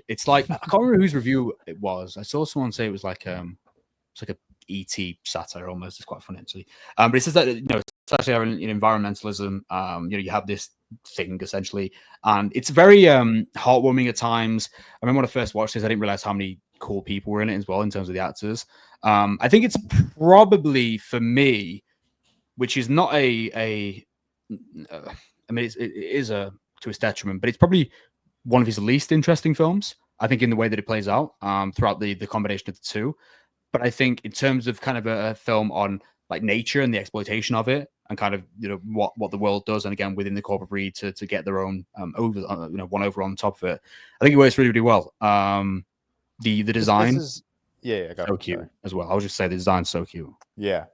It's like, I can't remember whose review it was. I saw someone say it was like, it's like a ET satire almost. It's quite funny, actually. But it says that, it's actually in environmentalism, you have this thing essentially, and it's very heartwarming at times. I remember when I first watched this, I didn't realize how many cool people were in it as well in terms of the actors. I think it's probably, for me, which is not I mean, it is to his detriment, but it's probably one of his least interesting films, I think, in the way that it plays out throughout the combination of the two. But I think in terms of kind of a film on like nature and the exploitation of it, and kind of what the world does, and again within the corporate breed to get their own one over on top of it, I think it works really, really well. The design, so cute as well. I would just say the design's so cute. Yeah.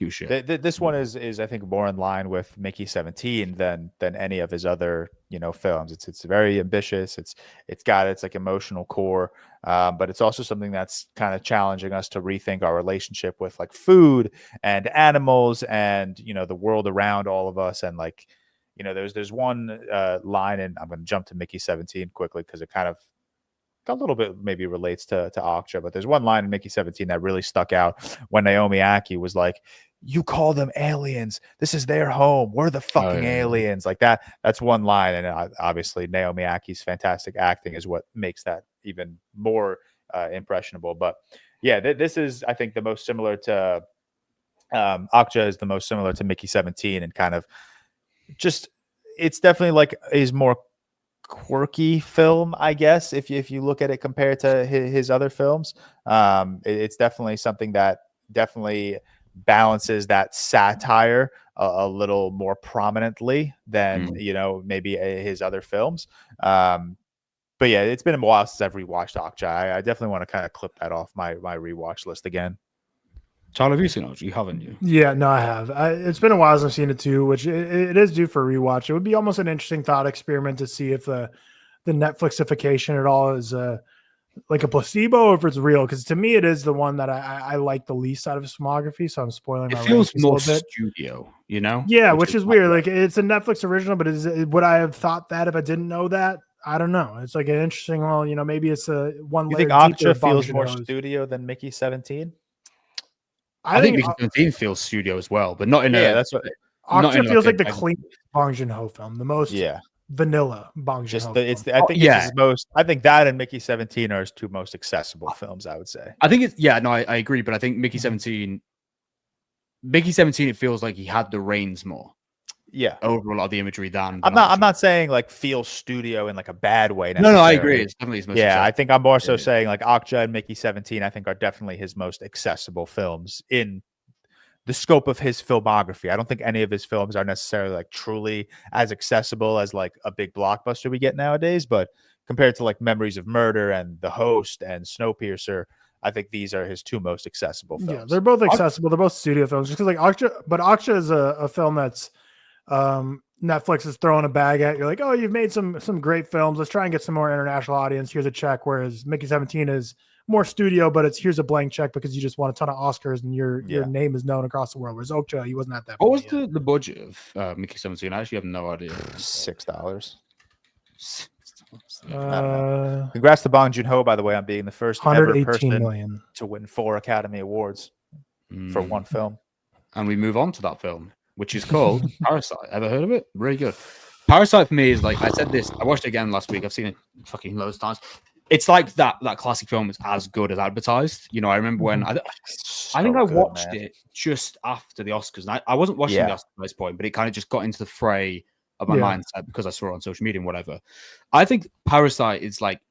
Shit. This one is I think more in line with Mickey 17 than any of his other films. It's very ambitious. It's got its like emotional core, but it's also something that's kind of challenging us to rethink our relationship with like food and animals and the world around all of us. And like there's one line, and I'm going to jump to Mickey 17 quickly because it kind of a little bit maybe relates to Okja, but there's one line in Mickey 17 that really stuck out when Naomi Ackie was like, "You call them aliens. This is their home. We're the fucking aliens." Like that. That's one line, and obviously Naomi Akkie's fantastic acting is what makes that even more impressionable. But yeah, this is, I think, the most similar to Okja is the most similar to Mickey 17, and kind of just it's definitely like his more quirky film, I guess, if you look at it compared to his other films. It's definitely something that definitely balances that satire a little more prominently than maybe his other films. But yeah, it's been a while since I've rewatched Okja. I definitely want to kind of clip that off my rewatch list again. Charlie, have you seen Okja? You haven't, you? Yeah, no, I have. It's been a while since I've seen it too, which it is due for a rewatch. It would be almost an interesting thought experiment to see if the Netflixification at all is like a placebo or if it's real. Because to me, it is the one that I like the least out of his filmography. So I'm spoiling It my feels rankings more a little bit. studio, you know? Yeah, which is weird. Like it's a Netflix original, but would I have thought that if I didn't know that? I don't know. It's like an interesting. Well, maybe it's a one. You think Akcha feels more studio than Mickey 17? I think Mickey 17 feels studio as well, but not in that's what. Akcha feels like the clean Bong Joon-ho film, the most vanilla Bong Joon-ho. I think that and Mickey 17 are his two most accessible films, I would say. I think I agree, but I think Mickey 17, it feels like he had the reins more. Yeah, over a lot of the imagery than I'm not saying like feel studio in like a bad way. No, I agree. It's definitely his most accessible. I think I'm more so saying like Akcha and Mickey 17, I think are definitely his most accessible films in the scope of his filmography. I don't think any of his films are necessarily like truly as accessible as like a big blockbuster we get nowadays, but compared to like Memories of Murder and The Host and Snowpiercer, I think these are his two most accessible films. Yeah, they're both accessible. They're both studio films. Just because like Akcha is a film that's Netflix is throwing a bag at. You're like, oh, you've made some great films. Let's try and get some more international audience. Here's a check. Whereas Mickey 17 is more studio, but here's a blank check because you just won a ton of Oscars and your name is known across the world. Whereas Okja, he wasn't at that. What was the budget of Mickey 17? I actually have no idea. $6. Congrats to Bong Joon-ho, by the way, on being the first ever person to win 4 Academy Awards for one film. And we move on to that film, which is called Parasite. Ever heard of it? Really good. Parasite for me is like, I said this, I watched it again last week. I've seen it fucking loads of times. It's like that classic film is as good as advertised. I remember when I think I watched it just after the Oscars. And I wasn't watching the Oscars at this point, but it kind of just got into the fray of my mindset because I saw it on social media and whatever. I think Parasite is like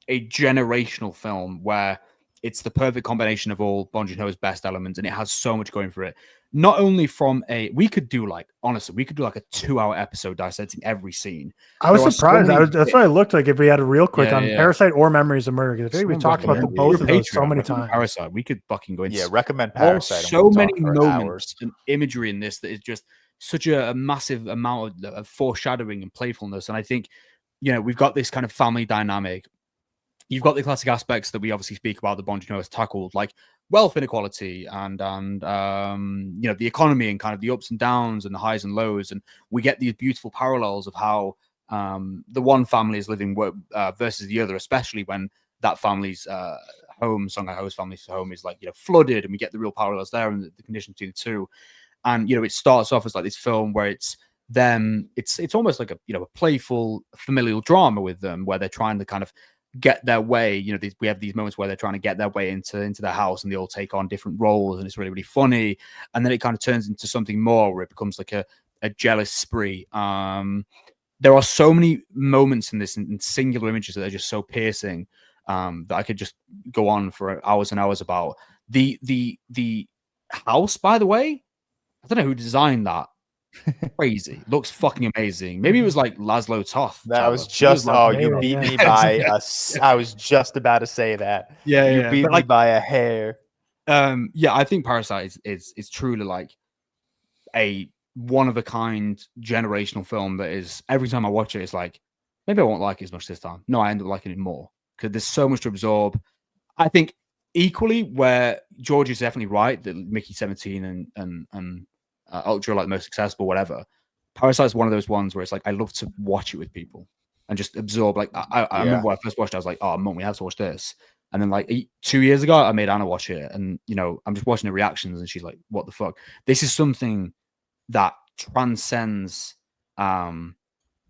a generational film where it's the perfect combination of all Bong Joon-ho's best elements, and it has so much going for it. Not only from we could do like a 2-hour episode dissecting every scene. I was surprised. That's why I looked like if we had a real quick on Parasite or Memories of Murder, because I think we've talked about both of those so many times. Parasite, we could fucking go into. Yeah, recommend Parasite. So many moments and imagery in this that is just such a massive amount of foreshadowing and playfulness. And I think, we've got this kind of family dynamic. You've got the classic aspects that we obviously speak about that Bong Joon-ho has tackled, like wealth inequality and the economy and kind of the ups and downs and the highs and lows. And we get these beautiful parallels of how the one family is living versus the other, especially when that family's home, Song Ho-ho's family's home is like, flooded, and we get the real parallels there and the condition between the two. And, it starts off as like this film where it's almost like a playful familial drama with them where they're trying to kind of get their way. We have these moments where they're trying to get their way into their house, and they all take on different roles, and it's really, really funny. And then it kind of turns into something more where it becomes like a jealous spree. There are so many moments in this in singular images that are just so piercing that I could just go on for hours and hours about. The house, by the way, I don't know who designed that. Crazy. Looks fucking amazing. Maybe it was like Laszlo Toth. That was just you beat me by I was just about to say that. You beat me by a hair. I think Parasite is truly like a one of a kind generational film that is, every time I watch it, it's like, maybe I won't like it as much this time. No, I end up liking it more because there's so much to absorb. I think equally where George is definitely right that Mickey 17 and Ultra like the most accessible, whatever. Parasite is one of those ones where it's like I love to watch it with people and just absorb. Like I remember when I first watched it, I was like, "Oh, Mum, we have to watch this." And then like 2 years ago, I made Anna watch it, and I'm just watching the reactions, and she's like, "What the fuck?" This is something that transcends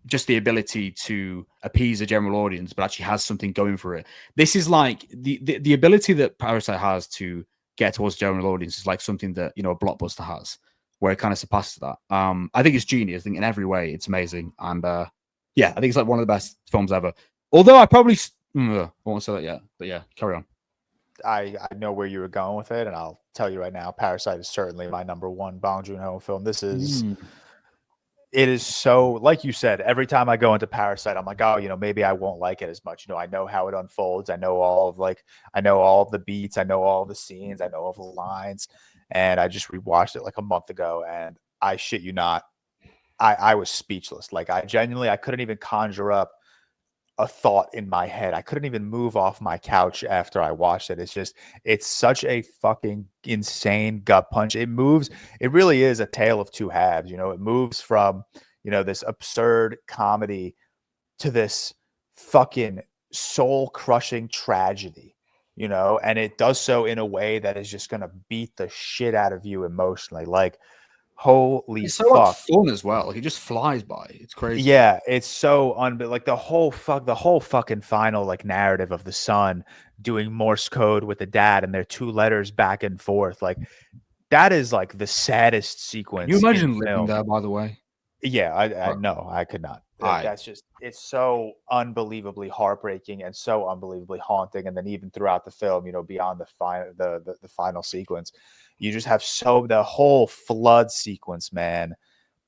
just the ability to appease a general audience, but actually has something going for it. This is like the ability that Parasite has to get towards the general audience is like something that a blockbuster has, where it kind of surpasses that. I think it's genius. I think in every way it's amazing. And I think it's like one of the best films ever. Although I probably I won't say that yet. But yeah, carry on. I know where you were going with it, and I'll tell you right now, Parasite is certainly my number one Bong Joon-ho film. This is it is so, like you said, every time I go into Parasite, I'm like, oh, maybe I won't like it as much. I know how it unfolds. I know all of the beats. I know all of the scenes. I know all of the lines. And I just rewatched it like a month ago, and I shit you not, I was speechless. Like I couldn't even conjure up a thought in my head. I couldn't even move off my couch after I watched it. It's such a fucking insane gut punch. It really is a tale of two halves. It moves from, this absurd comedy to this fucking soul crushing tragedy, and it does so in a way that is just going to beat the shit out of you emotionally. Like, holy it's so fuck. fun as well. Like, it just flies by. It's crazy. Yeah, it's so like the whole fucking final like narrative of the son doing Morse code with the dad and their 2 letters back and forth. Like, that is like the saddest sequence. Can you imagine in living film. there, by the way? Yeah, I no, I could not. That's just, it's so unbelievably heartbreaking and so unbelievably haunting. And then even throughout the film, beyond the final sequence, you just have the whole flood sequence, man.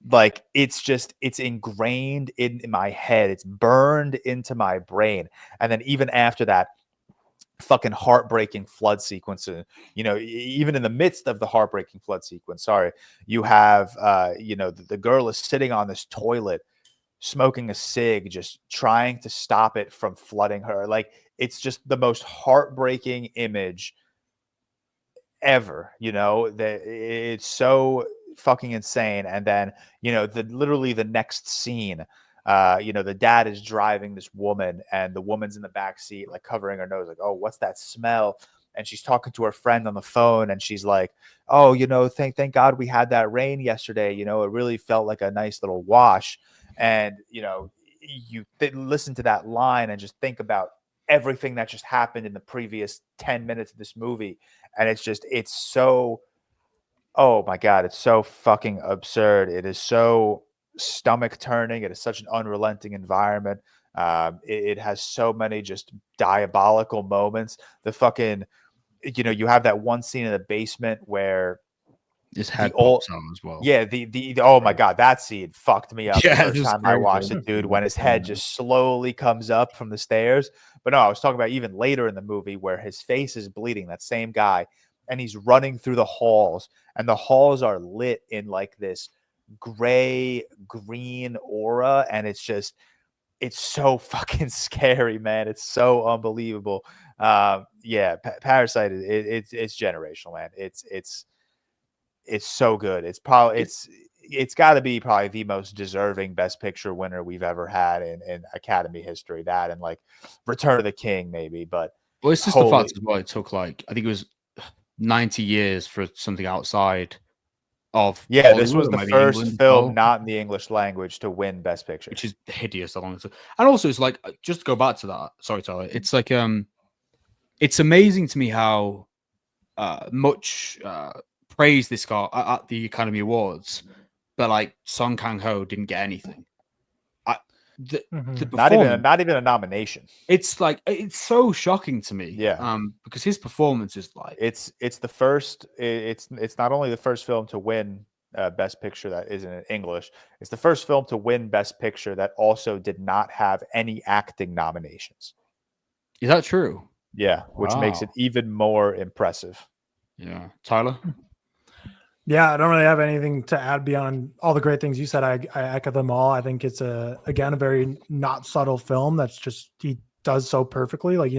Like, it's ingrained in my head. It's burned into my brain. And then even after that fucking heartbreaking flood sequence, even in the midst of the heartbreaking flood sequence, you have, the girl is sitting on this toilet smoking a cig, just trying to stop it from flooding her. Like, it's just the most heartbreaking image ever, that it's so fucking insane. And then, literally the next scene, the dad is driving this woman and the woman's in the back seat, like covering her nose, like, oh, what's that smell? And she's talking to her friend on the phone and she's like, oh, thank God we had that rain yesterday. It really felt like a nice little wash. And, you listen to that line and just think about everything that just happened in the previous 10 minutes of this movie. And it's so, oh my God, it's so fucking absurd. It is so stomach turning. It is such an unrelenting environment. It has so many just diabolical moments. The fucking, you have that one scene in the basement where his head pops out as well. Yeah, the oh my God, that scene fucked me up the first time I watched crazy. it, dude, when his head just slowly comes up from the stairs. But no, I was talking about even later in the movie where his face is bleeding, that same guy, and he's running through the halls, and the halls are lit in like this gray green aura, and it's so fucking scary, man. It's so unbelievable. Parasite, it's generational, man. It's so good. It's got to be probably the most deserving Best Picture winner we've ever had in Academy history. That and like Return of the King, maybe. But it's just the fact as well. It took like, I think it was 90 years for something outside of Hollywood, this was the first film not in the English language to win Best Picture, which is hideous. And also, it's like, just to go back to that. Sorry, Tyler. It's like it's amazing to me how much praise this got at the Academy Awards, but like Song Kang-ho didn't get anything. Not even a nomination. It's like, it's so shocking to me. Yeah. Because his performance is like, it's the first. It's not only the first film to win Best Picture that isn't in English. It's the first film to win Best Picture that also did not have any acting nominations. Is that true? Yeah, which makes it even more impressive. Yeah, Tyler. Yeah, I don't really have anything to add beyond all the great things you said. I echo them all. I think it's again a very not subtle film that's just, he does so perfectly. Like,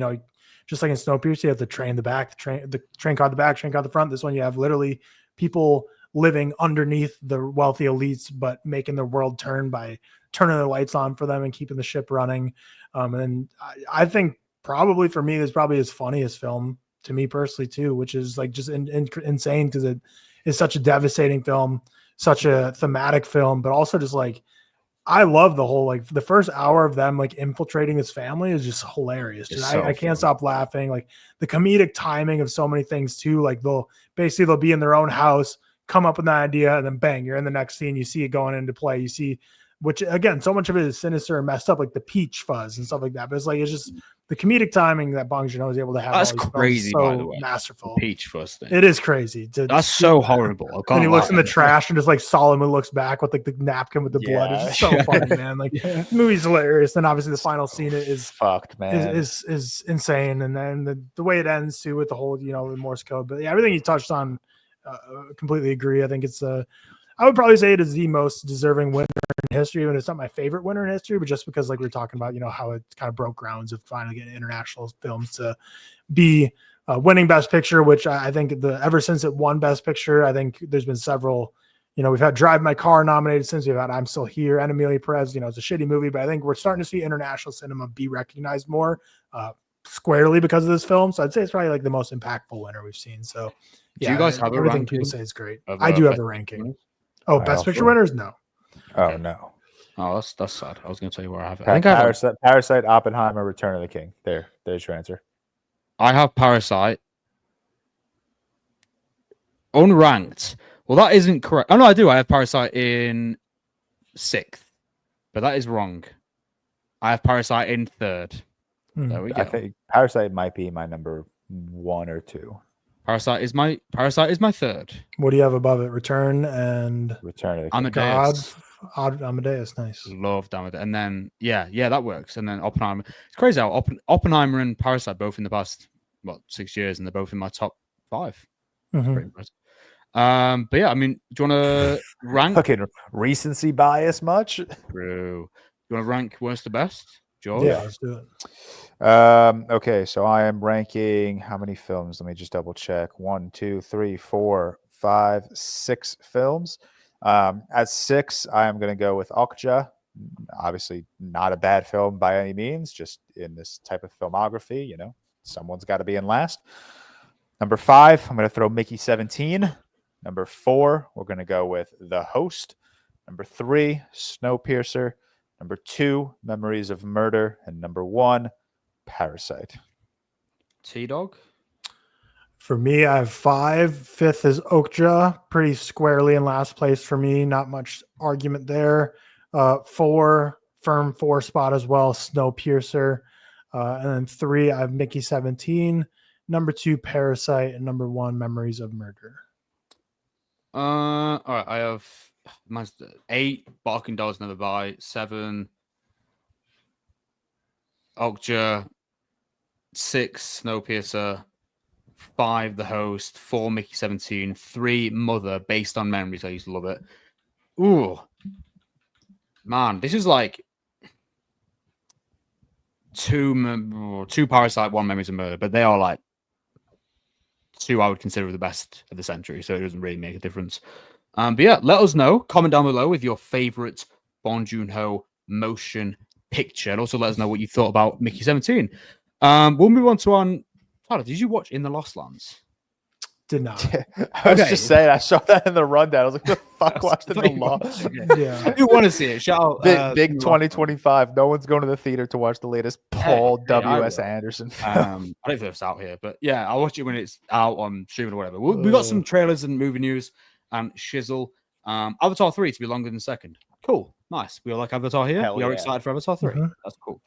just like in Snowpiercer, you have the train in the back, the train car in the back, train car in the front. This one, you have literally people living underneath the wealthy elites, but making the world turn by turning the lights on for them and keeping the ship running. And I think probably for me, this probably his funniest film to me personally too, which is like just insane because it is such a devastating film, such a thematic film, but also just like, I love the whole, like the first hour of them like infiltrating his family is just hilarious. I can't stop laughing. Like the comedic timing of so many things too. Like they'll be in their own house, come up with an idea, and then bang, you're in the next scene. You see it going into play. You see, which again, so much of it is sinister and messed up, like the peach fuzz and stuff like that. But it's just the comedic timing that Bong Joon-ho is able to have. That's crazy, by the way. Masterful. The peach fuzz thing. It is crazy. That's so horrible. And he looks in the trash and just like solemnly looks back with like the napkin with the blood. It's just so funny, man. Like the movie's hilarious. And obviously the final scene is fucked, man. Is insane. And then the way it ends too with the whole, the Morse code. But yeah, everything you touched on, completely agree. I think it's I would probably say it is the most deserving winner in history, even it's not my favorite winner in history, but just because like we were talking about, how it kind of broke grounds of finally getting international films to be winning Best Picture, which I think ever since it won Best Picture, I think there's been several. We've had Drive My Car nominated since, we've had I'm Still Here and Amelia Perez. It's a shitty movie, but I think we're starting to see international cinema be recognized more squarely because of this film. So I'd say it's probably like the most impactful winner we've seen. So do you guys have everything ranking? People say is great. I do have a ranking. Oh, Best Picture winners? No. Oh, no. Oh, that's sad. I was going to tell you where I have it. I think Parasite, Oppenheimer, Return of the King. There's your answer. I have Parasite unranked. Well, that isn't correct. Oh, no, I do. I have Parasite in 6th, but that is wrong. I have Parasite in 3rd. There we go. I think Parasite might be my number 1 or 2. Parasite is my 3rd. What do you have above it? Return of the King. Amadeus. Amadeus, nice. Loved Amadeus. And then, yeah, that works. And then Oppenheimer. It's crazy how Oppenheimer and Parasite both in the past, 6 years, and they're both in my top 5. Mm-hmm. Pretty impressive. But yeah, I mean, do you want to rank? Fucking recency bias much? True. Do you want to rank worst to best, George? Yeah, let's do it. Okay, so I am ranking how many films? Let me just double check. 1, 2, 3, 4, 5, 6 films. At 6, I am going to go with Okja. Obviously, not a bad film by any means. Just in this type of filmography, someone's got to be in last. Number 5, I'm going to throw Mickey 17. Number 4, we're going to go with The Host. Number 3, Snowpiercer. Number 2, Memories of Murder. And number 1, Parasite. T-Dog? For me, I have 5. 5th is Okja, pretty squarely in last place for me. Not much argument there. 4, firm 4 spot as well, Snowpiercer. And then 3, I have Mickey 17. Number 2, Parasite. And number 1, Memories of Murder. All right, I have 8, Barking Dogs Never Bite. 7, Okja. 6, Snowpiercer. 5, The Host. 4, Mickey 17. 3, Mother, based on memories. I used to love it. Ooh, man, this is like 2 Parasite, 1 Memories of Murder, but they are like 2 I would consider the best of the century, so it doesn't really make a difference. But yeah, let us know. Comment down below with your favorite Bong Joon-ho motion picture, and also let us know what you thought about Mickey 17. We'll move on to Tyler, did you watch In the Lost Lands? Did not. I was just saying, I saw that in the rundown. I was like, the fuck watched In the Lost? Yeah. I do want to see it. Shout out. Big 2025. No one's going to the theater to watch the latest Paul W.S. Anderson film. I don't know if it's out here, but yeah, I'll watch it when it's out on streaming or whatever. We got some trailers and movie news and shizzle. Avatar 3 to be longer than 2nd. Cool. Nice. We all like Avatar here. We are excited for Avatar 3. Mm-hmm. That's cool.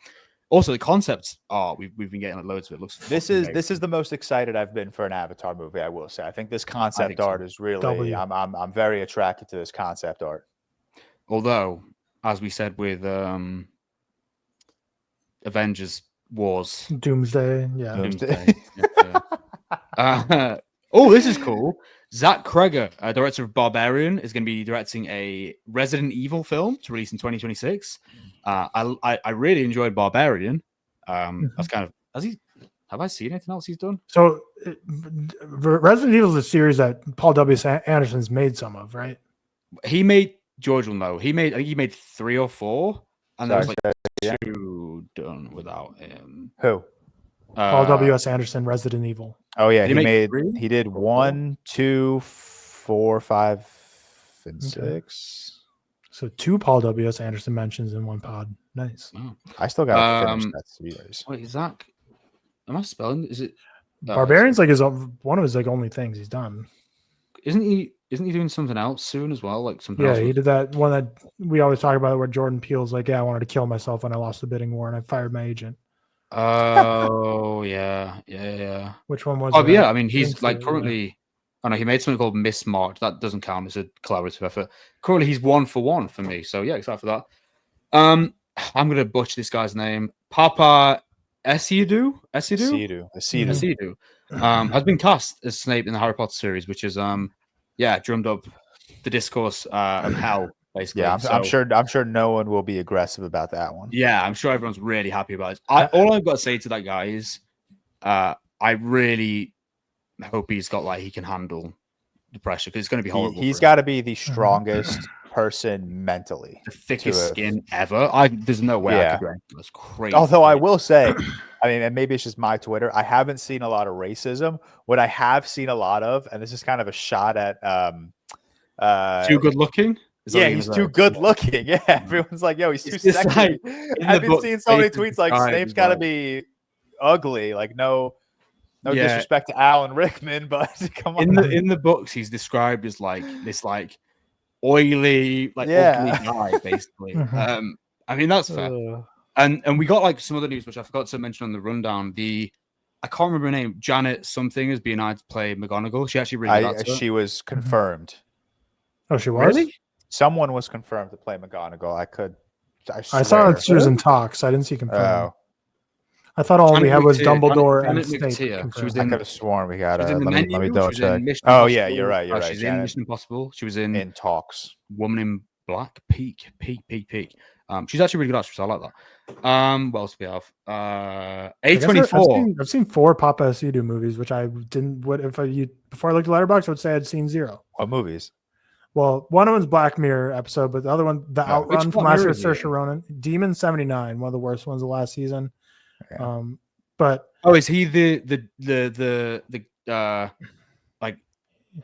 Also, the concepts we've been getting loads of it. Looks this is the most excited I've been for an Avatar movie, I will say. I think this concept art is really I'm very attracted to this concept art. Although, as we said with Avengers Wars. Doomsday. Yeah. Doomsday. Oh, this is cool. Zach Kreger, director of Barbarian, is going to be directing a Resident Evil film to release in 2026. I really enjoyed Barbarian. That's kind of have I seen anything else he's done? So Resident Evil is a series that Paul W. Anderson's made some of, right? He made George will know. I think he made 3 or 4, and there was like 2 done without him. Who? Paul W.S. Anderson, Resident Evil. Oh yeah, he did 1, 2, 4, 5, and 6. So 2 Paul W.S. Anderson mentions in one pod. Nice. Wow. I still gotta finish that series. Wait, Zach? Am I spelling? Is it Barbarian's like one of his like only things he's done? Isn't he doing something else soon as well? Like something. Yeah, else he did that one that we always talk about, where Jordan Peele's like, "Yeah, I wanted to kill myself when I lost the bidding war and I fired my agent." Oh yeah. Which one was? Oh yeah, I mean he's like currently. Oh no, he made something called Miss March. That doesn't count. It's a collaborative effort. Currently, he's 1 for 1 for me. So yeah, excited for that. I'm gonna butcher this guy's name. Papa Esidu has been cast as Snape in the Harry Potter series, which is drummed up the discourse of hell, basically. Yeah, I'm sure no one will be aggressive about that one. Yeah, I'm sure everyone's really happy about it. All I've got to say to that guy is, I really hope he's got he can handle the pressure, because it's going to be horrible. He's got to be the strongest person mentally, the thickest skin ever. There's no way I could rank. That's crazy. Although I will say, I mean, and maybe it's just my Twitter, I haven't seen a lot of racism. What I have seen a lot of, and this is kind of a shot at too good looking. Yeah, he's too good looking. Yeah, everyone's like, yo, he's too sexy. I've been seeing so many tweets like Snape's got to be ugly. Like, no disrespect to Alan Rickman, but come on. In the books, he's described as this oily, ugly guy, basically. I mean, that's fair. And we got some other news which I forgot to mention on the rundown. I can't remember her name, Janet something, is being hired to play McGonagall. She actually really she was confirmed. Oh, she was? Really? Someone was confirmed to play McGonagall. I saw that she was in talks. I didn't see confirmed. I thought all we had was Dumbledore and Snape. She was I could have sworn we got let me double check. Oh yeah, you're right. You're right. She's in Mission Impossible. She was in talks. Woman in Black. Peak. She's actually really good actress. I like that. What else do we have? A24. I've seen 4 Papa Asidu movies, which I didn't. Before I looked at Letterboxd, I would say I'd seen 0. What movies? Well, one of them's Black Mirror episode, but the other one, The Outrun from last year, Saoirse Ronan, Demon 79, one of the worst ones of last season. Yeah. But is he the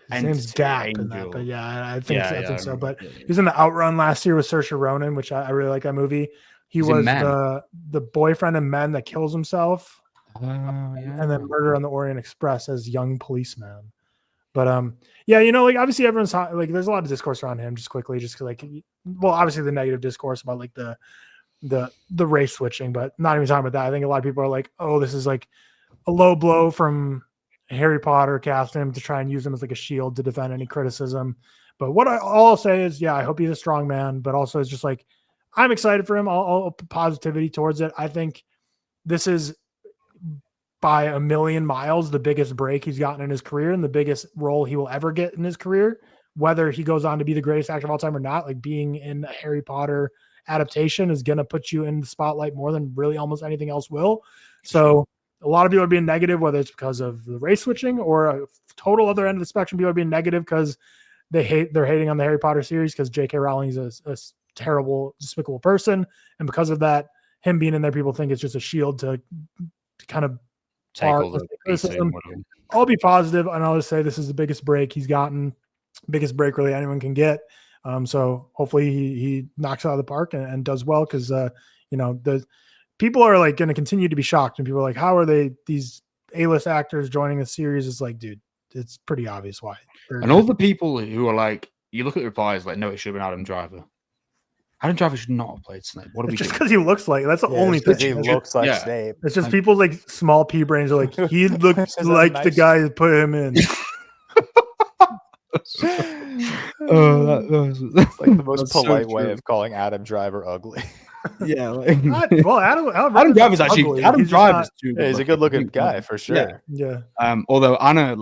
his name's Gap in that? But yeah, I think so. But he was in The Outrun last year with Saoirse Ronan, which I really like that movie. He's was the boyfriend in Men that kills himself, and then Murder on the Orient Express as young policeman. But obviously everyone's there's a lot of discourse around him. Just quickly, obviously the negative discourse about the race switching, but not even talking about that. I think a lot of people are like, oh, this is a low blow from Harry Potter casting him to try and use him as a shield to defend any criticism. But all I'll say is, I hope he's a strong man, but also it's just I'm excited for him. I'll put positivity towards it. I think this is by a million miles the biggest break he's gotten in his career and the biggest role he will ever get in his career, whether he goes on to be the greatest actor of all time or not. Being in a Harry Potter adaptation is going to put you in the spotlight more than really almost anything else will. So a lot of people are being negative, whether it's because of the race switching or a total other end of the spectrum. People are being negative because they're hating on the Harry Potter series because J.K. Rowling is a terrible, despicable person. And because of that, him being in there, people think it's just a shield to kind of take all the criticism. I'll be positive, and I'll just say this is the biggest break he's gotten, biggest break really anyone can get. So hopefully he knocks it out of the park and does well, because the people are going to continue to be shocked, and people are like, how are these A-list actors joining the series? It's dude, it's pretty obvious why. And all the people who are you look at the replies no, it should have been Adam Driver. Adam Driver should not have played Snape. What are we just because he looks that's the only thing. He looks like Snape. It's just people's small pea brains are he looks like the guy who put him in. That's the most polite way of calling Adam Driver ugly. Yeah, Adam Driver's actually Adam Driver's too. He's a good-looking guy for sure. Yeah. Although Anna,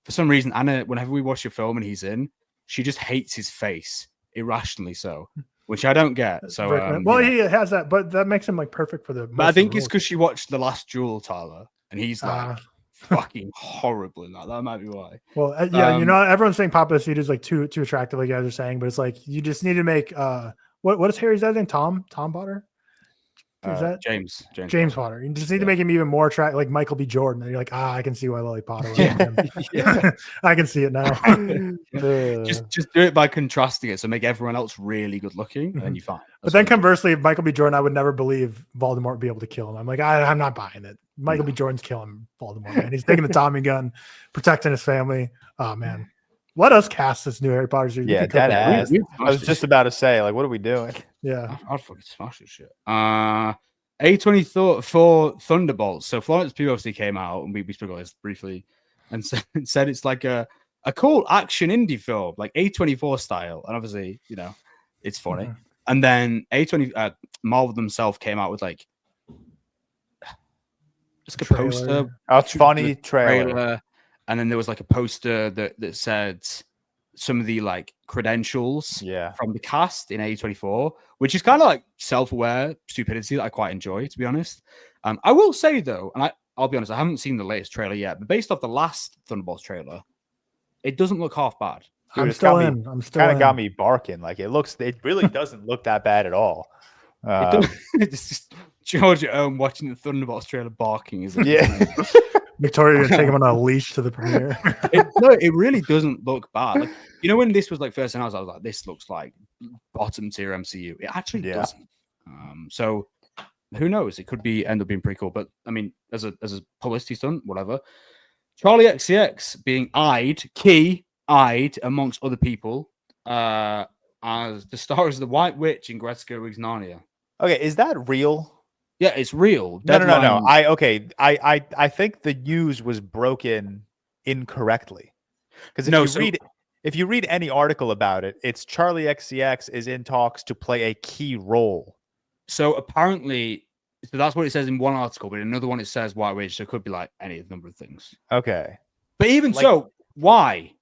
for some reason, whenever we watch a film and he's in, she just hates his face, irrationally so, which I don't get. So, he has that, but that makes him perfect for the. But I think it's because she watched The Last Duel, Tyler, and he's fucking horrible in that. That might be why. Well, everyone's saying Papa Asidu is too attractive, like you guys are saying, but it's you just need to make what is Harry's dad's name? Tom Potter? Is that James Potter? You just need to make him even more attractive, like Michael B. Jordan. And you're I can see why Lily Potter was him. I can see it now. just do it by contrasting it, so make everyone else really good looking, and then you find. But then conversely, if Michael B. Jordan, I would never believe Voldemort would be able to kill him. I'm I'm not buying it. Michael B. Jordan's killing Voldemort, man. He's taking the Tommy gun, protecting his family. Oh man. Let us cast this new Harry Potter series. Yeah, dead ass. I was just about to say, what are we doing? Yeah, I'd fucking smash this shit. A24 Thunderbolts. So Florence Pugh obviously came out, and we spoke about this briefly, and said it's a cool action indie film, A24 style, and obviously it's funny. Mm-hmm. And then Marvel themselves came out with just a poster. Oh, it's funny trailer. And then there was a poster that said some of the like credentials Yeah. from the cast in A24, which is kind of like self-aware stupidity that I quite enjoy, to be honest. I will say though, and I'll be honest, I haven't seen the latest trailer yet, but based off the last Thunderbolts trailer, it doesn't look half bad. Dude, I'm still in. Kind of got me barking. Like it really doesn't look that bad at all. It's just George at home watching the Thunderbolts trailer barking, isn't it? Yeah. Victoria take him on a leash to the premiere. It really doesn't look bad. Like, you know, when this was like first announced, I was like, this looks like bottom tier MCU. It actually doesn't. So who knows? It could end up being pretty cool. But I mean, as a publicity stunt, whatever. Charlie XCX being eyed amongst other people as the star of the White Witch in Greta Gerwig's Narnia. Okay, is that real? Yeah, it's real. No. I think the news was broken incorrectly. Because if you read any article about it, it's Charlie XCX is in talks to play a key role. So apparently, so that's what it says in one article, but in another one it says White Witch, so it could be like any number of things. Okay. But even so, why?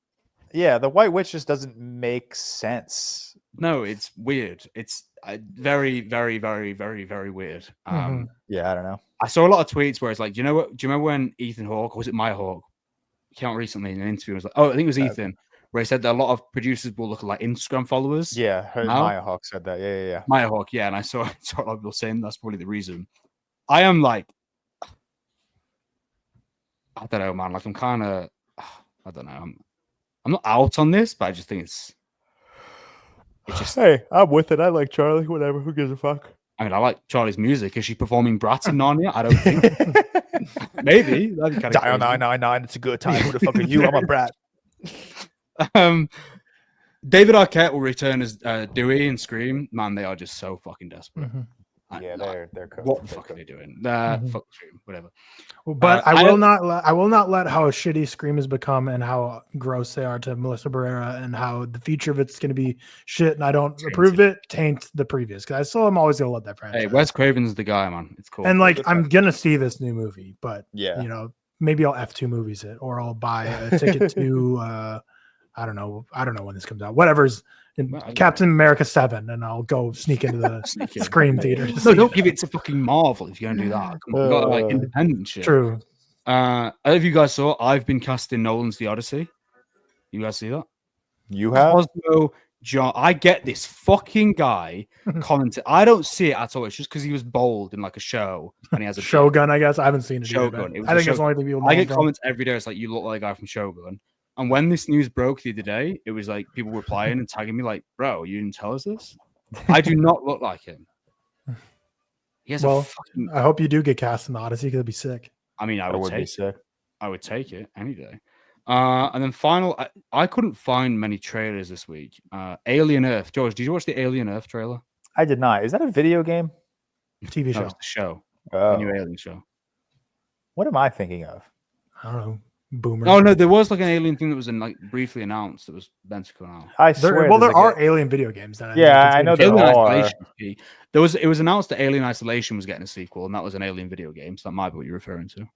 Yeah, the White Witch just doesn't make sense. No, it's weird. It's very, very, very, very, very weird. Yeah, I don't know. I saw a lot of tweets where it's like, do you remember when Ethan Hawke, or was it Maya Hawke? Came out recently in an interview. Was like, I think it was Ethan, where he said that a lot of producers will look like Instagram followers. Yeah, Maya Hawke said that. Yeah. Maya Hawke, yeah, and I saw a lot of people saying that's probably the reason. I am like, I don't know, man. Like, I'm kind of, I don't know. I'm not out on this, but I just think it's just. Hey, I'm with it. I like Charlie. Whatever. Who gives a fuck? I mean, I like Charlie's music. Is she performing Bratz in Narnia? I don't think. Maybe. That'd be kind of Dial 999. It's a good time. Who the fuck are you? I'm a brat. David Arquette will return as Dewey in Scream. Man, they are just so fucking desperate. Yeah, they're cooked. What the fuck are they doing? Fuck Scream, whatever. But I will not let how shitty Scream has become and how gross they are to Melissa Barrera and how the future of it's going to be shit and I don't approve of it taint the previous, because I still am always gonna love that franchise. Hey, Wes Craven's the guy, man. It's cool. And like I'm gonna see this new movie, but yeah, maybe I'll F2 movies it, or I'll buy a ticket to I don't know when this comes out. Whatever's in Captain America 7, and I'll go sneak into the Scream theater. No, don't give it to fucking Marvel if you're gonna do that. We've got like independent shit. True. I don't know if you guys saw. I've been cast in Nolan's The Odyssey. You guys see that? You have? Cosmo John. I get this fucking guy commenting. I don't see it at all. It's just because he was bold in like a show and he has a Shogun. I guess I haven't seen it. Shogun. I think it's the only thing people know. I get comments every day. It's like, you look like a guy from Shogun. And when this news broke the other day, it was like people replying and tagging me like, bro, you didn't tell us this? I do not look like him. He has I hope you do get cast in the Odyssey because it'd be sick. I mean, I would take it any day. And then final, I couldn't find many trailers this week. Alien Earth. George, did you watch the Alien Earth trailer? I did not. Is that a video game? TV show. No, it's the show. Oh. The new Alien show. What am I thinking of? I don't know. Boomer. Oh no, there was like an alien thing that was briefly announced that was meant to come out. I swear. There are alien video games. I know there are. It was announced that Alien Isolation was getting a sequel, and that was an alien video game. So that might be what you're referring to.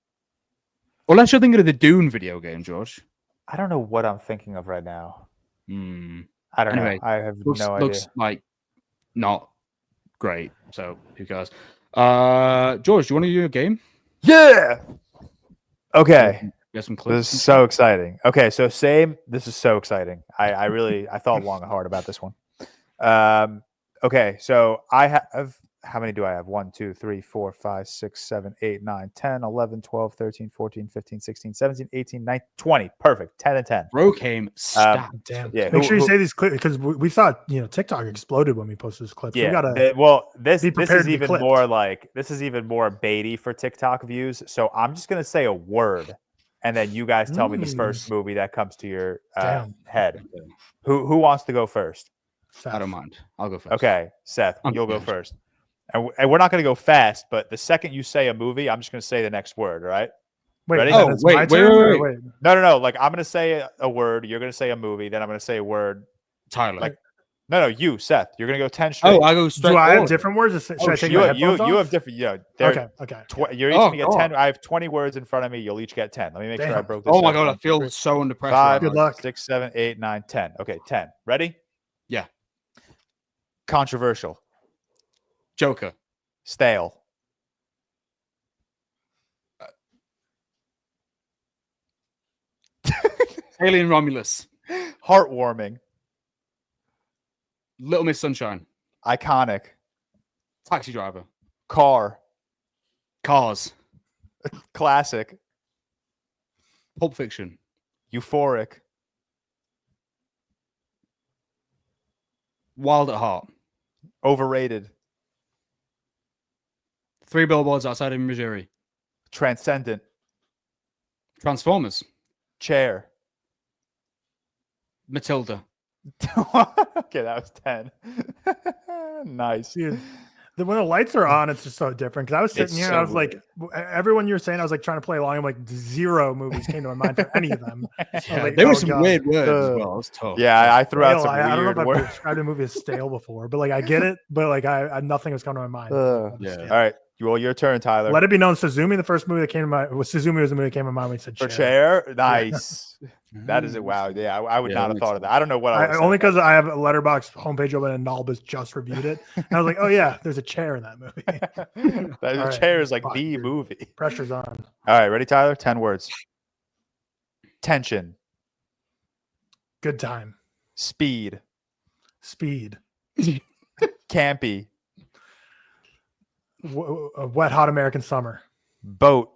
Unless you're thinking of the Dune video game, George. I don't know what I'm thinking of right now. I don't know. I have no idea. Looks like not great. So who cares? George, do you want to do a game? Yeah. Okay. Get some clips. This is so exciting. Okay, so same. This is so exciting. I thought long and hard about this one. Okay, so I have, how many do I have? 1, 2, 3, 4, 5, 6, 7, 8, 9, 10, 11, 12, 13, 14, 15, 16, 17, 18, 19, 20. Perfect. 10 and 10. Bro came stacked. Damn. Yeah. Make sure you say these clips because we thought, TikTok exploded when we posted this clip. So this is even more like, this is even more baity for TikTok views. So I'm just going to say a word. And then you guys tell me the first movie that comes to your head. Who wants to go first? Seth. I don't mind. I'll go first. Okay, Seth, you'll go first. And we're not going to go fast, but the second you say a movie, I'm just going to say the next word, all right? Wait, ready? Wait. No. Like, I'm going to say a word. You're going to say a movie. Then I'm going to say a word. Tyler. No, you, Seth. You're gonna go 10 straight. Oh, I go straight. Do I have forward. different words? Should I take you my have headphones off? different. Yeah. Okay. You're each Oh, gonna get God. 10. I have 20 words in front of me. You'll each get 10. Let me make sure I Damn. broke this. Oh my up. god, I 1, 2, feel 3, so under pressure. 5, Good luck. 6, 7, 8, 9, 10. Okay, 10. Ready? Yeah. Controversial. Joker. Stale. Alien Romulus. Heartwarming. Little Miss Sunshine. Iconic. Taxi Driver. Car. Cars. Classic. Pulp Fiction. Euphoric. Wild at Heart. Overrated. 3 Billboards Outside of Missouri. Transcendent. Transformers. Chair. Matilda. Okay, that was 10. Nice. Dude, when the lights are on, it's just so different. Because I was sitting It's here, so and I was like, everyone you were saying, I was like trying to play along. I'm like, 0 movies came to my mind for any of them. Yeah, like, there were oh, some God. weird words as well. It was tough. Yeah, I threw out Stale, some I don't know weird if I've words. described a movie as stale before, but like I get it. But like nothing was coming to my mind. Yeah. All right. Well, your turn, Tyler. Let it be known, Suzumi, the first movie that came to my Suzumi was the movie that came to my mind when he said For chair. chair? Nice. That is it. Wow. Yeah, I would Yeah, not that have thought makes of that. I don't know what I Only because I have a Letterboxd homepage open and Nalba's just reviewed it. And I was like, oh yeah, there's a chair in that movie. that All chair right, is like fuck, the dude. movie. Pressure's on. All right, ready, Tyler? 10 words. Tension. Good time. Speed. Speed. Campy. A wet, hot American summer. Boat.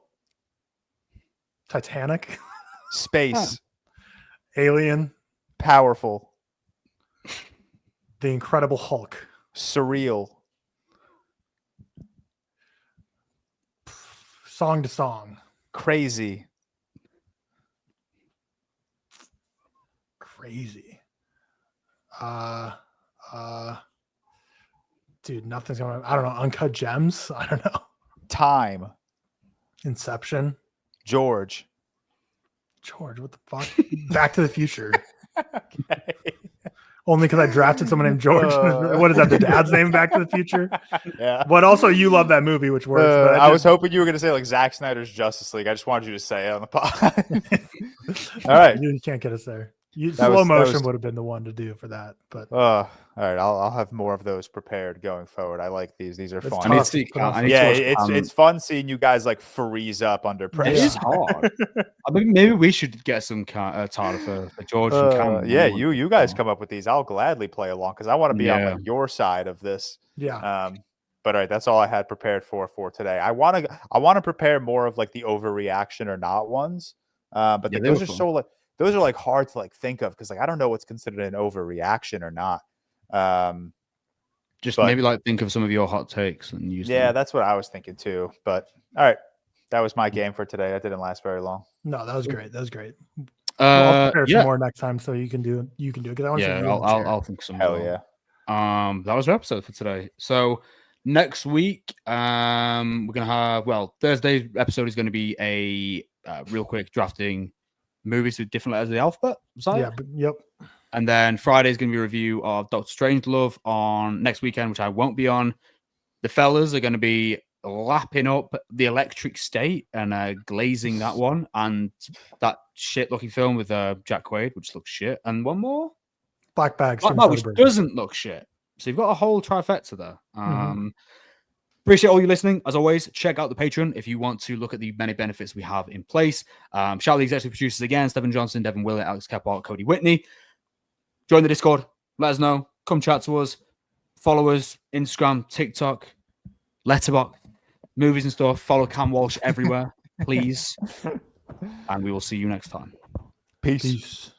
Titanic. Space. Alien. Powerful. The Incredible Hulk. Surreal. Song to Song. Crazy. Crazy. Dude, nothing's going on. I don't know. Uncut Gems. I don't know. Time. Inception. George. George, what the fuck? Back to the Future. Okay. Only because I drafted someone named George. What is that? The dad's name? Back to the Future. Yeah. But also, you love that movie, which works. But I was hoping you were going to say like Zack Snyder's Justice League. I just wanted you to say it on the pod. All right. You can't get us there. That Slow was- motion would have been the one to do for that. But All right. I'll have more of those prepared going forward. I like these. These are It's fun. I need to tough. see. I I need Yeah, to watch, it's fun seeing you guys like freeze up under pressure. It is hard. I mean, maybe we should get some Tyler for George and Cam. Yeah, you guys come up with these. I'll gladly play along because I want to be on like your side of this. yeah, But all right, that's all I had prepared for today. I want to prepare more of like the overreaction or not ones. But Yeah, like, they those were are fun. so like those are like hard to like think of because like I don't know what's considered an overreaction or not. Just but- maybe like think of some of your hot takes and use Yeah, them. that's what I was thinking too. But all right, that was my game for today. That didn't last very long. no, that was great. That was great. I'll prepare Yeah, some more next time so you can do it. You can do it because I want to. yeah. see you in the chair. I'll think of some. Hell more. yeah. That was our episode for today. So next week, we're gonna have Thursday's episode is going to be a real quick drafting movies with different letters of the alphabet. Was that it? Yep. And then Friday is going to be a review of Doctor Strangelove on next weekend, which I won't be on. The fellas are going to be lapping up The Electric State and glazing that one and that shit looking film with Jack Quaid, which looks shit, and one more. Black Bag. Black Steven Bag, which Soderbergh. doesn't look shit. So you've got a whole trifecta there. Appreciate all you listening. As always, check out the Patreon if you want to look at the many benefits we have in place. Shout out the executive producers again: Stephen Johnson, Devin Willett, Alex Kephart, Cody Whitney. Join the Discord. Let us know. Come chat to us. Follow us. Instagram, TikTok, Letterboxd, movies and stuff. Follow Cam Walsh everywhere, please. And we will see you next time. Peace. Peace.